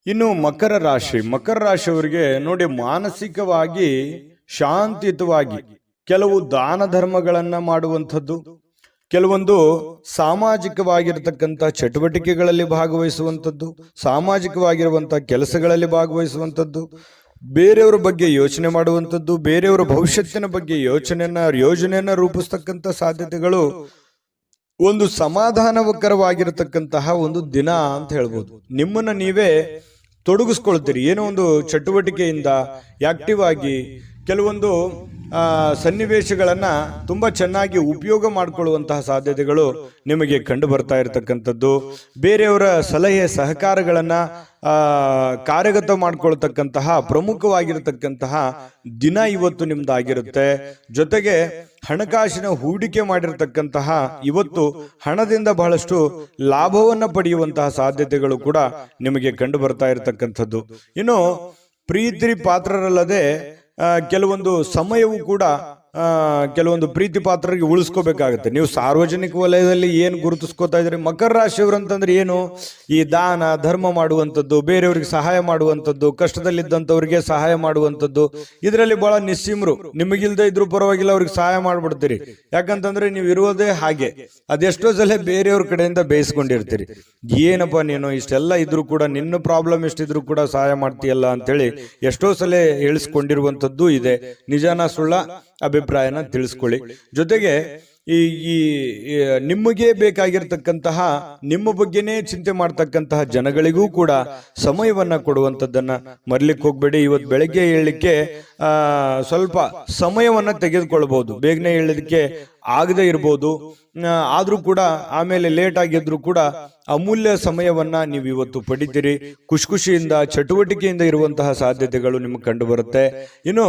ಇನ್ನು ಮಕರ ರಾಶಿಯವರಿಗೆ ನೋಡಿ, ಮಾನಸಿಕವಾಗಿ ಶಾಂತಿಯುತವಾಗಿ ಕೆಲವು ದಾನ ಧರ್ಮಗಳನ್ನ ಮಾಡುವಂಥದ್ದು, ಕೆಲವೊಂದು ಸಾಮಾಜಿಕವಾಗಿರತಕ್ಕಂಥ ಚಟುವಟಿಕೆಗಳಲ್ಲಿ ಭಾಗವಹಿಸುವಂಥದ್ದು, ಸಾಮಾಜಿಕವಾಗಿರುವಂತಹ ಕೆಲಸಗಳಲ್ಲಿ ಭಾಗವಹಿಸುವಂಥದ್ದು, ಬೇರೆಯವರ ಬಗ್ಗೆ ಯೋಚನೆ ಮಾಡುವಂಥದ್ದು, ಬೇರೆಯವರ ಭವಿಷ್ಯತ್ತಿನ ಬಗ್ಗೆ ಯೋಜನೆಯನ್ನ ರೂಪಿಸ್ತಕ್ಕಂಥ ಸಾಧ್ಯತೆಗಳು, ಒಂದು ಸಮಾಧಾನಕರವಾಗಿರತಕ್ಕಂತಹ ಒಂದು ದಿನ ಅಂತ ಹೇಳ್ಬೋದು. ನಿಮ್ಮನ್ನ ನೀವೇ ತೊಡಗಿಸ್ಕೊಳ್ತೀರಿ, ಏನೋ ಒಂದು ಚಟುವಟಿಕೆಯಿಂದ ಆಕ್ಟಿವ್ ಆಗಿ ಕೆಲವೊಂದು ಸನ್ನಿವೇಶಗಳನ್ನ ತುಂಬಾ ಚೆನ್ನಾಗಿ ಉಪಯೋಗ ಮಾಡಿಕೊಳ್ಳುವಂತಹ ಸಾಧ್ಯತೆಗಳು ನಿಮಗೆ ಕಂಡು ಬರ್ತಾ ಇರತಕ್ಕಂಥದ್ದು. ಬೇರೆಯವರ ಸಲಹೆ ಸಹಕಾರಗಳನ್ನ ಕಾರ್ಯಗತ ಮಾಡಿಕೊಳ್ತಕ್ಕಂತಹ ಪ್ರಮುಖವಾಗಿರತಕ್ಕಂತಹ ದಿನ ಇವತ್ತು ನಿಮ್ದಾಗಿರುತ್ತೆ. ಜೊತೆಗೆ ಹಣಕಾಸಿನ ಹೂಡಿಕೆ ಮಾಡಿರ್ತಕ್ಕಂತಹ ಇವತ್ತು ಹಣದಿಂದ ಬಹಳಷ್ಟು ಲಾಭವನ್ನ ಪಡೆಯುವಂತಹ ಸಾಧ್ಯತೆಗಳು ಕೂಡ ನಿಮಗೆ ಕಂಡು ಬರ್ತಾ ಇರತಕ್ಕಂಥದ್ದು. ಇನ್ನು ಪ್ರೀತಿ ಪಾತ್ರರಲ್ಲದೆ ಕೆಲವೊಂದು ಸಮಯವು ಕೂಡ ಕೆಲವೊಂದು ಪ್ರೀತಿ ಪಾತ್ರರಿಗೆ ಉಳಿಸ್ಕೋಬೇಕಾಗುತ್ತೆ. ನೀವು ಸಾರ್ವಜನಿಕ ವಲಯದಲ್ಲಿ ಏನು ಗುರುತಿಸ್ಕೋತಾ ಇದ್ರಿ? ಮಕರ ರಾಶಿಯವರು ಅಂತಂದ್ರೆ ಏನು? ಈ ದಾನ ಧರ್ಮ ಮಾಡುವಂಥದ್ದು, ಬೇರೆಯವ್ರಿಗೆ ಸಹಾಯ ಮಾಡುವಂಥದ್ದು, ಕಷ್ಟದಲ್ಲಿದ್ದಂಥವ್ರಿಗೆ ಸಹಾಯ ಮಾಡುವಂಥದ್ದು, ಇದರಲ್ಲಿ ಬಹಳ ನಿಸ್ಸೀಮರು. ನಿಮಗಿಲ್ದೇ ಇದ್ರು ಪರವಾಗಿಲ್ಲ, ಅವ್ರಿಗೆ ಸಹಾಯ ಮಾಡ್ಬಿಡ್ತೀರಿ. ಯಾಕಂತಂದ್ರೆ ನೀವು ಇರುವುದೇ ಹಾಗೆ. ಅದೆಷ್ಟೋ ಸಲ ಬೇರೆಯವ್ರ ಕಡೆಯಿಂದ ಬೇಯಿಸ್ಕೊಂಡಿರ್ತೀರಿ. ಏನಪ್ಪ ನೀನು ಇಷ್ಟೆಲ್ಲ ಇದ್ರು ಕೂಡ, ನಿನ್ನ ಪ್ರಾಬ್ಲಮ್ ಎಷ್ಟಿದ್ರು ಕೂಡ ಸಹಾಯ ಮಾಡ್ತೀಯಲ್ಲ ಅಂತೇಳಿ ಎಷ್ಟೋ ಸಲ ಹೇಳಿಸ್ಕೊಂಡಿರುವಂಥದ್ದು ಇದೆ. ನಿಜಾನ ಸುಳ್ಳ ಅಭಿಪ್ರಾಯನ ತಿಳಿಸ್ಕೊಳ್ಳಿ. ಜೊತೆಗೆ ಈ ನಿಮಗೆ ಬೇಕಾಗಿರ್ತಕ್ಕಂತಹ, ನಿಮ್ಮ ಬಗ್ಗೆನೇ ಚಿಂತೆ ಮಾಡ್ತಕ್ಕಂತಹ ಜನಗಳಿಗೂ ಕೂಡ ಸಮಯವನ್ನ ಕೊಡುವಂಥದ್ದನ್ನ ಮರ್ಲಿಕ್ಕೆ ಹೋಗ್ಬೇಡಿ. ಇವತ್ತು ಬೆಳಗ್ಗೆ ಏಳಲಿಕ್ಕೆ ಸ್ವಲ್ಪ ಸಮಯವನ್ನ ತೆಗೆದುಕೊಳ್ಬಹುದು, ಬೇಗನೆ ಏಳಲಿಕ್ಕೆ ಆಗದೆ ಇರ್ಬೋದು, ಆದ್ರೂ ಕೂಡ ಆಮೇಲೆ ಲೇಟ್ ಆಗಿದ್ರು ಕೂಡ ಅಮೂಲ್ಯ ಸಮಯವನ್ನ ನೀವು ಇವತ್ತು ಪಡಿತೀರಿ. ಖುಷಿಯಿಂದ ಚಟುವಟಿಕೆಯಿಂದ ಇರುವಂತಹ ಸಾಧ್ಯತೆಗಳು ನಿಮಗೆ ಕಂಡು ಬರುತ್ತೆ. ಇನ್ನು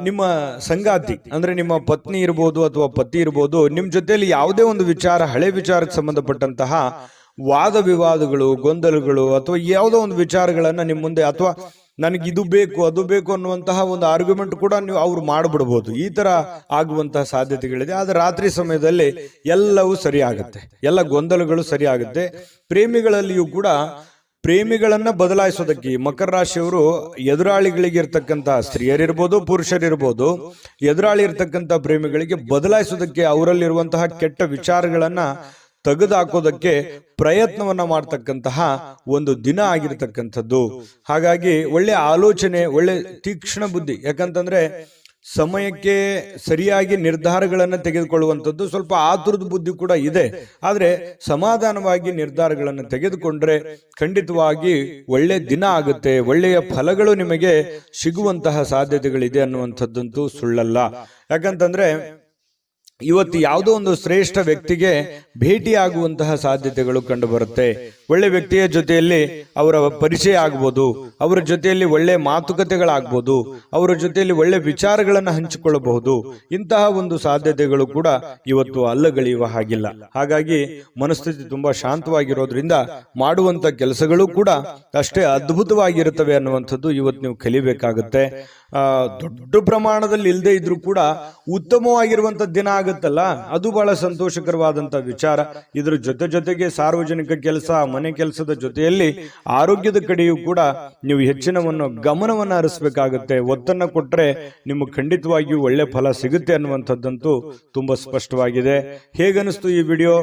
ನಿಮ್ಮ ಸಂಗಾತಿ ಅಂದ್ರೆ ನಿಮ್ಮ ಪತ್ನಿ ಇರ್ಬೋದು ಅಥವಾ ಪತಿ ಇರ್ಬೋದು, ನಿಮ್ಮ ಜೊತೆಯಲ್ಲಿ ಯಾವುದೇ ಒಂದು ವಿಚಾರ, ಹಳೆ ವಿಚಾರಕ್ಕೆ ಸಂಬಂಧಪಟ್ಟಂತಹ ವಾದ ವಿವಾದಗಳು, ಗೊಂದಲಗಳು ಅಥವಾ ಯಾವುದೋ ಒಂದು ವಿಚಾರಗಳನ್ನ ನಿಮ್ಮ ಮುಂದೆ, ಅಥವಾ ನನಗೆ ಇದು ಬೇಕು ಅದು ಬೇಕು ಅನ್ನುವಂತಹ ಒಂದು ಆರ್ಗ್ಯುಮೆಂಟ್ ಕೂಡ ನೀವು ಅವ್ರು ಮಾಡಿಬಿಡ್ಬೋದು. ಈ ತರ ಆಗುವಂತಹ ಸಾಧ್ಯತೆಗಳಿದೆ. ಆದ್ರೆ ರಾತ್ರಿ ಸಮಯದಲ್ಲಿ ಎಲ್ಲವೂ ಸರಿ ಆಗುತ್ತೆ, ಎಲ್ಲ ಗೊಂದಲಗಳು ಸರಿ ಆಗುತ್ತೆ. ಪ್ರೇಮಿಗಳಲ್ಲಿಯೂ ಕೂಡ ಪ್ರೇಮಿಗಳನ್ನ ಬದಲಾಯಿಸೋದಕ್ಕೆ ಮಕರ ರಾಶಿಯವರು ಎದುರಾಳಿಗಳಿಗೆ ಇರ್ತಕ್ಕಂತಹ ಸ್ತ್ರೀಯರಿರ್ಬೋದು ಪುರುಷರಿರ್ಬೋದು, ಎದುರಾಳಿ ಇರ್ತಕ್ಕಂಥ ಪ್ರೇಮಿಗಳಿಗೆ ಬದಲಾಯಿಸೋದಕ್ಕೆ, ಅವರಲ್ಲಿರುವಂತಹ ಕೆಟ್ಟ ವಿಚಾರಗಳನ್ನ ತೆಗೆದುಹಾಕೋದಕ್ಕೆ ಪ್ರಯತ್ನವನ್ನ ಮಾಡ್ತಕ್ಕಂತಹ ಒಂದು ದಿನ ಆಗಿರ್ತಕ್ಕಂಥದ್ದು. ಹಾಗಾಗಿ ಒಳ್ಳೆ ಆಲೋಚನೆ, ಒಳ್ಳೆ ತೀಕ್ಷ್ಣ ಬುದ್ಧಿ. ಯಾಕಂತಂದ್ರೆ ಸಮಯಕ್ಕೆ ಸರಿಯಾಗಿ ನಿರ್ಧಾರಗಳನ್ನು ತೆಗೆದುಕೊಳ್ಳುವಂಥದ್ದು, ಸ್ವಲ್ಪ ಆತುರದ ಬುದ್ಧಿ ಕೂಡ ಇದೆ. ಆದ್ರೆ ಸಮಾಧಾನವಾಗಿ ನಿರ್ಧಾರಗಳನ್ನು ತೆಗೆದುಕೊಂಡ್ರೆ ಖಂಡಿತವಾಗಿ ಒಳ್ಳೆ ದಿನ ಆಗುತ್ತೆ, ಒಳ್ಳೆಯ ಫಲಗಳು ನಿಮಗೆ ಸಿಗುವಂತಹ ಸಾಧ್ಯತೆಗಳಿದೆ ಅನ್ನುವಂಥದ್ದಂತೂ ಸುಳ್ಳಲ್ಲ. ಯಾಕಂತಂದ್ರೆ ಇವತ್ತು ಯಾವುದೋ ಒಂದು ಶ್ರೇಷ್ಠ ವ್ಯಕ್ತಿಗೆ ಭೇಟಿಯಾಗುವಂತಹ ಸಾಧ್ಯತೆಗಳು ಕಂಡು ಬರುತ್ತೆ. ಒಳ್ಳೆ ವ್ಯಕ್ತಿಯ ಜೊತೆಯಲ್ಲಿ ಅವರ ಪರಿಚಯ ಆಗ್ಬೋದು, ಅವರ ಜೊತೆಯಲ್ಲಿ ಒಳ್ಳೆ ಮಾತುಕತೆಗಳಾಗ್ಬೋದು, ಅವರ ಜೊತೆಯಲ್ಲಿ ಒಳ್ಳೆ ವಿಚಾರಗಳನ್ನು ಹಂಚಿಕೊಳ್ಳಬಹುದು. ಇಂತಹ ಒಂದು ಸಾಧ್ಯತೆಗಳು ಕೂಡ ಇವತ್ತು ಅಲ್ಲಗಳೆಯುವ ಹಾಗಿಲ್ಲ. ಹಾಗಾಗಿ ಮನಸ್ಥಿತಿ ತುಂಬಾ ಶಾಂತವಾಗಿರೋದ್ರಿಂದ ಮಾಡುವಂತ ಕೆಲಸಗಳು ಕೂಡ ಅಷ್ಟೇ ಅದ್ಭುತವಾಗಿರುತ್ತವೆ ಅನ್ನುವಂಥದ್ದು ಇವತ್ತು ನೀವು ಕಲಿಬೇಕಾಗುತ್ತೆ. ದೊಡ್ಡ ಪ್ರಮಾಣದಲ್ಲಿ ಇಲ್ಲದೆ ಇದ್ರೂ ಕೂಡ ಉತ್ತಮವಾಗಿರುವಂತ ದಿನ ಆಗುತ್ತಲ್ಲ, ಅದು ಬಹಳ ಸಂತೋಷಕರವಾದಂತ ವಿಚಾರ. ಇದ್ರ ಜೊತೆಗೆ ಸಾರ್ವಜನಿಕ ಕೆಲಸ, ಮನೆ ಕೆಲಸದ ಜೊತೆಯಲ್ಲಿ ಆರೋಗ್ಯದ ಕಡೆಯೂ ಕೂಡ ನೀವು ಹೆಚ್ಚಿನವನ್ನು ಗಮನವನ್ನ ಹರಿಸಬೇಕಾಗುತ್ತೆ. ಒತ್ತನ್ನ ಕೊಟ್ರೆ ನಿಮಗೆ ಖಂಡಿತವಾಗಿಯೂ ಒಳ್ಳೆ ಫಲ ಸಿಗುತ್ತೆ ಅನ್ನುವಂಥದ್ದಂತೂ ತುಂಬಾ ಸ್ಪಷ್ಟವಾಗಿದೆ. ಹೇಗನಿಸ್ತು ಈ ವಿಡಿಯೋ?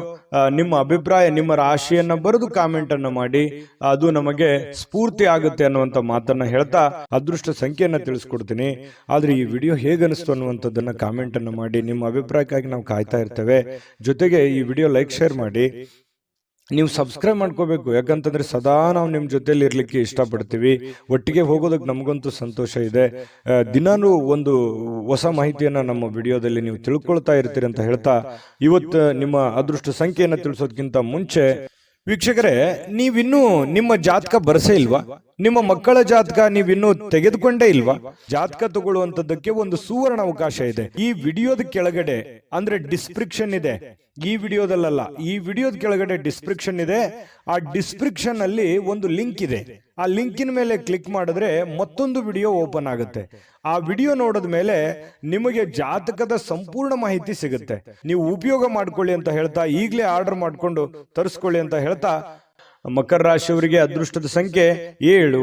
ನಿಮ್ಮ ಅಭಿಪ್ರಾಯ, ನಿಮ್ಮ ರಾಶಿಯನ್ನ ಬರೆದು ಕಾಮೆಂಟ್ ಅನ್ನ ಮಾಡಿ, ಅದು ನಮಗೆ ಸ್ಫೂರ್ತಿ ಆಗುತ್ತೆ ಅನ್ನುವಂಥ ಮಾತನ್ನ ಹೇಳ್ತಾ ಅದೃಷ್ಟ ಸಂಖ್ಯೆಯನ್ನ ತಿಳಿಸ್ಕೊಡ್ತೀನಿ. ಆದ್ರೆ ಈ ವಿಡಿಯೋ ಹೇಗನಿಸ್ತು ಅನ್ನುವಂಥದ್ದನ್ನ ಕಾಮೆಂಟ್ ಅನ್ನ ಮಾಡಿ. ನಿಮ್ಮ ಅಭಿಪ್ರಾಯಕ್ಕಾಗಿ ನಾವು ಕಾಯ್ತಾ ಇರ್ತೇವೆ. ಜೊತೆಗೆ ಈ ವಿಡಿಯೋ ಲೈಕ್, ಶೇರ್ ಮಾಡಿ. ನೀವು ಸಬ್ಸ್ಕ್ರೈಬ್ ಮಾಡ್ಕೋಬೇಕು. ಯಾಕಂತಂದ್ರೆ ಸದಾ ನಾವು ನಿಮ್ಮ ಜೊತೆಲಿ ಇರ್ಲಿಕ್ಕೆ ಇಷ್ಟಪಡ್ತೀವಿ. ಒಟ್ಟಿಗೆ ಹೋಗೋದಕ್ಕೆ ನಮಗಂತೂ ಸಂತೋಷ ಇದೆ. ದಿನಾನು ಒಂದು ಹೊಸ ಮಾಹಿತಿಯನ್ನ ನಮ್ಮ ವಿಡಿಯೋದಲ್ಲಿ ನೀವು ತಿಳ್ಕೊಳ್ತಾ ಇರ್ತೀರಿ ಅಂತ ಹೇಳ್ತಾ, ಇವತ್ತು ನಿಮ್ಮ ಅದೃಷ್ಟ ಸಂಖ್ಯೆಯನ್ನು ತಿಳಿಸೋದಕ್ಕಿಂತ ಮುಂಚೆ ವೀಕ್ಷಕರೇ, ನೀವಿನ್ನೂ ನಿಮ್ಮ ಜಾತಕ ಬರಸೇ ಇಲ್ವಾ? ನಿಮ್ಮ ಮಕ್ಕಳ ಜಾತಕ ನೀವಿನ್ನೂ ತೆಗೆದುಕೊಂಡೇ ಇಲ್ವಾ? ಜಾತಕ ತಗೊಳ್ಳುವಂತದ್ದಕ್ಕೆ ಒಂದು ಸುವರ್ಣ ಅವಕಾಶ ಇದೆ. ಈ ವಿಡಿಯೋದ ಕೆಳಗಡೆ ಅಂದ್ರೆ ಡಿಸ್ಕ್ರಿಪ್ಷನ್ ಇದೆ. ಈ ವಿಡಿಯೋದಲ್ಲ, ಈ ವಿಡಿಯೋದ ಕೆಳಗಡೆ ಡಿಸ್ಕ್ರಿಪ್ಷನ್ ಇದೆ. ಆ ಡಿಸ್ಕ್ರಿಪ್ಷನ್ ಅಲ್ಲಿ ಒಂದು ಲಿಂಕ್ ಇದೆ. ಆ ಲಿಂಕಿನ ಮೇಲೆ ಕ್ಲಿಕ್ ಮಾಡಿದ್ರೆ ಮತ್ತೊಂದು ವಿಡಿಯೋ ಓಪನ್ ಆಗುತ್ತೆ. ಆ ವಿಡಿಯೋ ನೋಡಿದ ಮೇಲೆ ನಿಮಗೆ ಜಾತಕದ ಸಂಪೂರ್ಣ ಮಾಹಿತಿ ಸಿಗುತ್ತೆ. ನೀವು ಉಪಯೋಗ ಮಾಡ್ಕೊಳ್ಳಿ ಅಂತ ಹೇಳ್ತಾ, ಈಗಲೇ ಆರ್ಡರ್ ಮಾಡ್ಕೊಂಡು ತರಿಸ್ಕೊಳ್ಳಿ ಅಂತ ಹೇಳ್ತಾ, ಮಕರ ರಾಶಿಯವರಿಗೆ ಅದೃಷ್ಟದ ಸಂಖ್ಯೆ 7.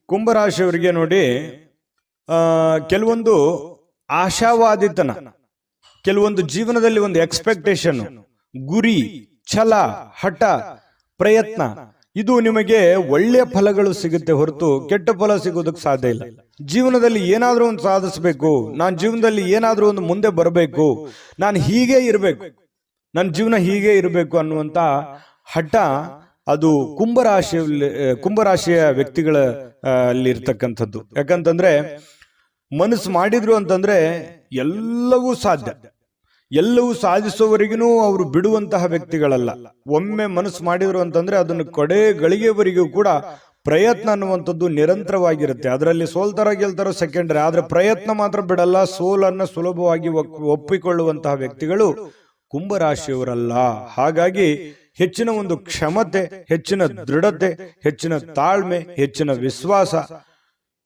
ಕುಂಭರಾಶಿಯವರಿಗೆ ನೋಡಿ, ಕೆಲವೊಂದು ಆಶಾವಾದಿತನ, ಕೆಲವೊಂದು ಜೀವನದಲ್ಲಿ ಒಂದು ಎಕ್ಸ್ಪೆಕ್ಟೇಷನ್, ಗುರಿ, ಛಲ, ಹಠ, ಪ್ರಯತ್ನ, ಇದು ನಿಮಗೆ ಒಳ್ಳೆಯ ಫಲಗಳು ಸಿಗುತ್ತೆ ಹೊರತು ಕೆಟ್ಟ ಫಲ ಸಿಗೋದಕ್ಕೆ ಸಾಧ್ಯ ಇಲ್ಲ. ಜೀವನದಲ್ಲಿ ಏನಾದ್ರೂ ಒಂದು ಸಾಧಿಸಬೇಕು, ನಾನು ಜೀವನದಲ್ಲಿ ಏನಾದ್ರೂ ಒಂದು ಮುಂದೆ ಬರಬೇಕು, ನಾನು ಹೀಗೆ ಇರಬೇಕು, ನನ್ನ ಜೀವನ ಹೀಗೆ ಇರಬೇಕು ಅನ್ನುವಂತ ಹಠ ಅದು ಕುಂಭರಾಶಿಯ ವ್ಯಕ್ತಿಗಳ ಅಲ್ಲಿ ಇರ್ತಕ್ಕಂಥದ್ದು. ಯಾಕಂತಂದ್ರೆ ಮನಸ್ಸು ಮಾಡಿದ್ರು ಅಂತಂದ್ರೆ ಎಲ್ಲವೂ ಸಾಧ್ಯ. ಎಲ್ಲವೂ ಸಾಧಿಸುವವರೆಗೂ ಅವರು ಬಿಡುವಂತಹ ವ್ಯಕ್ತಿಗಳಲ್ಲ. ಒಮ್ಮೆ ಮನಸ್ಸು ಮಾಡಿದ್ರು ಅಂತಂದ್ರೆ ಅದನ್ನು ಕಡೆ ಗಳಿಗೆವರೆಗೂ ಕೂಡ ಪ್ರಯತ್ನ ಅನ್ನುವಂಥದ್ದು ನಿರಂತರವಾಗಿರುತ್ತೆ. ಅದರಲ್ಲಿ ಸೋಲ್ತಾರ ಗೆಲ್ತಾರೋ ಸೆಕೆಂಡರಿ, ಆದ್ರೆ ಪ್ರಯತ್ನ ಮಾತ್ರ ಬಿಡಲ್ಲ. ಸೋಲನ್ನ ಸುಲಭವಾಗಿ ಒಪ್ಪಿಕೊಳ್ಳುವಂತಹ ವ್ಯಕ್ತಿಗಳು ಕುಂಭರಾಶಿಯವರಲ್ಲ. ಹಾಗಾಗಿ ಹೆಚ್ಚಿನ ಒಂದು ಕ್ಷಮತೆ, ಹೆಚ್ಚಿನ ದೃಢತೆ, ಹೆಚ್ಚಿನ ತಾಳ್ಮೆ, ಹೆಚ್ಚಿನ ವಿಶ್ವಾಸ,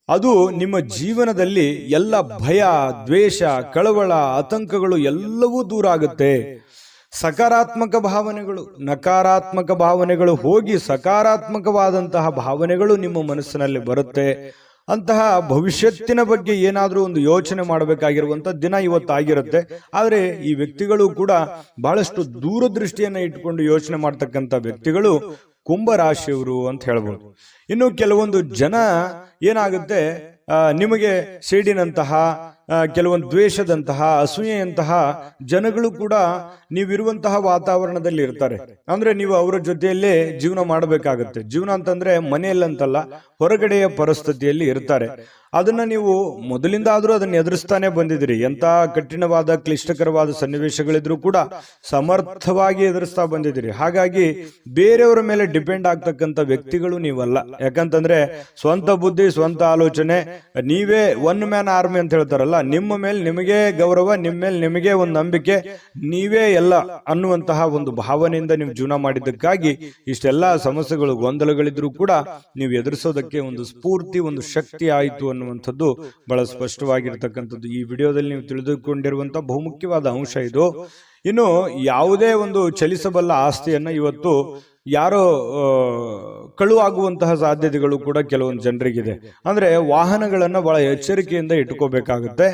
ಅದು ನಿಮ್ಮ ಜೀವನದಲ್ಲಿ ಎಲ್ಲ ಭಯ, ದ್ವೇಷ, ಕಳವಳ, ಆತಂಕಗಳು ಎಲ್ಲವೂ ದೂರ ಆಗುತ್ತೆ. ಸಕಾರಾತ್ಮಕ ಭಾವನೆಗಳು, ನಕಾರಾತ್ಮಕ ಭಾವನೆಗಳು ಹೋಗಿ ಸಕಾರಾತ್ಮಕವಾದಂತಹ ಭಾವನೆಗಳು ನಿಮ್ಮ ಮನಸ್ಸಿನಲ್ಲಿ ಬರುತ್ತೆ. ಅಂತಹ ಭವಿಷ್ಯತ್ತಿನ ಬಗ್ಗೆ ಏನಾದರೂ ಒಂದು ಯೋಚನೆ ಮಾಡಬೇಕಾಗಿರುವಂತ ದಿನ ಇವತ್ತಾಗಿರುತ್ತೆ. ಆದರೆ ಈ ವ್ಯಕ್ತಿಗಳು ಕೂಡ ಬಹಳಷ್ಟು ದೂರದೃಷ್ಟಿಯನ್ನ ಇಟ್ಕೊಂಡು ಯೋಚನೆ ಮಾಡ್ತಕ್ಕಂಥ ವ್ಯಕ್ತಿಗಳು ಕುಂಭರಾಶಿಯವರು ಅಂತ ಹೇಳ್ಬೋದು. ಇನ್ನು ಕೆಲವೊಂದು ಜನ ಏನಾಗುತ್ತೆ, ನಿಮಗೆ ಸೇಡಿನಂತಹ, ಕೆಲವೊಂದು ದ್ವೇಷದಂತಹ, ಅಸೂಯೆಯಂತಹ ಜನಗಳು ಕೂಡ ನೀವಿರುವಂತಹ ವಾತಾವರಣದಲ್ಲಿ ಇರ್ತಾರೆ. ಅಂದ್ರೆ ನೀವು ಅವರ ಜೊತೆಯಲ್ಲೇ ಜೀವನ ಮಾಡಬೇಕಾಗತ್ತೆ. ಜೀವನ ಅಂತಂದ್ರೆ ಮನೆಯಲ್ಲಂತಲ್ಲ, ಹೊರಗಡೆಯ ಪರಿಸ್ಥಿತಿಯಲ್ಲಿ ಇರ್ತಾರೆ. ಅದನ್ನ ನೀವು ಮೊದಲಿಂದ ಆದ್ರೂ ಅದನ್ನ ಎದುರಿಸ್ತಾನೆ ಬಂದಿದ್ದೀರಿ. ಎಂತ ಕಠಿಣವಾದ, ಕ್ಲಿಷ್ಟಕರವಾದ ಸನ್ನಿವೇಶಗಳಿದ್ರೂ ಕೂಡ ಸಮರ್ಥವಾಗಿ ಎದುರಿಸ್ತಾ ಬಂದಿದ್ದೀರಿ. ಹಾಗಾಗಿ ಬೇರೆಯವರ ಮೇಲೆ ಡಿಪೆಂಡ್ ಆಗ್ತಕ್ಕಂಥ ವ್ಯಕ್ತಿಗಳು ನೀವಲ್ಲ. ಯಾಕಂತಂದ್ರೆ ಸ್ವಂತ ಬುದ್ಧಿ, ಸ್ವಂತ ಆಲೋಚನೆ, ನೀವೇ ಒನ್ ಮ್ಯಾನ್ ಆರ್ಮಿ ಅಂತ ಹೇಳ್ತಾರಲ್ಲ, ನಿಮ್ಮ ಮೇಲೆ ನಿಮಗೆ ಗೌರವ, ನಿಮ್ಮ ಮೇಲೆ ನಿಮಗೆ ಒಂದು ನಂಬಿಕೆ, ನೀವೇ ಎಲ್ಲ ಅನ್ನುವಂತಹ ಒಂದು ಭಾವನೆಯಿಂದ ನೀವು ಜೀವನ ಮಾಡಿದ್ದಕ್ಕಾಗಿ ಇಷ್ಟೆಲ್ಲಾ ಸಮಸ್ಯೆಗಳು, ಗೊಂದಲಗಳಿದ್ರೂ ಕೂಡ ನೀವು ಎದುರಿಸೋದಕ್ಕೆ ಒಂದು ಸ್ಫೂರ್ತಿ, ಒಂದು ಶಕ್ತಿ ಆಯಿತು ಅನ್ನುವಂಥದ್ದು ಬಹಳ ಸ್ಪಷ್ಟವಾಗಿರ್ತಕ್ಕಂಥದ್ದು ಈ ವಿಡಿಯೋದಲ್ಲಿ ನೀವು ತಿಳಿದುಕೊಂಡಿರುವಂತಹ ಬಹುಮುಖ್ಯವಾದ ಅಂಶ ಇದು. ಇನ್ನು ಯಾವುದೇ ಒಂದು ಚಲಿಸಬಲ್ಲ ಆಸ್ತಿಯನ್ನ ಇವತ್ತು ಯಾರೋ ಕಳುವಾಗುವಂತಹ ಸಾಧ್ಯತೆಗಳು ಕೂಡ ಕೆಲವೊಂದು ಜನರಿಗಿದೆ. ಅಂದ್ರೆ ವಾಹನಗಳನ್ನ ಬಹಳ ಎಚ್ಚರಿಕೆಯಿಂದ ಇಟ್ಕೋಬೇಕಾಗುತ್ತೆ.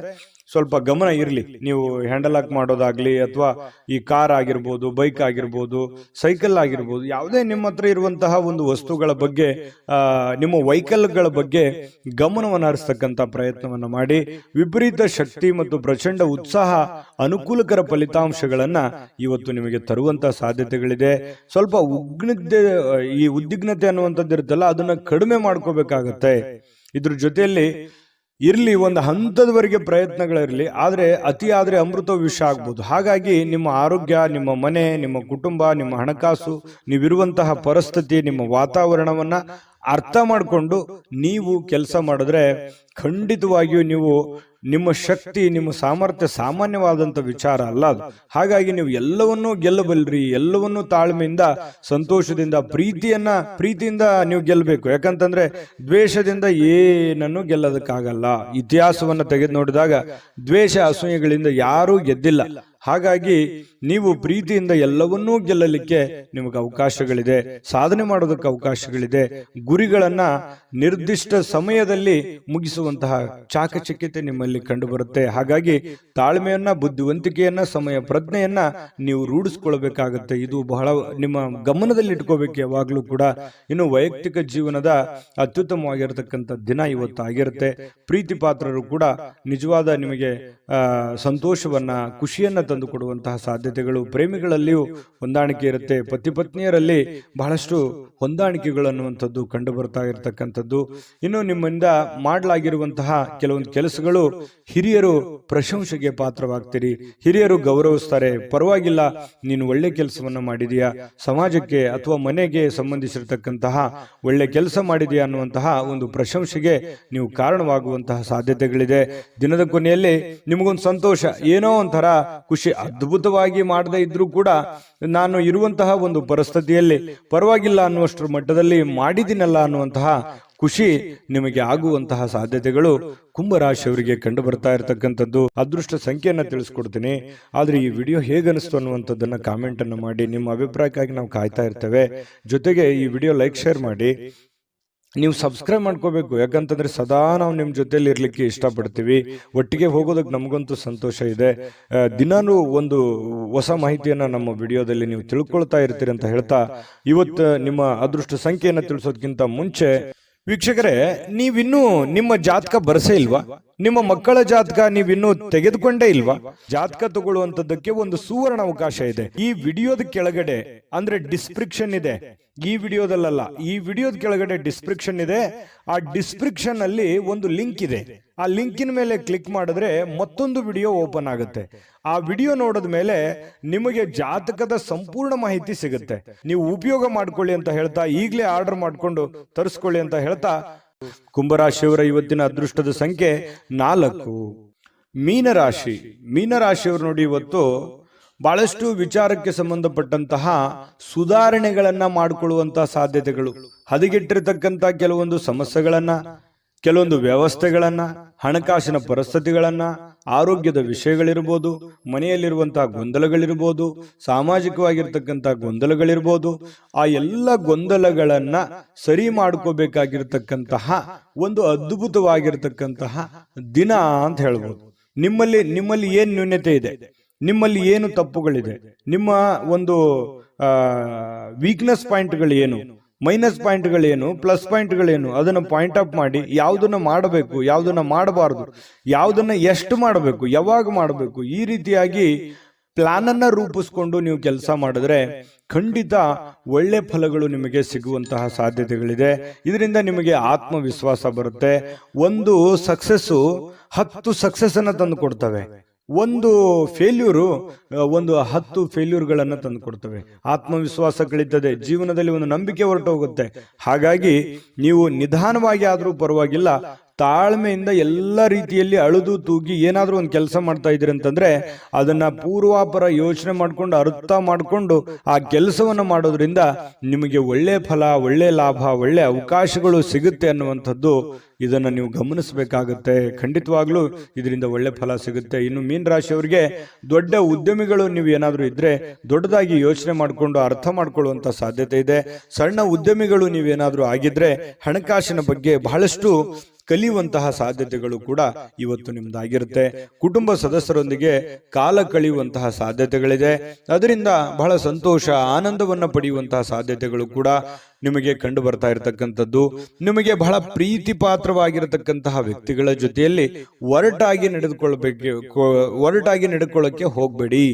ಸ್ವಲ್ಪ ಗಮನ ಇರಲಿ. ನೀವು ಹ್ಯಾಂಡಲ್ ಹಾಕ್ ಮಾಡೋದಾಗ್ಲಿ, ಅಥವಾ ಈ ಕಾರ್ ಆಗಿರ್ಬೋದು, ಬೈಕ್ ಆಗಿರ್ಬೋದು, ಸೈಕಲ್ ಆಗಿರ್ಬೋದು, ಯಾವುದೇ ನಿಮ್ಮ ಹತ್ರ ಇರುವಂತಹ ಒಂದು ವಸ್ತುಗಳ ಬಗ್ಗೆ, ನಿಮ್ಮ ವೆಹಿಕಲ್ಗಳ ಬಗ್ಗೆ ಗಮನವನ್ನು ಹರಿಸ್ತಕ್ಕಂಥ ಪ್ರಯತ್ನವನ್ನ ಮಾಡಿ. ವಿಪರೀತ ಶಕ್ತಿ ಮತ್ತು ಪ್ರಚಂಡ ಉತ್ಸಾಹ ಅನುಕೂಲಕರ ಫಲಿತಾಂಶಗಳನ್ನ ಇವತ್ತು ನಿಮಗೆ ತರುವಂತಹ ಸಾಧ್ಯತೆಗಳಿದೆ. ಸ್ವಲ್ಪ ಈ ಉದ್ವಿಗ್ನತೆ ಅನ್ನುವಂಥದ್ದು ಇರುತ್ತಲ್ಲ, ಅದನ್ನ ಕಡಿಮೆ ಮಾಡ್ಕೋಬೇಕಾಗತ್ತೆ. ಇದ್ರ ಜೊತೆಯಲ್ಲಿ ಇರ್ಲಿ, ಒಂದು ಹಂತದವರೆಗೆ ಪ್ರಯತ್ನಗಳಿರಲಿ, ಆದ್ರೆ ಅತಿ ಆದ್ರೆ ಅಮೃತ ವಿಷ ಆಗ್ಬೋದು. ಹಾಗಾಗಿ ನಿಮ್ಮ ಆರೋಗ್ಯ, ನಿಮ್ಮ ಮನೆ, ನಿಮ್ಮ ಕುಟುಂಬ, ನಿಮ್ಮ ಹಣಕಾಸು, ನೀವಿರುವಂತಹ ಪರಿಸ್ಥಿತಿ, ನಿಮ್ಮ ವಾತಾವರಣವನ್ನ ಅರ್ಥ ಮಾಡಿಕೊಂಡು ನೀವು ಕೆಲಸ ಮಾಡಿದ್ರೆ ಖಂಡಿತವಾಗಿಯೂ ನೀವು ನಿಮ್ಮ ಶಕ್ತಿ, ನಿಮ್ಮ ಸಾಮರ್ಥ್ಯ ಸಾಮಾನ್ಯವಾದಂಥ ವಿಚಾರ ಅಲ್ಲ ಅದು. ಹಾಗಾಗಿ ನೀವು ಎಲ್ಲವನ್ನೂ ಗೆಲ್ಲಬಲ್ರಿ. ಎಲ್ಲವನ್ನೂ ತಾಳ್ಮೆಯಿಂದ, ಸಂತೋಷದಿಂದ, ಪ್ರೀತಿಯಿಂದ ನೀವು ಗೆಲ್ಲಬೇಕು. ಯಾಕಂತಂದ್ರೆ ದ್ವೇಷದಿಂದ ಏನನ್ನು ಗೆಲ್ಲೋದಕ್ಕಾಗಲ್ಲ. ಇತಿಹಾಸವನ್ನು ತೆಗೆದು ನೋಡಿದಾಗ ದ್ವೇಷ, ಅಸೂಯೆಗಳಿಂದ ಯಾರೂ ಗೆದ್ದಿಲ್ಲ. ಹಾಗಾಗಿ ನೀವು ಪ್ರೀತಿಯಿಂದ ಎಲ್ಲವನ್ನೂ ಗೆಲ್ಲಲಿಕ್ಕೆ ನಿಮಗೆ ಅವಕಾಶಗಳಿದೆ, ಸಾಧನೆ ಮಾಡೋದಕ್ಕೆ ಅವಕಾಶಗಳಿದೆ. ಗುರಿಗಳನ್ನ ನಿರ್ದಿಷ್ಟ ಸಮಯದಲ್ಲಿ ಮುಗಿಸುವಂತಹ ಚಾಕಚಕ್ಯತೆ ನಿಮ್ಮಲ್ಲಿ ಕಂಡು ಬರುತ್ತೆ. ಹಾಗಾಗಿ ತಾಳ್ಮೆಯನ್ನ, ಬುದ್ಧಿವಂತಿಕೆಯನ್ನ, ಸಮಯ ಪ್ರಜ್ಞೆಯನ್ನ ನೀವು ರೂಢಿಸ್ಕೊಳ್ಬೇಕಾಗತ್ತೆ. ಇದು ಬಹಳ ನಿಮ್ಮ ಗಮನದಲ್ಲಿ ಇಟ್ಕೋಬೇಕು ಯಾವಾಗ್ಲೂ ಕೂಡ. ಇನ್ನು ವೈಯಕ್ತಿಕ ಜೀವನದ ಅತ್ಯುತ್ತಮವಾಗಿರತಕ್ಕಂಥ ದಿನ ಇವತ್ತು ಆಗಿರುತ್ತೆ. ಪ್ರೀತಿ ಪಾತ್ರರು ಕೂಡ ನಿಜವಾದ ನಿಮಗೆ ಸಂತೋಷವನ್ನ, ಖುಷಿಯನ್ನ ತಂದುಕೊಡುವಂತಹ ಸಾಧ್ಯತೆಗಳು, ಪ್ರೇಮಿಗಳಲ್ಲಿಯೂ ಹೊಂದಾಣಿಕೆ ಇರುತ್ತೆ, ಪತಿ ಪತ್ನಿಯರಲ್ಲಿ ಬಹಳಷ್ಟು ಹೊಂದಾಣಿಕೆಗಳು ಅನ್ನುವಂಥದ್ದು ಕಂಡು ಬರ್ತಾ ಇರತಕ್ಕಂಥದ್ದು. ಇನ್ನು ನಿಮ್ಮಿಂದ ಮಾಡಲಾಗಿರುವಂತಹ ಕೆಲವೊಂದು ಕೆಲಸಗಳು ಹಿರಿಯರು ಪ್ರಶಂಸೆಗೆ ಪಾತ್ರವಾಗ್ತೀರಿ, ಹಿರಿಯರು ಗೌರವಿಸ್ತಾರೆ. ಪರವಾಗಿಲ್ಲ, ನೀನು ಒಳ್ಳೆ ಕೆಲಸವನ್ನ ಮಾಡಿದೀಯಾ, ಸಮಾಜಕ್ಕೆ ಅಥವಾ ಮನೆಗೆ ಸಂಬಂಧಿಸಿರ್ತಕ್ಕಂತಹ ಒಳ್ಳೆ ಕೆಲಸ ಮಾಡಿದೆಯಾ ಅನ್ನುವಂತಹ ಒಂದು ಪ್ರಶಂಸೆಗೆ ನೀವು ಕಾರಣವಾಗುವಂತಹ ಸಾಧ್ಯತೆಗಳಿದೆ. ದಿನದ ಕೊನೆಯಲ್ಲಿ ನಿಮಗೊಂದು ಸಂತೋಷ, ಏನೋ ಒಂಥರ ಖುಷಿ. ಅದ್ಭುತವಾಗಿ ಮಾಡದೇ ಇದ್ರೂ ಕೂಡ ನಾನು ಇರುವಂತಹ ಒಂದು ಪರಿಸ್ಥಿತಿಯಲ್ಲಿ ಪರವಾಗಿಲ್ಲ ಅನ್ನುವಷ್ಟರ ಮಟ್ಟದಲ್ಲಿ ಮಾಡಿದಿನಲ್ಲ ಅನ್ನುವಂತಹ ಖುಷಿ ನಿಮಗೆ ಆಗುವಂತಹ ಸಾಧ್ಯತೆಗಳು ಕುಂಭರಾಶಿಯವರಿಗೆ ಕಂಡು ಬರ್ತಾ ಇರತಕ್ಕಂಥದ್ದು. ಅದೃಷ್ಟ ಸಂಖ್ಯೆಯನ್ನ ತಿಳಿಸ್ಕೊಡ್ತೀನಿ, ಆದ್ರೆ ಈ ವಿಡಿಯೋ ಹೇಗನಿಸ್ತು ಅನ್ನುವಂಥದ್ದನ್ನ ಕಾಮೆಂಟ್ ಅನ್ನು ಮಾಡಿ. ನಿಮ್ಮ ಅಭಿಪ್ರಾಯಕ್ಕಾಗಿ ನಾವು ಕಾಯ್ತಾ ಇರ್ತೇವೆ. ಜೊತೆಗೆ ಈ ವಿಡಿಯೋ ಲೈಕ್ ಶೇರ್ ಮಾಡಿ. ನೀವು ಸಬ್ಸ್ಕ್ರೈಬ್ ಮಾಡ್ಕೋಬೇಕು, ಯಾಕಂತಂದ್ರೆ ಸದಾ ನಾವು ನಿಮ್ಮ ಜೊತೆಲಿ ಇರ್ಲಿಕ್ಕೆ ಇಷ್ಟಪಡ್ತೀವಿ. ಒಟ್ಟಿಗೆ ಹೋಗೋದಕ್ಕೆ ನಮಗಂತೂ ಸಂತೋಷ ಇದೆ. ದಿನಾನು ಒಂದು ಹೊಸ ಮಾಹಿತಿಯನ್ನ ನಮ್ಮ ವಿಡಿಯೋದಲ್ಲಿ ನೀವು ತಿಳ್ಕೊಳ್ತಾ ಇರ್ತೀರಿ ಅಂತ ಹೇಳ್ತಾ, ಇವತ್ತು ನಿಮ್ಮ ಅದೃಷ್ಟ ಸಂಖ್ಯೆಯನ್ನ ತಿಳಿಸೋದಕ್ಕಿಂತ ಮುಂಚೆ ವೀಕ್ಷಕರೇ, ನೀವಿನ್ನೂ ನಿಮ್ಮ ಜಾತಕ ಬರಸೇ ಇಲ್ವಾ? ನಿಮ್ಮ ಮಕ್ಕಳ ಜಾತಕ ನೀವಿನ್ನೂ ತೆಗೆದುಕೊಂಡೇ ಇಲ್ವಾ? ಜಾತಕ ತಗೊಳ್ಳುವಂತದ್ದಕ್ಕೆ ಒಂದು ಸುವರ್ಣ ಅವಕಾಶ ಇದೆ. ಈ ವಿಡಿಯೋದ ಕೆಳಗಡೆ ಅಂದ್ರೆ ಡಿಸ್ಕ್ರಿಪ್ಷನ್ ಇದೆ, ಈ ವಿಡಿಯೋದಲ್ಲ, ಈ ವಿಡಿಯೋದ ಕೆಳಗಡೆ ಡಿಸ್ಕ್ರಿಪ್ಷನ್ ಇದೆ. ಆ ಡಿಸ್ಕ್ರಿಪ್ಷನ್ ಅಲ್ಲಿ ಒಂದು ಲಿಂಕ್ ಇದೆ. ಆ ಲಿಂಕಿನ ಮೇಲೆ ಕ್ಲಿಕ್ ಮಾಡಿದ್ರೆ ಮತ್ತೊಂದು ವಿಡಿಯೋ ಓಪನ್ ಆಗುತ್ತೆ. ಆ ವಿಡಿಯೋ ನೋಡಿದ ಮೇಲೆ ನಿಮಗೆ ಜಾತಕದ ಸಂಪೂರ್ಣ ಮಾಹಿತಿ ಸಿಗುತ್ತೆ. ನೀವು ಉಪಯೋಗ ಮಾಡ್ಕೊಳ್ಳಿ ಅಂತ ಹೇಳ್ತಾ, ಈಗಲೇ ಆರ್ಡರ್ ಮಾಡ್ಕೊಂಡು ತರಿಸ್ಕೊಳ್ಳಿ ಅಂತ ಹೇಳ್ತಾ, ಕುಂಭರಾಶಿಯವರ ಇವತ್ತಿನ ಅದೃಷ್ಟದ ಸಂಖ್ಯೆ 4. ಮೀನರಾಶಿ. ಮೀನರಾಶಿಯವರು ನೋಡಿ, ಇವತ್ತು ಬಹಳಷ್ಟು ವಿಚಾರಕ್ಕೆ ಸಂಬಂಧಪಟ್ಟಂತಹ ಸುಧಾರಣೆಗಳನ್ನ ಮಾಡಿಕೊಳ್ಳುವಂತಹ ಸಾಧ್ಯತೆಗಳು, ಹದಗೆಟ್ಟಿರತಕ್ಕಂಥ ಕೆಲವೊಂದು ಸಮಸ್ಯೆಗಳನ್ನ, ಕೆಲವೊಂದು ವ್ಯವಸ್ಥೆಗಳನ್ನ, ಹಣಕಾಸಿನ ಪರಿಸ್ಥಿತಿಗಳನ್ನ, ಆರೋಗ್ಯದ ವಿಷಯಗಳಿರ್ಬೋದು, ಮನೆಯಲ್ಲಿರುವಂತಹ ಗೊಂದಲಗಳಿರ್ಬೋದು, ಸಾಮಾಜಿಕವಾಗಿರ್ತಕ್ಕಂಥ ಗೊಂದಲಗಳಿರ್ಬೋದು, ಆ ಎಲ್ಲ ಗೊಂದಲಗಳನ್ನ ಸರಿ ಮಾಡ್ಕೋಬೇಕಾಗಿರ್ತಕ್ಕಂತಹ ಒಂದು ಅದ್ಭುತವಾಗಿರ್ತಕ್ಕಂತಹ ದಿನ ಅಂತ ಹೇಳ್ಬೋದು. ನಿಮ್ಮಲ್ಲಿ ಏನು ನ್ಯೂನ್ಯತೆ ಇದೆ, ನಿಮ್ಮಲ್ಲಿ ಏನು ತಪ್ಪುಗಳಿದೆ, ನಿಮ್ಮ ಒಂದು ವೀಕ್ನೆಸ್ ಪಾಯಿಂಟ್ಗಳು ಏನು, ಮೈನಸ್ ಪಾಯಿಂಟ್ಗಳೇನು, ಪ್ಲಸ್ ಪಾಯಿಂಟ್ಗಳೇನು, ಅದನ್ನ ಪಾಯಿಂಟ್ ಅಪ್ ಮಾಡಿ ಯಾವುದನ್ನ ಮಾಡಬೇಕು, ಯಾವುದನ್ನ ಮಾಡಬಾರದು, ಯಾವುದನ್ನ ಎಷ್ಟು ಮಾಡಬೇಕು, ಯಾವಾಗ ಮಾಡಬೇಕು, ಈ ರೀತಿಯಾಗಿ ಪ್ಲಾನ್ ಅನ್ನ ರೂಪಿಸ್ಕೊಂಡು ನೀವು ಕೆಲಸ ಮಾಡಿದ್ರೆ ಖಂಡಿತ ಒಳ್ಳೆ ಫಲಗಳು ನಿಮಗೆ ಸಿಗುವಂತಹ ಸಾಧ್ಯತೆಗಳಿದೆ. ಇದರಿಂದ ನಿಮಗೆ ಆತ್ಮವಿಶ್ವಾಸ ಬರುತ್ತೆ. ಒಂದು ಸಕ್ಸಸ್ಸು 10 ಸಕ್ಸಸ್ ಅನ್ನ ತಂದು ಕೊಡ್ತವೆ. ಒಂದು ಫೇಲ್ಯೂರು 10 ಫೇಲ್ಯೂರ್ಗಳನ್ನು ತಂದು ಕೊಡ್ತವೆ. ಆತ್ಮವಿಶ್ವಾಸ ಕಳೀತದೆ, ಜೀವನದಲ್ಲಿ ಒಂದು ನಂಬಿಕೆ ಹೊರಟೋಗುತ್ತೆ. ಹಾಗಾಗಿ ನೀವು ನಿಧಾನವಾಗಿ ಆದ್ರೂ ಪರವಾಗಿಲ್ಲ, ತಾಳ್ಮೆಯಿಂದ ಎಲ್ಲ ರೀತಿಯಲ್ಲಿ ಅಳುದು ತೂಗಿ ಏನಾದ್ರೂ ಒಂದು ಕೆಲಸ ಮಾಡ್ತಾ ಇದ್ರಿ ಅಂತಂದ್ರೆ ಅದನ್ನ ಪೂರ್ವಾಪರ ಯೋಚನೆ ಮಾಡ್ಕೊಂಡು, ಅರ್ಥ ಮಾಡ್ಕೊಂಡು ಆ ಕೆಲಸವನ್ನ ಮಾಡೋದ್ರಿಂದ ನಿಮಗೆ ಒಳ್ಳೆ ಫಲ, ಒಳ್ಳೆ ಲಾಭ, ಒಳ್ಳೆ ಅವಕಾಶಗಳು ಸಿಗುತ್ತೆ ಅನ್ನುವಂಥದ್ದು ಇದನ್ನ ನೀವು ಗಮನಿಸಬೇಕಾಗುತ್ತೆ. ಖಂಡಿತವಾಗ್ಲೂ ಇದರಿಂದ ಒಳ್ಳೆ ಫಲ ಸಿಗುತ್ತೆ. ಇನ್ನು ಮೀನ ರಾಶಿಯವರಿಗೆ ದೊಡ್ಡ ಉದ್ಯಮಿಗಳು ನೀವು ಏನಾದ್ರೂ ಇದ್ರೆ ದೊಡ್ಡದಾಗಿ ಯೋಚನೆ ಮಾಡಿಕೊಂಡು ಅರ್ಥ ಮಾಡ್ಕೊಳ್ಳುವಂತ ಸಾಧ್ಯತೆ ಇದೆ. ಸಣ್ಣ ಉದ್ಯಮಿಗಳು ನೀವೇನಾದ್ರೂ ಆಗಿದ್ರೆ ಹಣಕಾಸಿನ ಬಗ್ಗೆ ಬಹಳಷ್ಟು ಕಲಿಯುವಂತಹ ಸಾಧ್ಯತೆಗಳು ಕೂಡ ಇವತ್ತು ನಿಮ್ದಾಗಿರುತ್ತೆ. ಕುಟುಂಬ ಸದಸ್ಯರೊಂದಿಗೆ ಕಾಲ ಕಳೆಯುವಂತಹ ಸಾಧ್ಯತೆಗಳಿದೆ. ಅದರಿಂದ ಬಹಳ ಸಂತೋಷ, ಆನಂದವನ್ನ ಪಡೆಯುವಂತಹ ಸಾಧ್ಯತೆಗಳು ಕೂಡ ನಿಮಗೆ ಕಂಡು ಬರ್ತಾ ಇರತಕ್ಕಂಥದ್ದು. ನಿಮಗೆ ಬಹಳ ಪ್ರೀತಿ ಪಾತ್ರವಾಗಿರತಕ್ಕಂತಹ ವ್ಯಕ್ತಿಗಳ ಜೊತೆಯಲ್ಲಿ ಒರಟಾಗಿ ನಡೆದುಕೊಳ್ಳಕ್ಕೆ ಹೋಗ್ಬೇಡಿ.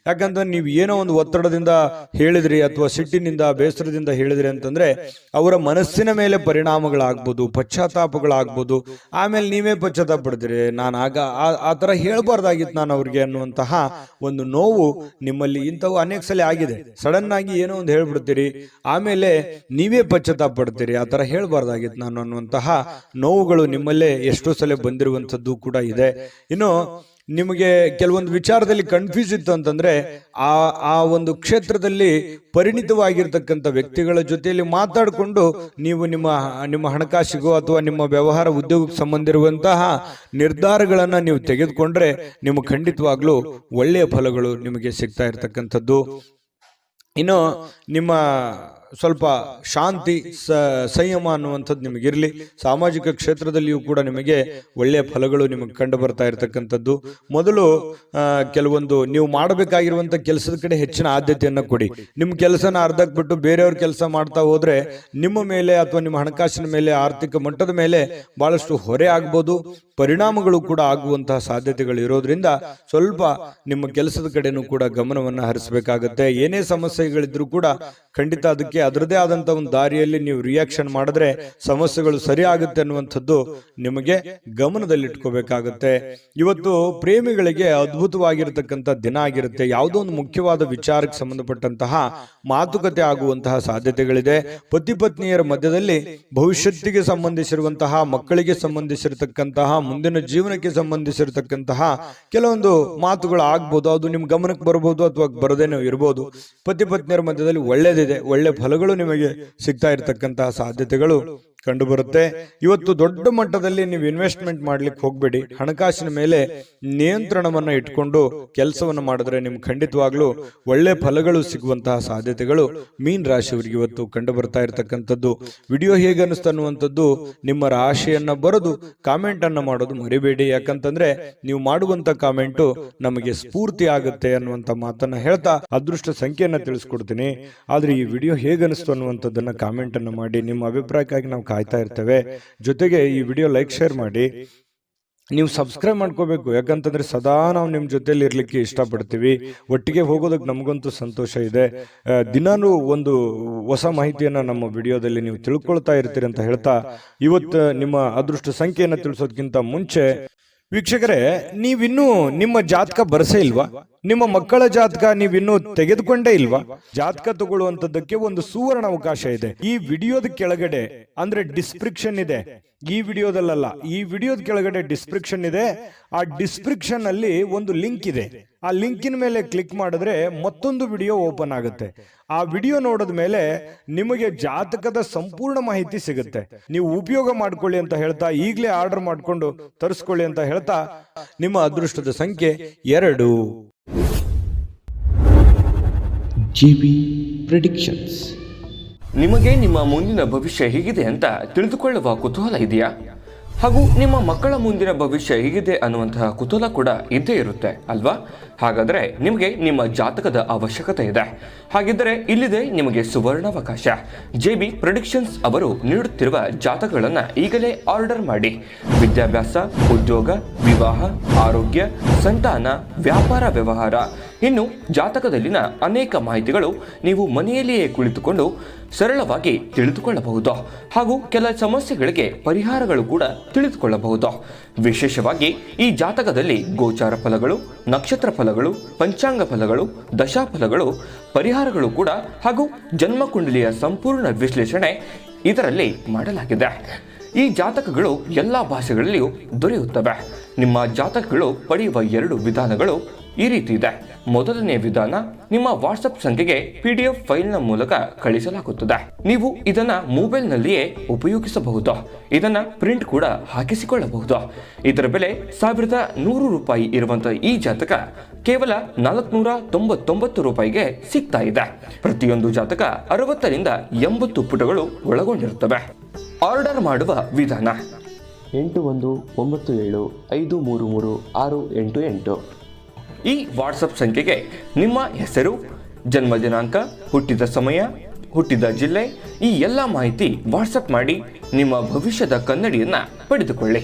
ಯಾಕಂದ್ರೆ ನೀವು ಏನೋ ಒಂದು ಒತ್ತಡದಿಂದ ಹೇಳಿದ್ರಿ ಅಥವಾ ಸಿಟ್ಟಿನಿಂದ, ಬೇಸರದಿಂದ ಹೇಳಿದ್ರಿ ಅಂತಂದ್ರೆ ಅವರ ಮನಸ್ಸಿನ ಮೇಲೆ ಪರಿಣಾಮಗಳಾಗ್ಬೋದು, ಪಶ್ಚಾತ್ತಾಪಗಳಾಗ್ಬೋದು. ಆಮೇಲೆ ನೀವೇ ಪಶ್ಚಾತ್ತಾಪ ಪಡ್ತೀರಿ, ನಾನು ಆ ತರ ಹೇಳ್ಬಾರ್ದಾಗಿತ್ತು ನಾನು ಅವ್ರಿಗೆ ಅನ್ನುವಂತಹ ಒಂದು ನೋವು ನಿಮ್ಮಲ್ಲಿ ಇಂಥವು ಅನೇಕ ಸಲ ಆಗಿದೆ. ಸಡನ್ ಆಗಿ ಏನೋ ಒಂದು ಹೇಳ್ಬಿಡ್ತೀರಿ, ಆಮೇಲೆ ನೀವೇ ಪಶ್ಚಾತ್ತಾಪ ಪಡ್ತೀರಿ, ಆ ತರ ಹೇಳ್ಬಾರ್ದಾಗಿತ್ತು ನಾನು ಅನ್ನುವಂತಹ ನೋವುಗಳು ನಿಮ್ಮಲ್ಲೇ ಎಷ್ಟೋ ಸಲ ಬಂದಿರುವಂತದ್ದು ಕೂಡ ಇದೆ. ಇನ್ನು ನಿಮಗೆ ಕೆಲವೊಂದು ವಿಚಾರದಲ್ಲಿ ಕನ್ಫ್ಯೂಸ್ ಇತ್ತು ಅಂತಂದ್ರೆ ಆ ಒಂದು ಕ್ಷೇತ್ರದಲ್ಲಿ ಪರಿಣಿತವಾಗಿರ್ತಕ್ಕಂಥ ವ್ಯಕ್ತಿಗಳ ಜೊತೆಯಲ್ಲಿ ಮಾತಾಡಿಕೊಂಡು ನೀವು ನಿಮ್ಮ ಹಣಕಾಸಿಗೋ ಅಥವಾ ನಿಮ್ಮ ವ್ಯವಹಾರ ಉದ್ಯೋಗಕ್ಕೆ ಸಂಬಂಧಿರುವಂತಹ ನಿರ್ಧಾರಗಳನ್ನ ನೀವು ತೆಗೆದುಕೊಂಡ್ರೆ ನಿಮಗೆ ಖಂಡಿತವಾಗ್ಲೂ ಒಳ್ಳೆಯ ಫಲಗಳು ನಿಮಗೆ ಸಿಗ್ತಾ ಇರತಕ್ಕಂಥದ್ದು. ಇನ್ನು ನಿಮ್ಮ ಸ್ವಲ್ಪ ಶಾಂತಿ ಸಂಯಮ ಅನ್ನುವಂಥದ್ದು ನಿಮಗಿರಲಿ. ಸಾಮಾಜಿಕ ಕ್ಷೇತ್ರದಲ್ಲಿಯೂ ಕೂಡ ನಿಮಗೆ ಒಳ್ಳೆಯ ಫಲಗಳು ನಿಮಗೆ ಕಂಡು ಬರ್ತಾ ಇರತಕ್ಕಂಥದ್ದು. ಮೊದಲು ಕೆಲವೊಂದು ನೀವು ಮಾಡಬೇಕಾಗಿರುವಂಥ ಕೆಲಸದ ಕಡೆ ಹೆಚ್ಚಿನ ಆದ್ಯತೆಯನ್ನು ಕೊಡಿ. ನಿಮ್ಮ ಕೆಲಸನ ಅರ್ಧಕ್ಕೆ ಬಿಟ್ಟು ಬೇರೆಯವ್ರ ಕೆಲಸ ಮಾಡ್ತಾ ಹೋದ್ರೆ ನಿಮ್ಮ ಮೇಲೆ ಅಥವಾ ನಿಮ್ಮ ಹಣಕಾಸಿನ ಮೇಲೆ, ಆರ್ಥಿಕ ಮಟ್ಟದ ಮೇಲೆ ಬಹಳಷ್ಟು ಹೊರೆ ಆಗ್ಬೋದು, ಪರಿಣಾಮಗಳು ಕೂಡ ಆಗುವಂತಹ ಸಾಧ್ಯತೆಗಳು ಇರೋದ್ರಿಂದ ಸ್ವಲ್ಪ ನಿಮ್ಮ ಕೆಲಸದ ಕಡೆನೂ ಕೂಡ ಗಮನವನ್ನು ಹರಿಸಬೇಕಾಗತ್ತೆ. ಏನೇ ಸಮಸ್ಯೆಗಳಿದ್ರೂ ಕೂಡ ಖಂಡಿತ ಅದಕ್ಕೆ ಅದರದೇ ಆದಂತ ಒಂದು ದಾರಿಯಲ್ಲಿ ನೀವು ರಿಯಾಕ್ಷನ್ ಮಾಡಿದ್ರೆ ಸಮಸ್ಯೆಗಳು ಸರಿ ಆಗುತ್ತೆ ಅನ್ನುವಂಥದ್ದು ನಿಮಗೆ ಗಮನದಲ್ಲಿಟ್ಕೋಬೇಕಾಗತ್ತೆ. ಇವತ್ತು ಪ್ರೇಮಿಗಳಿಗೆ ಅದ್ಭುತವಾಗಿರತಕ್ಕಂಥ ದಿನ ಆಗಿರುತ್ತೆ. ಯಾವುದೋ ಒಂದು ಮುಖ್ಯವಾದ ವಿಚಾರಕ್ಕೆ ಸಂಬಂಧಪಟ್ಟಂತಹ ಮಾತುಕತೆ ಆಗುವಂತಹ ಸಾಧ್ಯತೆಗಳಿದೆ. ಪತಿ ಪತ್ನಿಯರ ಮಧ್ಯದಲ್ಲಿ ಭವಿಷ್ಯತ್ತಿಗೆ ಸಂಬಂಧಿಸಿರುವಂತಹ, ಮಕ್ಕಳಿಗೆ ಸಂಬಂಧಿಸಿರತಕ್ಕಂತಹ, ಮುಂದಿನ ಜೀವನಕ್ಕೆ ಸಂಬಂಧಿಸಿರತಕ್ಕಂತಹ ಕೆಲವೊಂದು ಮಾತುಗಳು ಆಗ್ಬೋದು. ಅದು ನಿಮ್ ಗಮನಕ್ಕೆ ಬರಬಹುದು ಅಥವಾ ಬರದೇನೋ ಇರಬಹುದು. ಪತಿ ಪತ್ನಿಯರ ಮಧ್ಯದಲ್ಲಿ ಒಳ್ಳೇದಿದೆ, ಒಳ್ಳೆ ಫಲಗಳು ನಿಮಗೆ ಸಿಗ್ತಾ ಇರತಕ್ಕಂತಹ ಸಾಧ್ಯತೆಗಳು ಕಂಡು ಬರುತ್ತೆ. ಇವತ್ತು ದೊಡ್ಡ ಮಟ್ಟದಲ್ಲಿ ನೀವು ಇನ್ವೆಸ್ಟ್ಮೆಂಟ್ ಮಾಡ್ಲಿಕ್ಕೆ ಹೋಗ್ಬೇಡಿ. ಹಣಕಾಸಿನ ಮೇಲೆ ನಿಯಂತ್ರಣವನ್ನ ಇಟ್ಕೊಂಡು ಕೆಲಸವನ್ನ ಮಾಡಿದ್ರೆ ನಿಮ್ಗೆ ಖಂಡಿತವಾಗ್ಲೂ ಒಳ್ಳೆ ಫಲಗಳು ಸಿಗುವಂತಹ ಸಾಧ್ಯತೆಗಳು ಮೀನ್ ರಾಶಿಯವರಿಗೆ ಇವತ್ತು ಕಂಡು ಬರ್ತಾ ಇರತಕ್ಕಂಥದ್ದು. ವಿಡಿಯೋ ಹೇಗೆ ಅನಿಸ್ತು ಅನ್ನುವಂಥದ್ದು ನಿಮ್ಮ ರಾಶಿಯನ್ನ ಬರೆದು ಕಾಮೆಂಟ್ ಅನ್ನ ಮಾಡೋದು ಮರಿಬೇಡಿ. ಯಾಕಂತಂದ್ರೆ ನೀವು ಮಾಡುವಂತ ಕಾಮೆಂಟು ನಮಗೆ ಸ್ಫೂರ್ತಿ ಆಗುತ್ತೆ ಅನ್ನುವಂತ ಮಾತನ್ನ ಹೇಳ್ತಾ ಅದೃಷ್ಟ ಸಂಖ್ಯೆಯನ್ನ ತಿಳಿಸ್ಕೊಡ್ತೀನಿ. ಆದ್ರೆ ಈ ವಿಡಿಯೋ ಹೇಗೆ ಅನಿಸ್ತು ಅನ್ನುವಂಥದ್ದನ್ನ ಕಾಮೆಂಟ್ ಅನ್ನ ಮಾಡಿ. ನಿಮ್ಮ ಅಭಿಪ್ರಾಯಕ್ಕಾಗಿ ನಾವು ಕಾಯ್ತಾ ಇರ್ತೇವೆ. ಜೊತೆಗೆ ಈ ವಿಡಿಯೋ ಲೈಕ್ ಶೇರ್ ಮಾಡಿ. ನೀವು ಸಬ್ಸ್ಕ್ರೈಬ್ ಮಾಡ್ಕೋಬೇಕು. ಯಾಕಂತಂದ್ರೆ ಸದಾ ನಾವು ನಿಮ್ಮ ಜೊತೆಲಿ ಇರ್ಲಿಕ್ಕೆ ಇಷ್ಟಪಡ್ತೀವಿ. ಒಟ್ಟಿಗೆ ಹೋಗೋದಕ್ಕೆ ನಮಗಂತೂ ಸಂತೋಷ ಇದೆ. ದಿನಾನು ಒಂದು ಹೊಸ ಮಾಹಿತಿಯನ್ನ ನಮ್ಮ ವಿಡಿಯೋದಲ್ಲಿ ನೀವು ತಿಳ್ಕೊಳ್ತಾ ಇರ್ತೀರಿ ಅಂತ ಹೇಳ್ತಾ ಇವತ್ತು ನಿಮ್ಮ ಅದೃಷ್ಟ ಸಂಖ್ಯೆಯನ್ನು ತಿಳಿಸೋದಕ್ಕಿಂತ ಮುಂಚೆ ವೀಕ್ಷಕರೇ, ನೀವಿನ್ನೂ ನಿಮ್ಮ ಜಾತಕ ಬರಸೇ ಇಲ್ವಾ? ನಿಮ್ಮ ಮಕ್ಕಳ ಜಾತಕ ನೀವಿನ್ನೂ ತೆಗೆದುಕೊಂಡೇ ಇಲ್ವಾ? ಜಾತಕ ತಗೊಳ್ಳುವಂತದ್ದಕ್ಕೆ ಒಂದು ಸುವರ್ಣ ಅವಕಾಶ ಇದೆ. ಈ ವಿಡಿಯೋದ ಕೆಳಗಡೆ ಅಂದ್ರೆ ಡಿಸ್ಕ್ರಿಪ್ಷನ್ ಇದೆ. ಈ ವಿಡಿಯೋದಲ್ಲ, ಈ ವಿಡಿಯೋದ ಕೆಳಗಡೆ ಡಿಸ್ಕ್ರಿಪ್ಷನ್ ಇದೆ. ಆ ಡಿಸ್ಕ್ರಿಪ್ಷನ್ ಅಲ್ಲಿ ಒಂದು ಲಿಂಕ್ ಇದೆ. ಆ ಲಿಂಕಿನ ಮೇಲೆ ಕ್ಲಿಕ್ ಮಾಡಿದ್ರೆ ಮತ್ತೊಂದು ವಿಡಿಯೋ ಓಪನ್ ಆಗುತ್ತೆ. ಆ ವಿಡಿಯೋ ನೋಡಿದ ಮೇಲೆ ನಿಮಗೆ ಜಾತಕದ ಸಂಪೂರ್ಣ ಮಾಹಿತಿ ಸಿಗುತ್ತೆ. ನೀವು ಉಪಯೋಗ ಮಾಡ್ಕೊಳ್ಳಿ ಅಂತ ಹೇಳ್ತಾ, ಈಗಲೇ ಆರ್ಡರ್ ಮಾಡಿಕೊಂಡು ತರಿಸ್ಕೊಳ್ಳಿ ಅಂತ ಹೇಳ್ತಾ, ನಿಮ್ಮ ಅದೃಷ್ಟದ ಸಂಖ್ಯೆ 2. GB predictions. ನಿಮಗೆ ನಿಮ್ಮ ಮುಂದಿನ ಭವಿಷ್ಯ ಹೇಗಿದೆ ಅಂತ ತಿಳಿದುಕೊಳ್ಳುವ ಕುತೂಹಲ ಇದೆಯಾ? ಹಾಗೂ ನಿಮ್ಮ ಮಕ್ಕಳ ಮುಂದಿನ ಭವಿಷ್ಯ ಹೇಗಿದೆ ಅನ್ನುವಂತಹ ಕುತೂಹಲ ಕೂಡ ಇದ್ದೇ ಇರುತ್ತೆ ಅಲ್ವಾ? ಹಾಗಾದರೆ ನಿಮಗೆ ನಿಮ್ಮ ಜಾತಕದ ಅವಶ್ಯಕತೆ ಇದೆ. ಹಾಗಿದ್ದರೆ ಇಲ್ಲಿದೆ ನಿಮಗೆ ಸುವರ್ಣಾವಕಾಶ. JB ಪ್ರೆಡಿಕ್ಷನ್ಸ್ ಅವರು ನೀಡುತ್ತಿರುವ ಜಾತಕಗಳನ್ನು ಈಗಲೇ ಆರ್ಡರ್ ಮಾಡಿ. ವಿದ್ಯಾಭ್ಯಾಸ, ಉದ್ಯೋಗ, ವಿವಾಹ, ಆರೋಗ್ಯ, ಸಂತಾನ, ವ್ಯಾಪಾರ ವ್ಯವಹಾರ, ಇನ್ನು ಜಾತಕದಲ್ಲಿನ ಅನೇಕ ಮಾಹಿತಿಗಳು ನೀವು ಮನೆಯಲ್ಲಿಯೇ ಕುಳಿತುಕೊಂಡು ಸರಳವಾಗಿ ತಿಳಿದುಕೊಳ್ಳಬಹುದು. ಹಾಗೂ ಕೆಲ ಸಮಸ್ಯೆಗಳಿಗೆ ಪರಿಹಾರಗಳು ಕೂಡ ತಿಳಿದುಕೊಳ್ಳಬಹುದು. ವಿಶೇಷವಾಗಿ ಈ ಜಾತಕದಲ್ಲಿ ಗೋಚಾರ ಫಲಗಳು, ನಕ್ಷತ್ರ ಫಲಗಳು, ಪಂಚಾಂಗ ಫಲಗಳು, ದಶಾಫಲಗಳು, ಪರಿಹಾರಗಳು ಕೂಡ ಹಾಗೂ ಜನ್ಮಕುಂಡಲಿಯ ಸಂಪೂರ್ಣ ವಿಶ್ಲೇಷಣೆ ಇದರಲ್ಲಿ ಮಾಡಲಾಗಿದೆ. ಈ ಜಾತಕಗಳು ಎಲ್ಲ ಭಾಷೆಗಳಲ್ಲಿಯೂ ದೊರೆಯುತ್ತವೆ. ನಿಮ್ಮ ಜಾತಕಗಳು ಪಡೆಯುವ 2 ವಿಧಾನಗಳು ಈ ರೀತಿ ಇದೆ. ಮೊದಲನೇ ವಿಧಾನ, ನಿಮ್ಮ ವಾಟ್ಸಪ್ ಸಂಖ್ಯೆಗೆ PDF ಫೈಲ್ನ ಮೂಲಕ ಕಳಿಸಲಾಗುತ್ತದೆ. ನೀವು ಇದನ್ನ ಮೊಬೈಲ್ನಲ್ಲಿಯೇ ಉಪಯೋಗಿಸಬಹುದು. ಇದನ್ನ ಪ್ರಿಂಟ್ ಕೂಡ ಹಾಕಿಸಿಕೊಳ್ಳಬಹುದು. ಇದರ ಬೆಲೆ 1100 ರೂಪಾಯಿ ಇರುವಂತಹ ಈ ಜಾತಕ ಕೇವಲ 499 ರೂಪಾಯಿಗೆ ಸಿಗ್ತಾ ಇದೆ. ಪ್ರತಿಯೊಂದು ಜಾತಕ 60 ರಿಂದ 80 ಪುಟಗಳು ಒಳಗೊಂಡಿರುತ್ತವೆ. ಆರ್ಡರ್ ಮಾಡುವ ವಿಧಾನ: 8197533688. ಈ ವಾಟ್ಸಪ್ ಸಂಖ್ಯೆಗೆ ನಿಮ್ಮ ಹೆಸರು, ಜನ್ಮ ದಿನಾಂಕ, ಹುಟ್ಟಿದ ಸಮಯ, ಹುಟ್ಟಿದ ಜಿಲ್ಲೆ, ಈ ಎಲ್ಲ ಮಾಹಿತಿ ವಾಟ್ಸಪ್ ಮಾಡಿ ನಿಮ್ಮ ಭವಿಷ್ಯದ ಕನ್ನಡಿಯನ್ನ ಪಡೆದುಕೊಳ್ಳಿ.